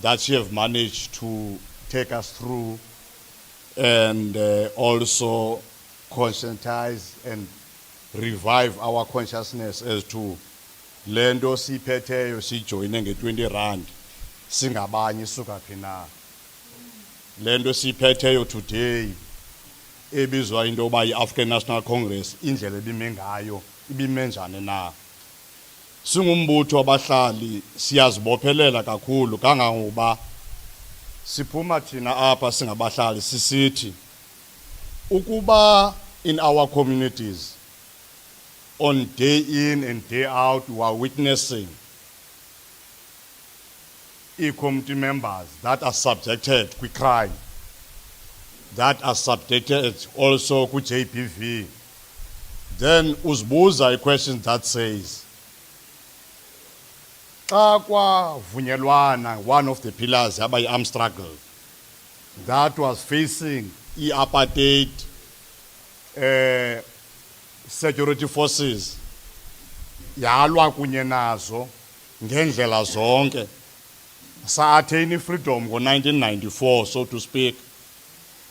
that she have managed to take us through and also conscientize and revive our consciousness as to lento siphetheyo sijoyine nge-R20 singabanye isuka phi na lento siphetheyo today ebizwa into yoba yi-African National Congress indlela ebime ngayo ibime njani na singumbutho wabahlali siyazibophelela kakhulu kangangoba siphuma thina apha singabahlali sisithi ukuba in our communities on day in and day out we are witnessing community members that are subjected to crime, that are subjected also to JPV, then uzbuza a question that says xa vunyelwana, one of the pillars by armed struggle that was facing apartheid security forces yalwa kunye nazo ngendlela zonke sa-attain freedom ngo-1994 so to speak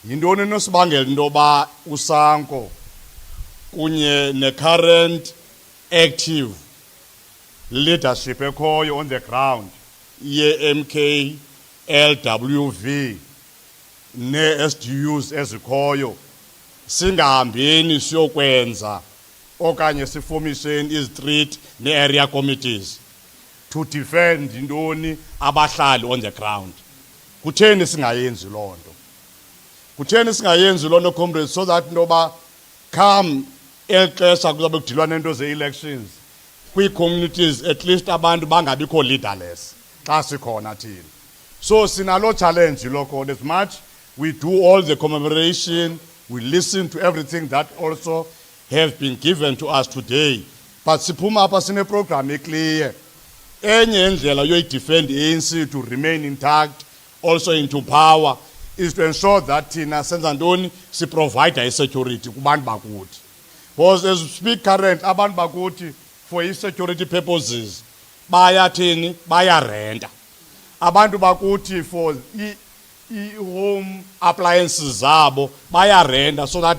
yintoni nosibangela intoba usanko kunye ne-current active leadership ekhoyo on the ground ye-MKLWV ne-SDUs ezikhoyo singahambeni siyokwenza okanye sifomisheni izitreat ne-area committees to defend intoni abahlali on the ground. Kutheni singayenzi loo nto? Kutheni singayenzi loo nto comrades so that ntoba come elixesha kuzabe kudilwa nento ze-elections kwii-communities at least abantu bangabikho leaderless xa sikhona thina. So sinalo challenge loko as much we do all the commemoration, we listen to everything that also have been given to us today. But siphuma apha sine program eclear. Enye indlela yoyidefend ANC to remain intact, also into power, is to ensure that thina senza ntoni si provide security kubantu bakuthi. Because as we speak current abantu bakuthi for security purposes bayathini bayarenta. Abantu bakuthi for home appliances zabo bayarenda so that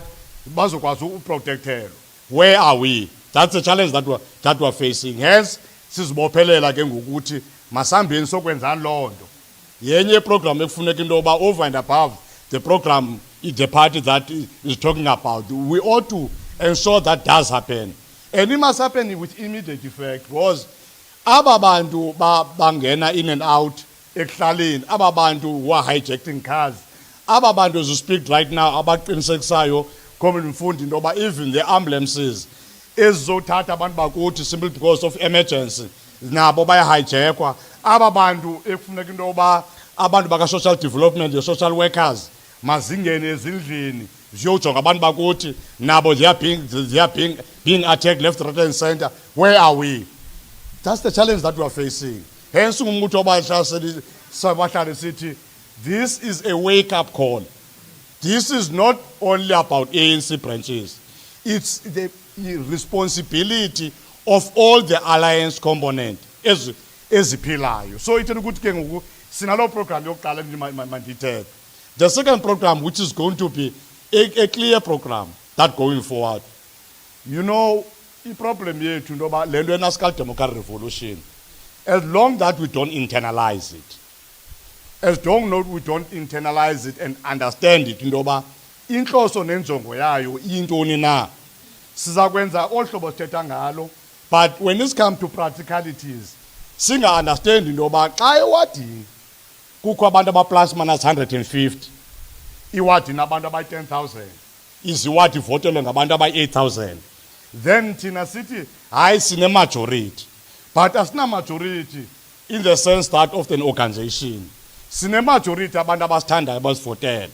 bazokwazi uprotected. Where are we? That's the challenge that we're facing. Hence sizibophelela ke ngokuthi masambeni sokwenza londo. Yenye program ekufuneka into yoba over and above the program the party that is talking about. We ought to ensure that does happen. And it must happen with immediate effect because aba bantu bangena in and out eklaleni, aba bantu who are hijacking cars, aba bantu as you speak right now abaqinisekisayo common mfundi into yoba even the ambulances ezizothatha abantu bakuthi simply because of emergency nabo bayahijackwa. Aba bantu ekufuneka into yoba abantu baka-social development, the social workers mazingene ezindlini ziyojonga abantu bakuthi nabo they are being attacked left, right and center. Where are we? That's the challenge that we are facing. Hence umuntu obahlale sithi this is a wake-up call. This is not only about ANC branches. It's the responsibility of all the alliance component eziphilayo. So it's ukuthi ke ngoku sinalo program yokuqala mandithethe. The second program, which is going to be a clear program that going forward. You know, the problem here to know about the national democratic revolution. As long that we don't internalize it, as long as we don't internalize it and understand it, you know about inhloso nenjongo yayo intoni na sizakwenza ohlobo sithetha ngalo. But when it comes to practicalities, singa understand into yoba xa ewadini kukho abantu abaplus minus 150, iwadini abantu abayi-10,000, iziwadi ivotelwe ngabantu abayi-8,000, then thina sithi hayi sine-majority. But asina-majority in the sense that of an organization. Sine-majority abantu abasithandayo basivotele.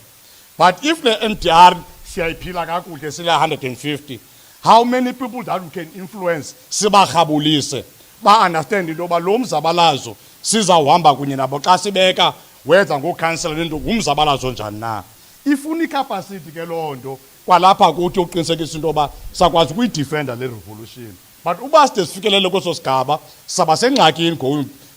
But if the MTR siyayiphila kakuhle sile 150, how many people that we can influence sibarhabulise ba-understand into yoba lo mzabalazo sizawuhamba kunye nabo xa sibeka wenza ngokhansela lento ngumzabalazo njani na. Ifuna icapacity ke loo nto kwalapha kuthi uqinisekisa into yoba sakwazi ukuyidefenda le revolution. But uba side sifikelele kweso sigaba saba sengxakini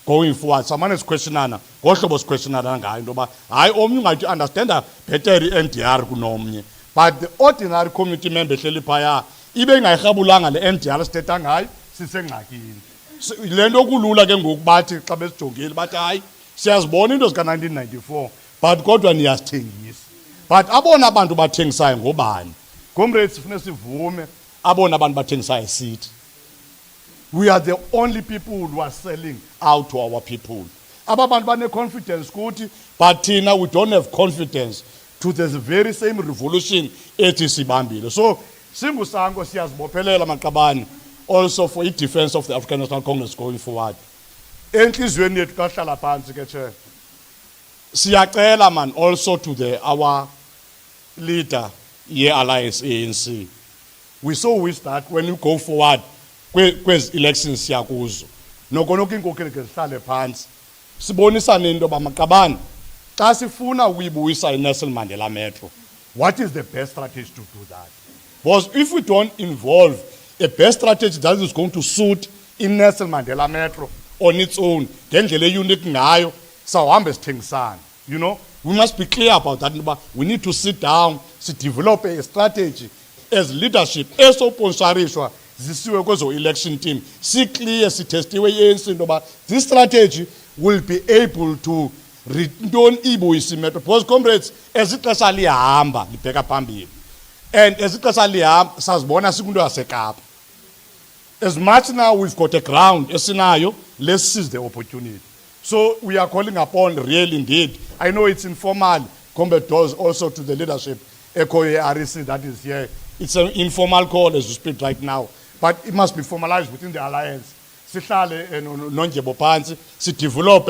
going forward, samane siquestionana ngohlobo siquestionana ngayo into yoba hayi omnye ungathi understanda better i-NDR kunomnye. But the ordinary community member ehleli phaya ibe ingayirhabulanga le NDR sithetha ngayo sisengxakini. Le nto kulula ke ngoku bathi xa besijongile bathi hayi siyazibona into zika-1994 but kodwa niyazithengisa. But abona abantu bathengisayo ngobani? Comrades sifune sivume abona abantu bathengisayo sithi we are the only people who are selling out to our people. Aba bantu bane-confidence kuthi but thina we don't have confidence to the very same revolution ethi sibambile. So singusango siyazibophelela maqabane also for the defense of the African National Congress going forward. Enhlizweni yethu kahlala phansi ke chair. Siyacela man also to our leader ye alliance ANC. We so wish that when you go forward kwezi elections siyakuzo nokonke inkokheli ke sihlale phansi sibonisane into bamaqabane xa sifuna ukuyibuyisa iNelson Mandela Metro, what is the best strategy to do that? Because if we don't involve a best strategy that is going to suit in Nelson Mandela Metro on its own, ngendlela unique ngayo sawuhambe sithengisana. You know, we must be clear about that. We need to sit down, to develop a strategy as leadership, as sponsorishwa zisiwe kwezo election team. See clear, sitestiwe ANC ndoba this strategy will be able to don't ibuyisa imetro. Because comrades, as ixesha lihamba libheka phambili. And as ixesha lihamba sazibona sikunto yaseKapa. As much now we've got a ground esinayo, let's seize the opportunity. So we are calling upon real indeed. I know it's informal, combat does also to the leadership, Echo REC that is here. It's an informal call as we speak right now. But it must be formalized within the alliance. Sihlale nonjebo phansi, si develop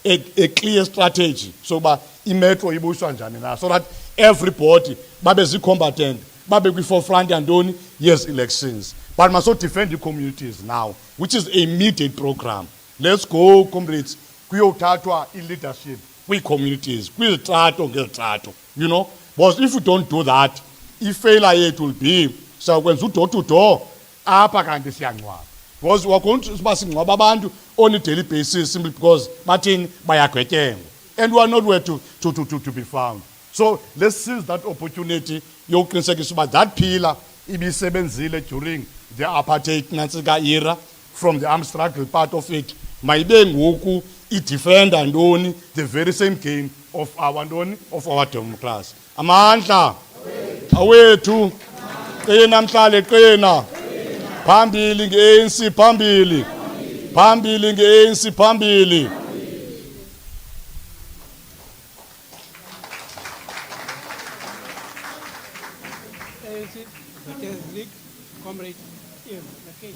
a clear strategy. So imetro ibuyiswa njani na, so that everybody babe zi-combatant, babe kwi-forefront yantoni, yes, elections. But must also defend the communities now, which is a immediate program. Let's go, comrades, kuyothathwa i-leadership kwi-communities, kwizitrato ngezitrato, you know. Because if we don't do that, i-failure yethu will be, sakwenza udoor to door, apha kanti siyangcwaba. Because wakhona uba singcwaba abantu on a daily basis simply because bathini bayagwetyengwa. and we are nowhere to be found. So let's seize that opportunity yokuqinisekisa uba that pillar ibisebenzile during the apartheid nantsika era from the armed struggle part of it. Mayibe ngoku idefender ntoni the very same game of our ntoni of our democracy. Amandla awethu qina mhlale qina phambili nge-ANC phambili phambili nge-ANC phambili. Comrade Ian, okay.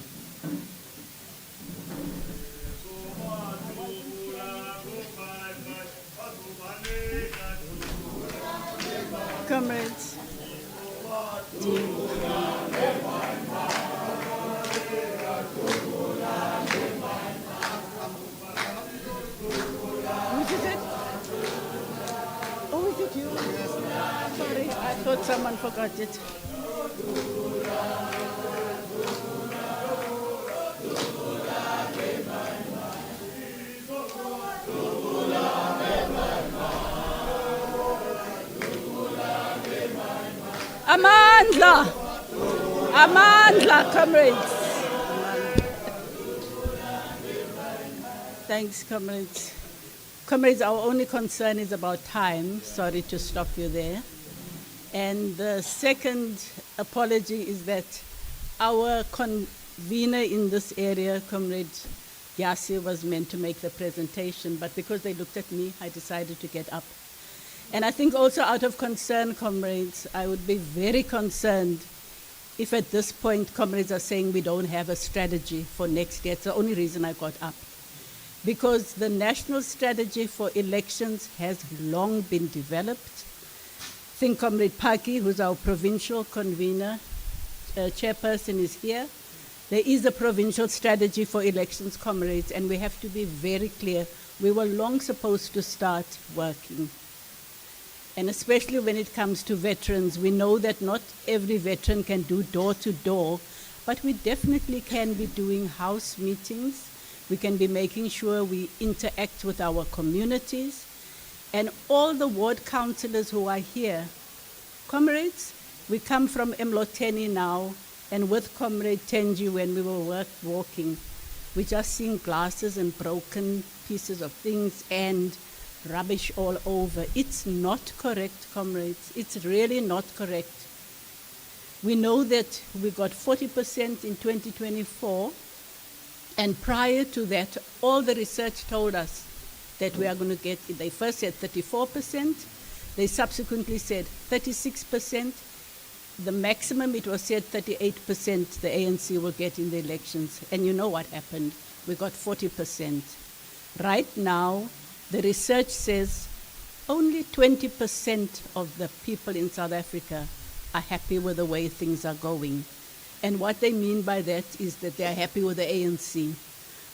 Comrades. Who's it? Oh, is it you? Sorry, I thought someone forgot it. Amandla! Amandla, comrades! Thanks, comrades. Comrades, our only concern is about time. Sorry to stop you there. And the second apology is that our convener in this area, Comrade Yasir, was meant to make the presentation, but because they looked at me, I decided to get up. And I think also out of concern, comrades, I would be very concerned if at this point comrades are saying we don't have a strategy for next year. It's the only reason I got up. Because the national strategy for elections has long been developed. I think Comrade Paki, who's our provincial convener, chairperson, is here. There is a provincial strategy for elections, comrades, and we have to be very clear. We were long supposed to start working. And especially when it comes to veterans, we know that not every veteran can do door-to-door, but we definitely can be doing house meetings. We can be making sure we interact with our communities. And all the ward councillors who are here, comrades, we come from Mloteni now, and with Comrade Thenjiwe when we were walking, we just seen glasses and broken pieces of things and rubbish all over. It's not correct, comrades. It's really not correct. We know that we got 40% in 2024, and prior to that, all the research told us that we are going to get, they first said 34%, they subsequently said 36%, the maximum it was said 38% the ANC will get in the elections. And you know what happened? We got 40%. Right now, the research says only 20% of the people in South Africa are happy with the way things are going. And what they mean by that is that they are happy with the ANC.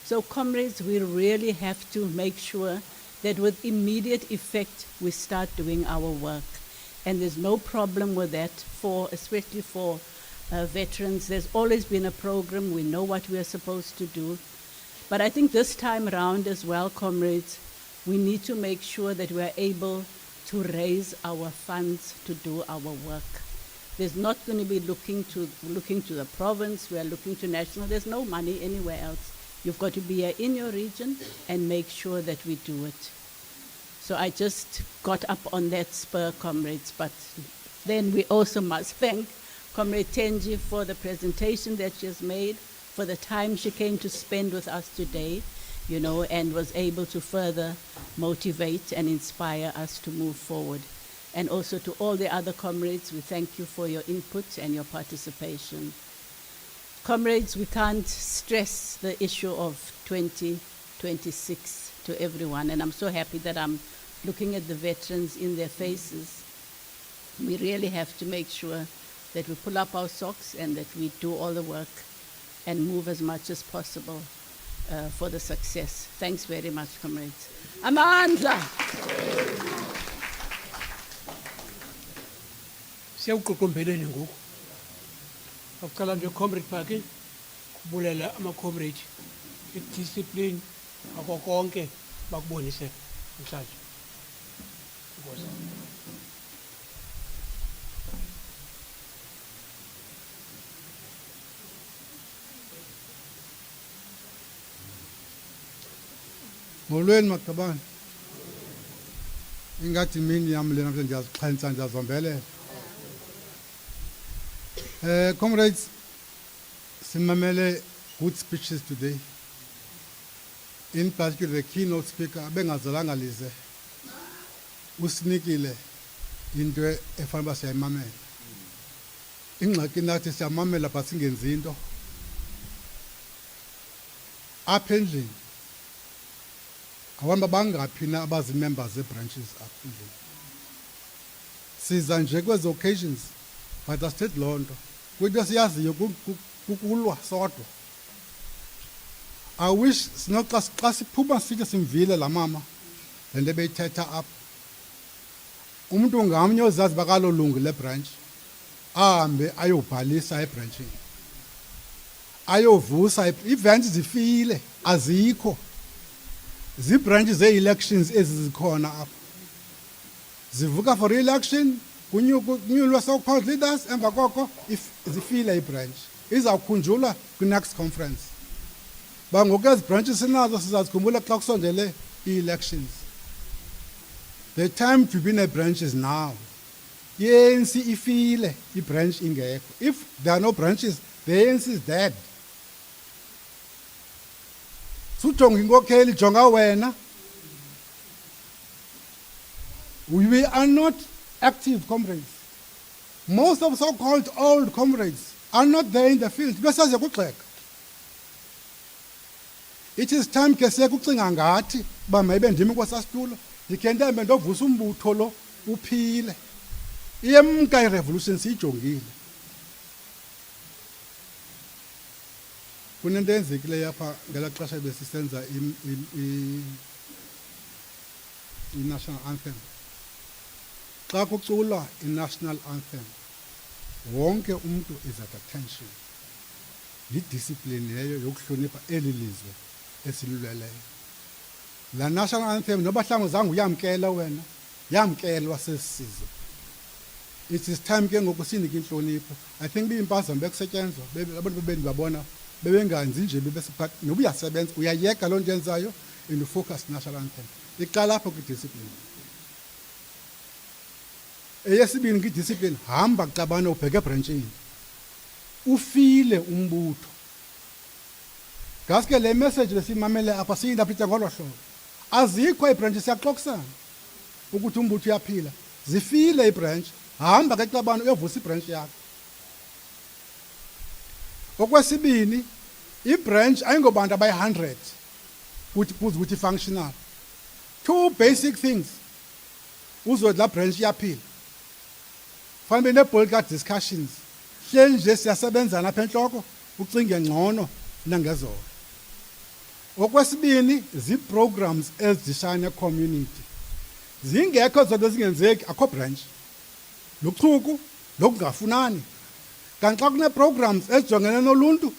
So, comrades, we really have to make sure that with immediate effect we start doing our work. And there's no problem with that, especially for veterans. There's always been a program. We know what we are supposed to do. But I think this time around as well, comrades, we need to make sure that we are able to raise our funds to do our work. There's not going to be looking to the province. We are looking to national. There's no money anywhere else. You've got to be here in your region and make sure that we do it. So I just got up on that spur, comrades. But then we also must thank Comrade Thenjiwe for the presentation that she has made, for the time she came to spend with us today, you know, and was able to further motivate and inspire us to move forward. And also to all the other comrades, we thank you for your input and your participation. Comrades, we can't stress the issue of 2026 to everyone, and I'm so happy that I'm looking at the veterans in their faces. We really have to make sure that we pull up our socks and that we do all the work and move as much as possible for the success. Thanks very much, comrades. Amandla! Siyawuququmbeleni ngoku. Akuqala nje comrade Paki kubulela ama-comrade idiscipline akho konke bakubonise namhlanje. Enkosi. Molweni maqabane. Ingathi imini yam le namhlanje ndiyazixhentsa ndiyazombelela. Comrades, simamele good speeches today. In particular, the keynote speaker, abengazalanga lize, usinikile into efanele uba siyayimamela. Ingxaki nathi siyamamela but singenzi into. Apha endlini, abantu bangaphi na abazi-members zee-branches apha endlini. Siza nje kwezi occasions, but asithethi loo nto. Kwinto siyaziyo kukulwa sodwa. I wish xa siphuma sithi simvile la mama le nto beyithetha apha. Umntu ngamnye ozazi bakalolungu le-branch ahambe ayobhalisa ebranchini. Ayovusa ii-events zifile azikho. Zii-branches zee-elections ezi zikhona apha. Zivuka for election, kunyulwa so-called leaders, emva koko zifile ii-branch. Izawukhunjulwa kwi-next conference. Bangoku ezi branches sinazo sizazikhumbula xa kusondele ii-elections. The time to be in a branch is now. I-ANC ifile, i-branch ingekho. If there are no branches, the ANC is dead. Sujonga inkokheli, jonga wena. We are not active comrades. Most of so-called old comrades are not there in the field. Besaze kuxeka. It is time ke sekucinga ngathi ba mayibe ndimi kwasasitulo ndikhe ntembe ndovusa umbutho lo uphile. Iyemka irevolution siyijongile. Kunento enzekileyo apha ngela xesha besisenza i-national anthem. Xa kuculwa i-national anthem, wonke umntu is at attention. Yidiscipline leyo yokuhlonipha eli lizwe esiluleleyo. La national anthem noba hlangu zange uyamkela wena, yamkelwa sesizwe. It is time ke ngoku sinike inhlonipho. I think biyimpazamo bekusetyenzwa abantu bebendibabona bebenganzi nje bebesiphatha noba uyasebenza uyayeka loo nto yenzayo and focus national anthem. Iqala apho kwidiscipline. Eyesibini kwidiscipline, hamba kuxabana ubheke ebranchini. Ufile umbutho. Ngaske le message lesimamele apha siyinterprete ngolo hlobo. Azikho ii-branches siyaxoxisana ukuthi umbutho uyaphila. Zifile ii-branch, hamba ke xabana uyovusa i-branch yakho. Okwesibini, i-branch ayingobantu abayi-100 ukuthi functional. Two basic things. Uzothi la branch iyaphila. Fanele ne-political discussions. Hleli nje siyasebenzana apha entloko ucinge ngcono nangezolo. Okwesibini, zii-programs ezidishana community. Zingekho zonto zingenzeki, akho branch. Luchuku, lokungafunani. Kanti xa kune-programs ezijongene noluntu,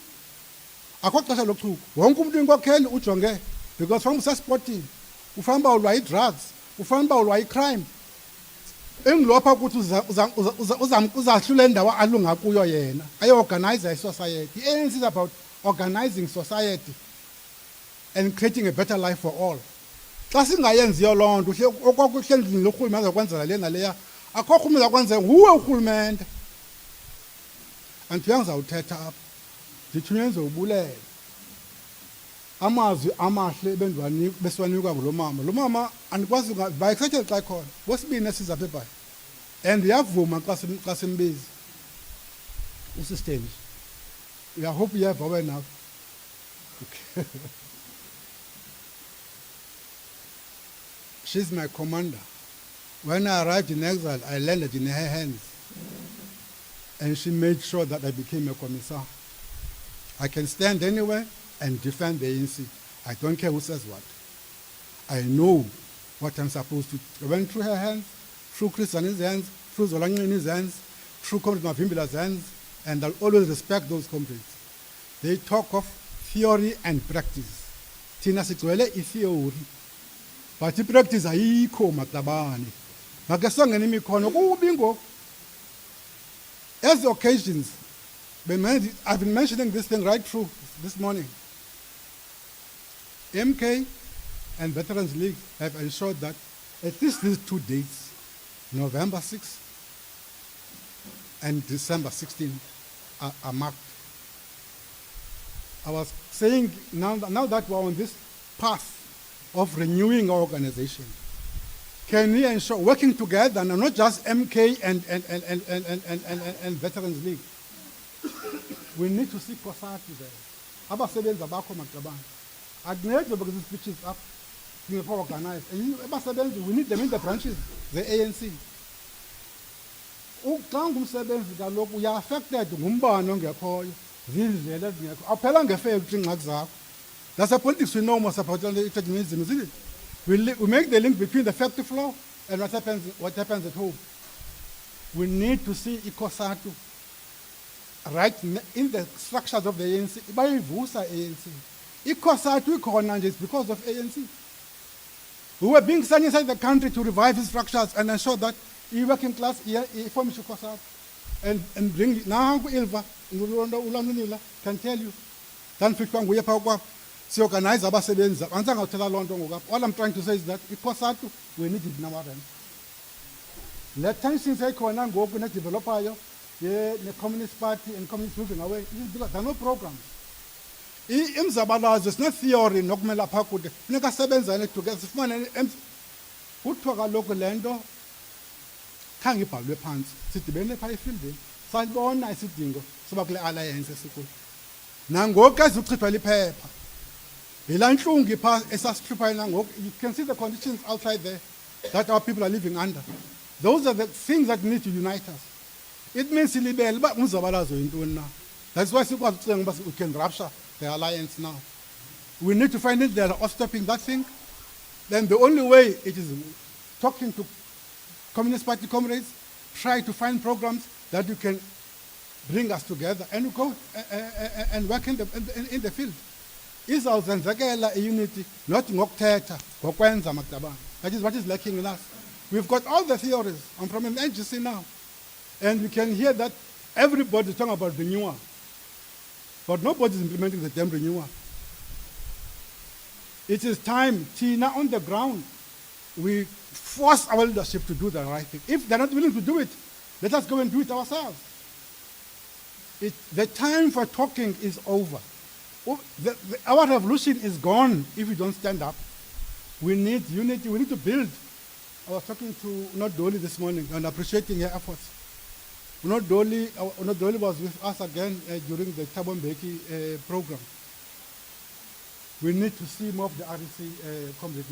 akho xesha lochuku. Wonke umntu inkokheli ujonge, because fanele usespotini. Ufana uba ulwa i-drugs, ufana uba ulwa i-crime. Engilopha ukuthi uzahlula indawo alunga kuyo yena. Ayo-organize i-society. I-ANC is about organizing society and creating a better life for all. Xa singayenziyo loo nto, okwakuhlendlini lorhulumente azokwenzela le naleya, akho rhulumente akwenzela nguwe urhulumente. Andifika ngizawuthetha apha, ndithunywe ndizowubulela. Amazwi amahle besiwanikwa ngulo mama. Lo mama andikwazi ba-excited xa khona. Wesibini esiza apha ebhayi. And uyavuma xa simbiza. Usisteni. I hope you have wena. Okay. She's my commander. When I arrived in exile, I landed in her hands. And she made sure that I became a commissar. I can stand anywhere and defend the ANC. I don't care who says what. I know what I'm supposed to. I went through her hands, through Christian's hands, through Zolangani's hands, through Comrade Mavimbila's hands, and I'll always respect those comrades. They talk of theory and practice. Tina sigcwele i-theory, but i-practice ayikho maqabane. Make songena imikhono kubi ngoku. As the occasions, I've been mentioning this thing right through this morning. MK and Veterans League have ensured that at least these 2 dates, November 6th and December 16th, are marked. I was saying now that we're on this path of renewing our organization, can we ensure working together, and not just MK and Veterans League? We need to see COSATU there. Abasebenzi abakho maqabane. Akuncede because the speech is up. Singapore organized. And abasebenzi, we need them in the branches, the ANC. Xa ungumsebenzi kaloku uya affected ngumbane ongekhoyo, zindlela ezingekho. Aphela ngefactory ingxaki zakho. That's a politics we know most about federalism, isn't it? We make the link between the factory floor and what happens at home. We need to see COSATU right in the structures of the ANC. Bayivusa ANC. COSATU ikhona nje is because of ANC. We were being sent inside the country to revive its structures and ensure that the working class forms COSATU and bring now Ilva can tell you. Dan fikwa nguye pha kwapha. Si organize abasebenzi. Anza ngawuthela lonto ngokapha. All I'm trying to say is that COSATU we need it in our hands. Le tensions ekhona ngoku ne developayo the Communist Party and Communist moving away. There are no programs. Imzabalazo is not theory nokumela pha kude. Funeka sebenzane together. Sifumane kuthiwa kaloku le nto khange ibhalwe phantsi. Sidibene pha efieldini. Sayibona isidingo soba kule alliance esikuyo. Nangoku ezuchithwa liphepha. Yilaa ntlungu pha esasihluphayo nangoku. You can see the conditions outside there that our people are living under. Those are the things that need to unite us. It means ilibele uba umzabalazo yintoni na. That's why sikwazi ukucinga uba we can rupture the alliance now. We need to find it there of stopping that thing. Then the only way it is talking to Communist Party comrades, try to find programs that you can bring us together and go and work in the field. Izawuzenzekela unity, not ngokuthetha, ngokwenza maqabane. That is what is lacking in us. We've got all the theories. I'm from an agency now. And we can hear that everybody is talking about renewal. But nobody is implementing the damn renewal. It is time, Tina, on the ground, we force our leadership to do the right thing. If they're not willing to do it, let us go and do it ourselves. The time for talking is over. Our revolution is gone if we don't stand up. We need unity. We need to build. I was talking to Unodoli this morning and appreciating her efforts. Unodoli was with us again during the Thabo Mbeki program. We need to see more of the REC comrade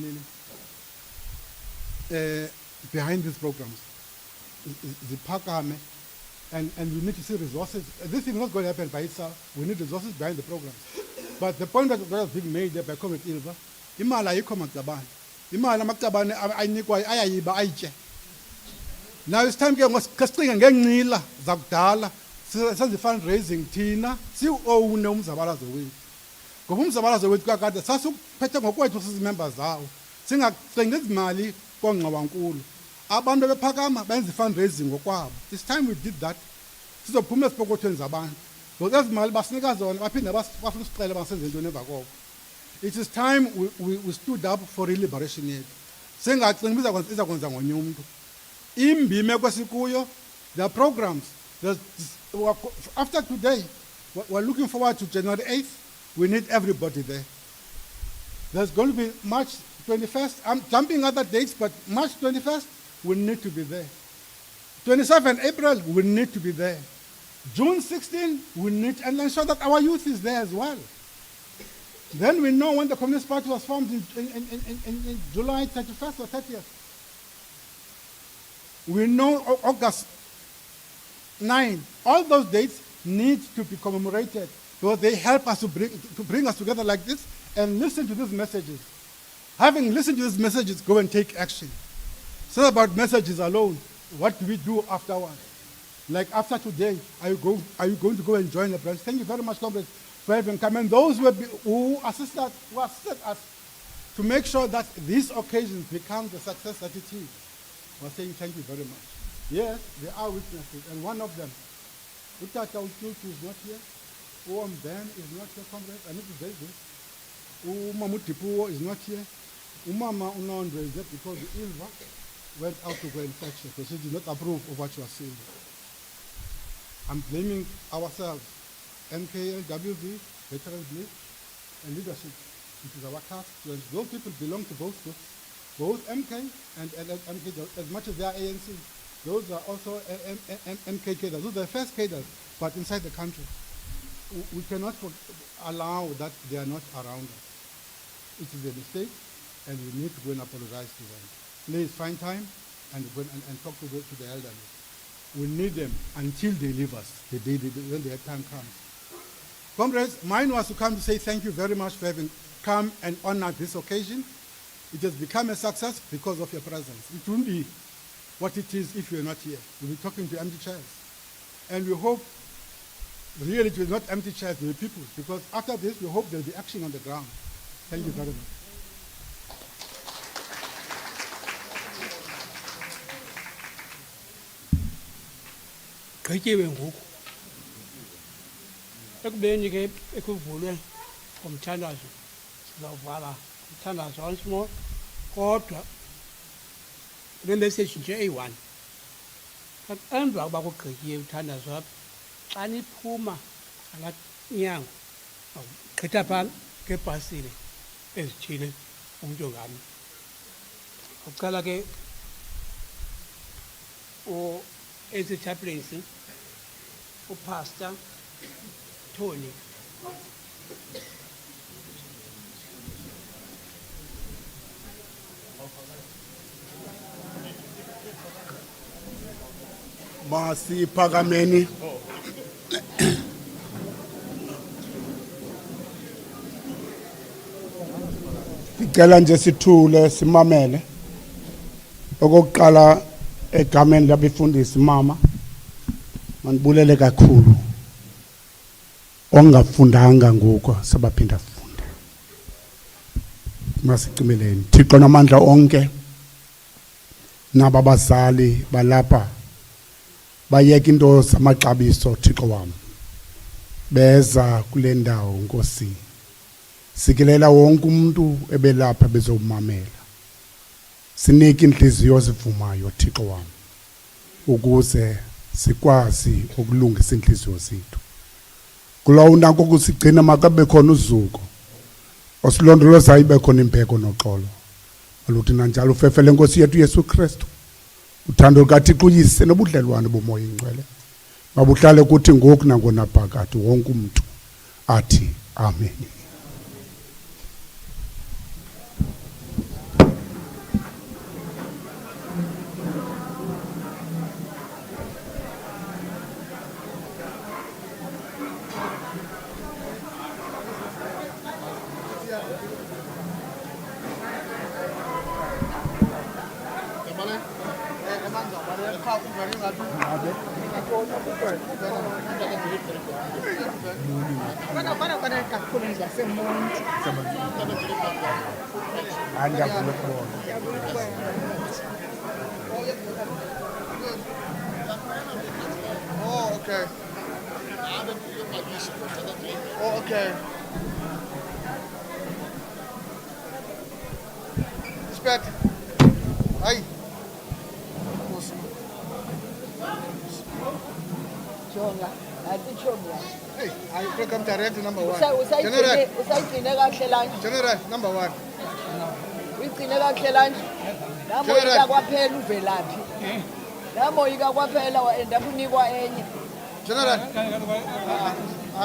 behind these programs. The Pakame, and we need to see resources. This is not going to happen by itself. We need resources behind the programs. But the point that was being made there by Comrade Ilva, imala ayikho maqabane. Imali amaqabane ayinikwayo ayayiba ayitye. Now it's time ke ngosicinga ngenqila zakudala senze fundraising thina si-own umzabalazo wethu. Ngoba umzabalazo wethu kakade sasuphethe ngokwethu sisi-members zawo. Singacingi izimali kongqawankulu. Abantu bephakama benza fundraising ngokwabo. It's time we did that. Sizophuma esipokothweni zabantu. Because ezimali basinika zona baphinde bafuna usixela basenze into emva koko. It is time we stood up for liberation yethu. Singacingi izakwenza ngomnye umuntu. Imbime kwesikuyo, there are programs. After today, we're looking forward to January 8th. We need everybody there. There's going to be March 21st. I'm jumping other dates, but March 21st, we need to be there. 27 April, we need to be there. June 16, we need to ensure that our youth is there as well. Then we know when the Communist Party was formed in July 31st or 30th. We know August 9. All those dates need to be commemorated because they help us to bring us together like this and listen to these messages. Having listened to these messages, go and take action. It's not about messages alone. What do we do afterwards? Like after today, are you going to go and join the branch? Thank you very much, comrades, for having come. And those who assisted us to make sure that these occasions become the success that it is. was saying thank you very much. Yes, there are witnesses, and one of them, Utata Ututu is not here. Ben is not here, comrade. I need to say this. Mamutipuo is not here. Umama Unondre is there because the ILVA went out to go and fetch her, because she did not approve of what she was saying. I'm blaming ourselves, MKLWV, Veterans League, and leadership. It is our task to those people belong to both groups, both MK and MK, as much as they are ANC. Those are also MK cadres. Those are the first cadres, but inside the country. We cannot allow that they are not around us. It is a mistake, and we need to go and apologize to them. Please find time and go and talk to the elderly. We need them until they leave us, when their time comes. Comrades, mine was to come to say thank you very much for having come and honored this occasion. It has become a success because of your presence. It wouldn't be what it is if you're not here. We'll be talking to empty chairs. And we hope, really, it will not empty chairs, it will be people, because after this, we hope there'll be action on the ground. Thank you very much. Thenjiwe ngoku ekubeni ke ekuvulwe ngomthandazo sizawuvala umthandazo once more kodwa le message nje eyi-1 emva kuba kugqityiwe umthandazo apha xa niphuma ngalaa nyango gqitha phaa ngebhasile ezithile umntu ngamnye ukuqala ke chaplains upastor Tony Masiphakameni sicela nje sithule simamele okokuqala egameni labefundisi mama manibulele kakhulu ongafundanga ngoku sabaphinda funda masicimeleni Thixo namandla onke naba bazali balapha bayeka into zamaxabiso Thixo wami beza kule ndawo Nkosi sikilela wonke umuntu ebelapha bezomamela sinike inhliziyo zivumayo Thixo wami ukuze sikwazi ukulungisa inhliziyo zethu kulo unako kusigcina makabe khona uzuko osilondoloza ibe khona impeko noxolo aluthi nanjalo ufefele Nkosi yethu Yesu Kristu uthando lukaThixo uyise nobudlelwane bomoya ingcwele babuhlale kuthi ngoku nangona phakathi wonke umuntu athi amen. Oh, okay. Oh, okay. Respect. Hey. Hey, I program director number 1. General number 1. Uyigcine kahle lanje namoyika kwaphela uvelaphi namoyika kwaphela waenda kunikwa enye General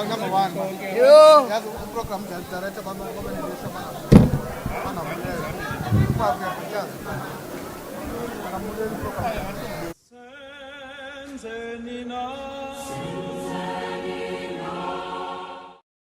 number 1. yo yazi program director bamabonelisa bana bulela Senzeni na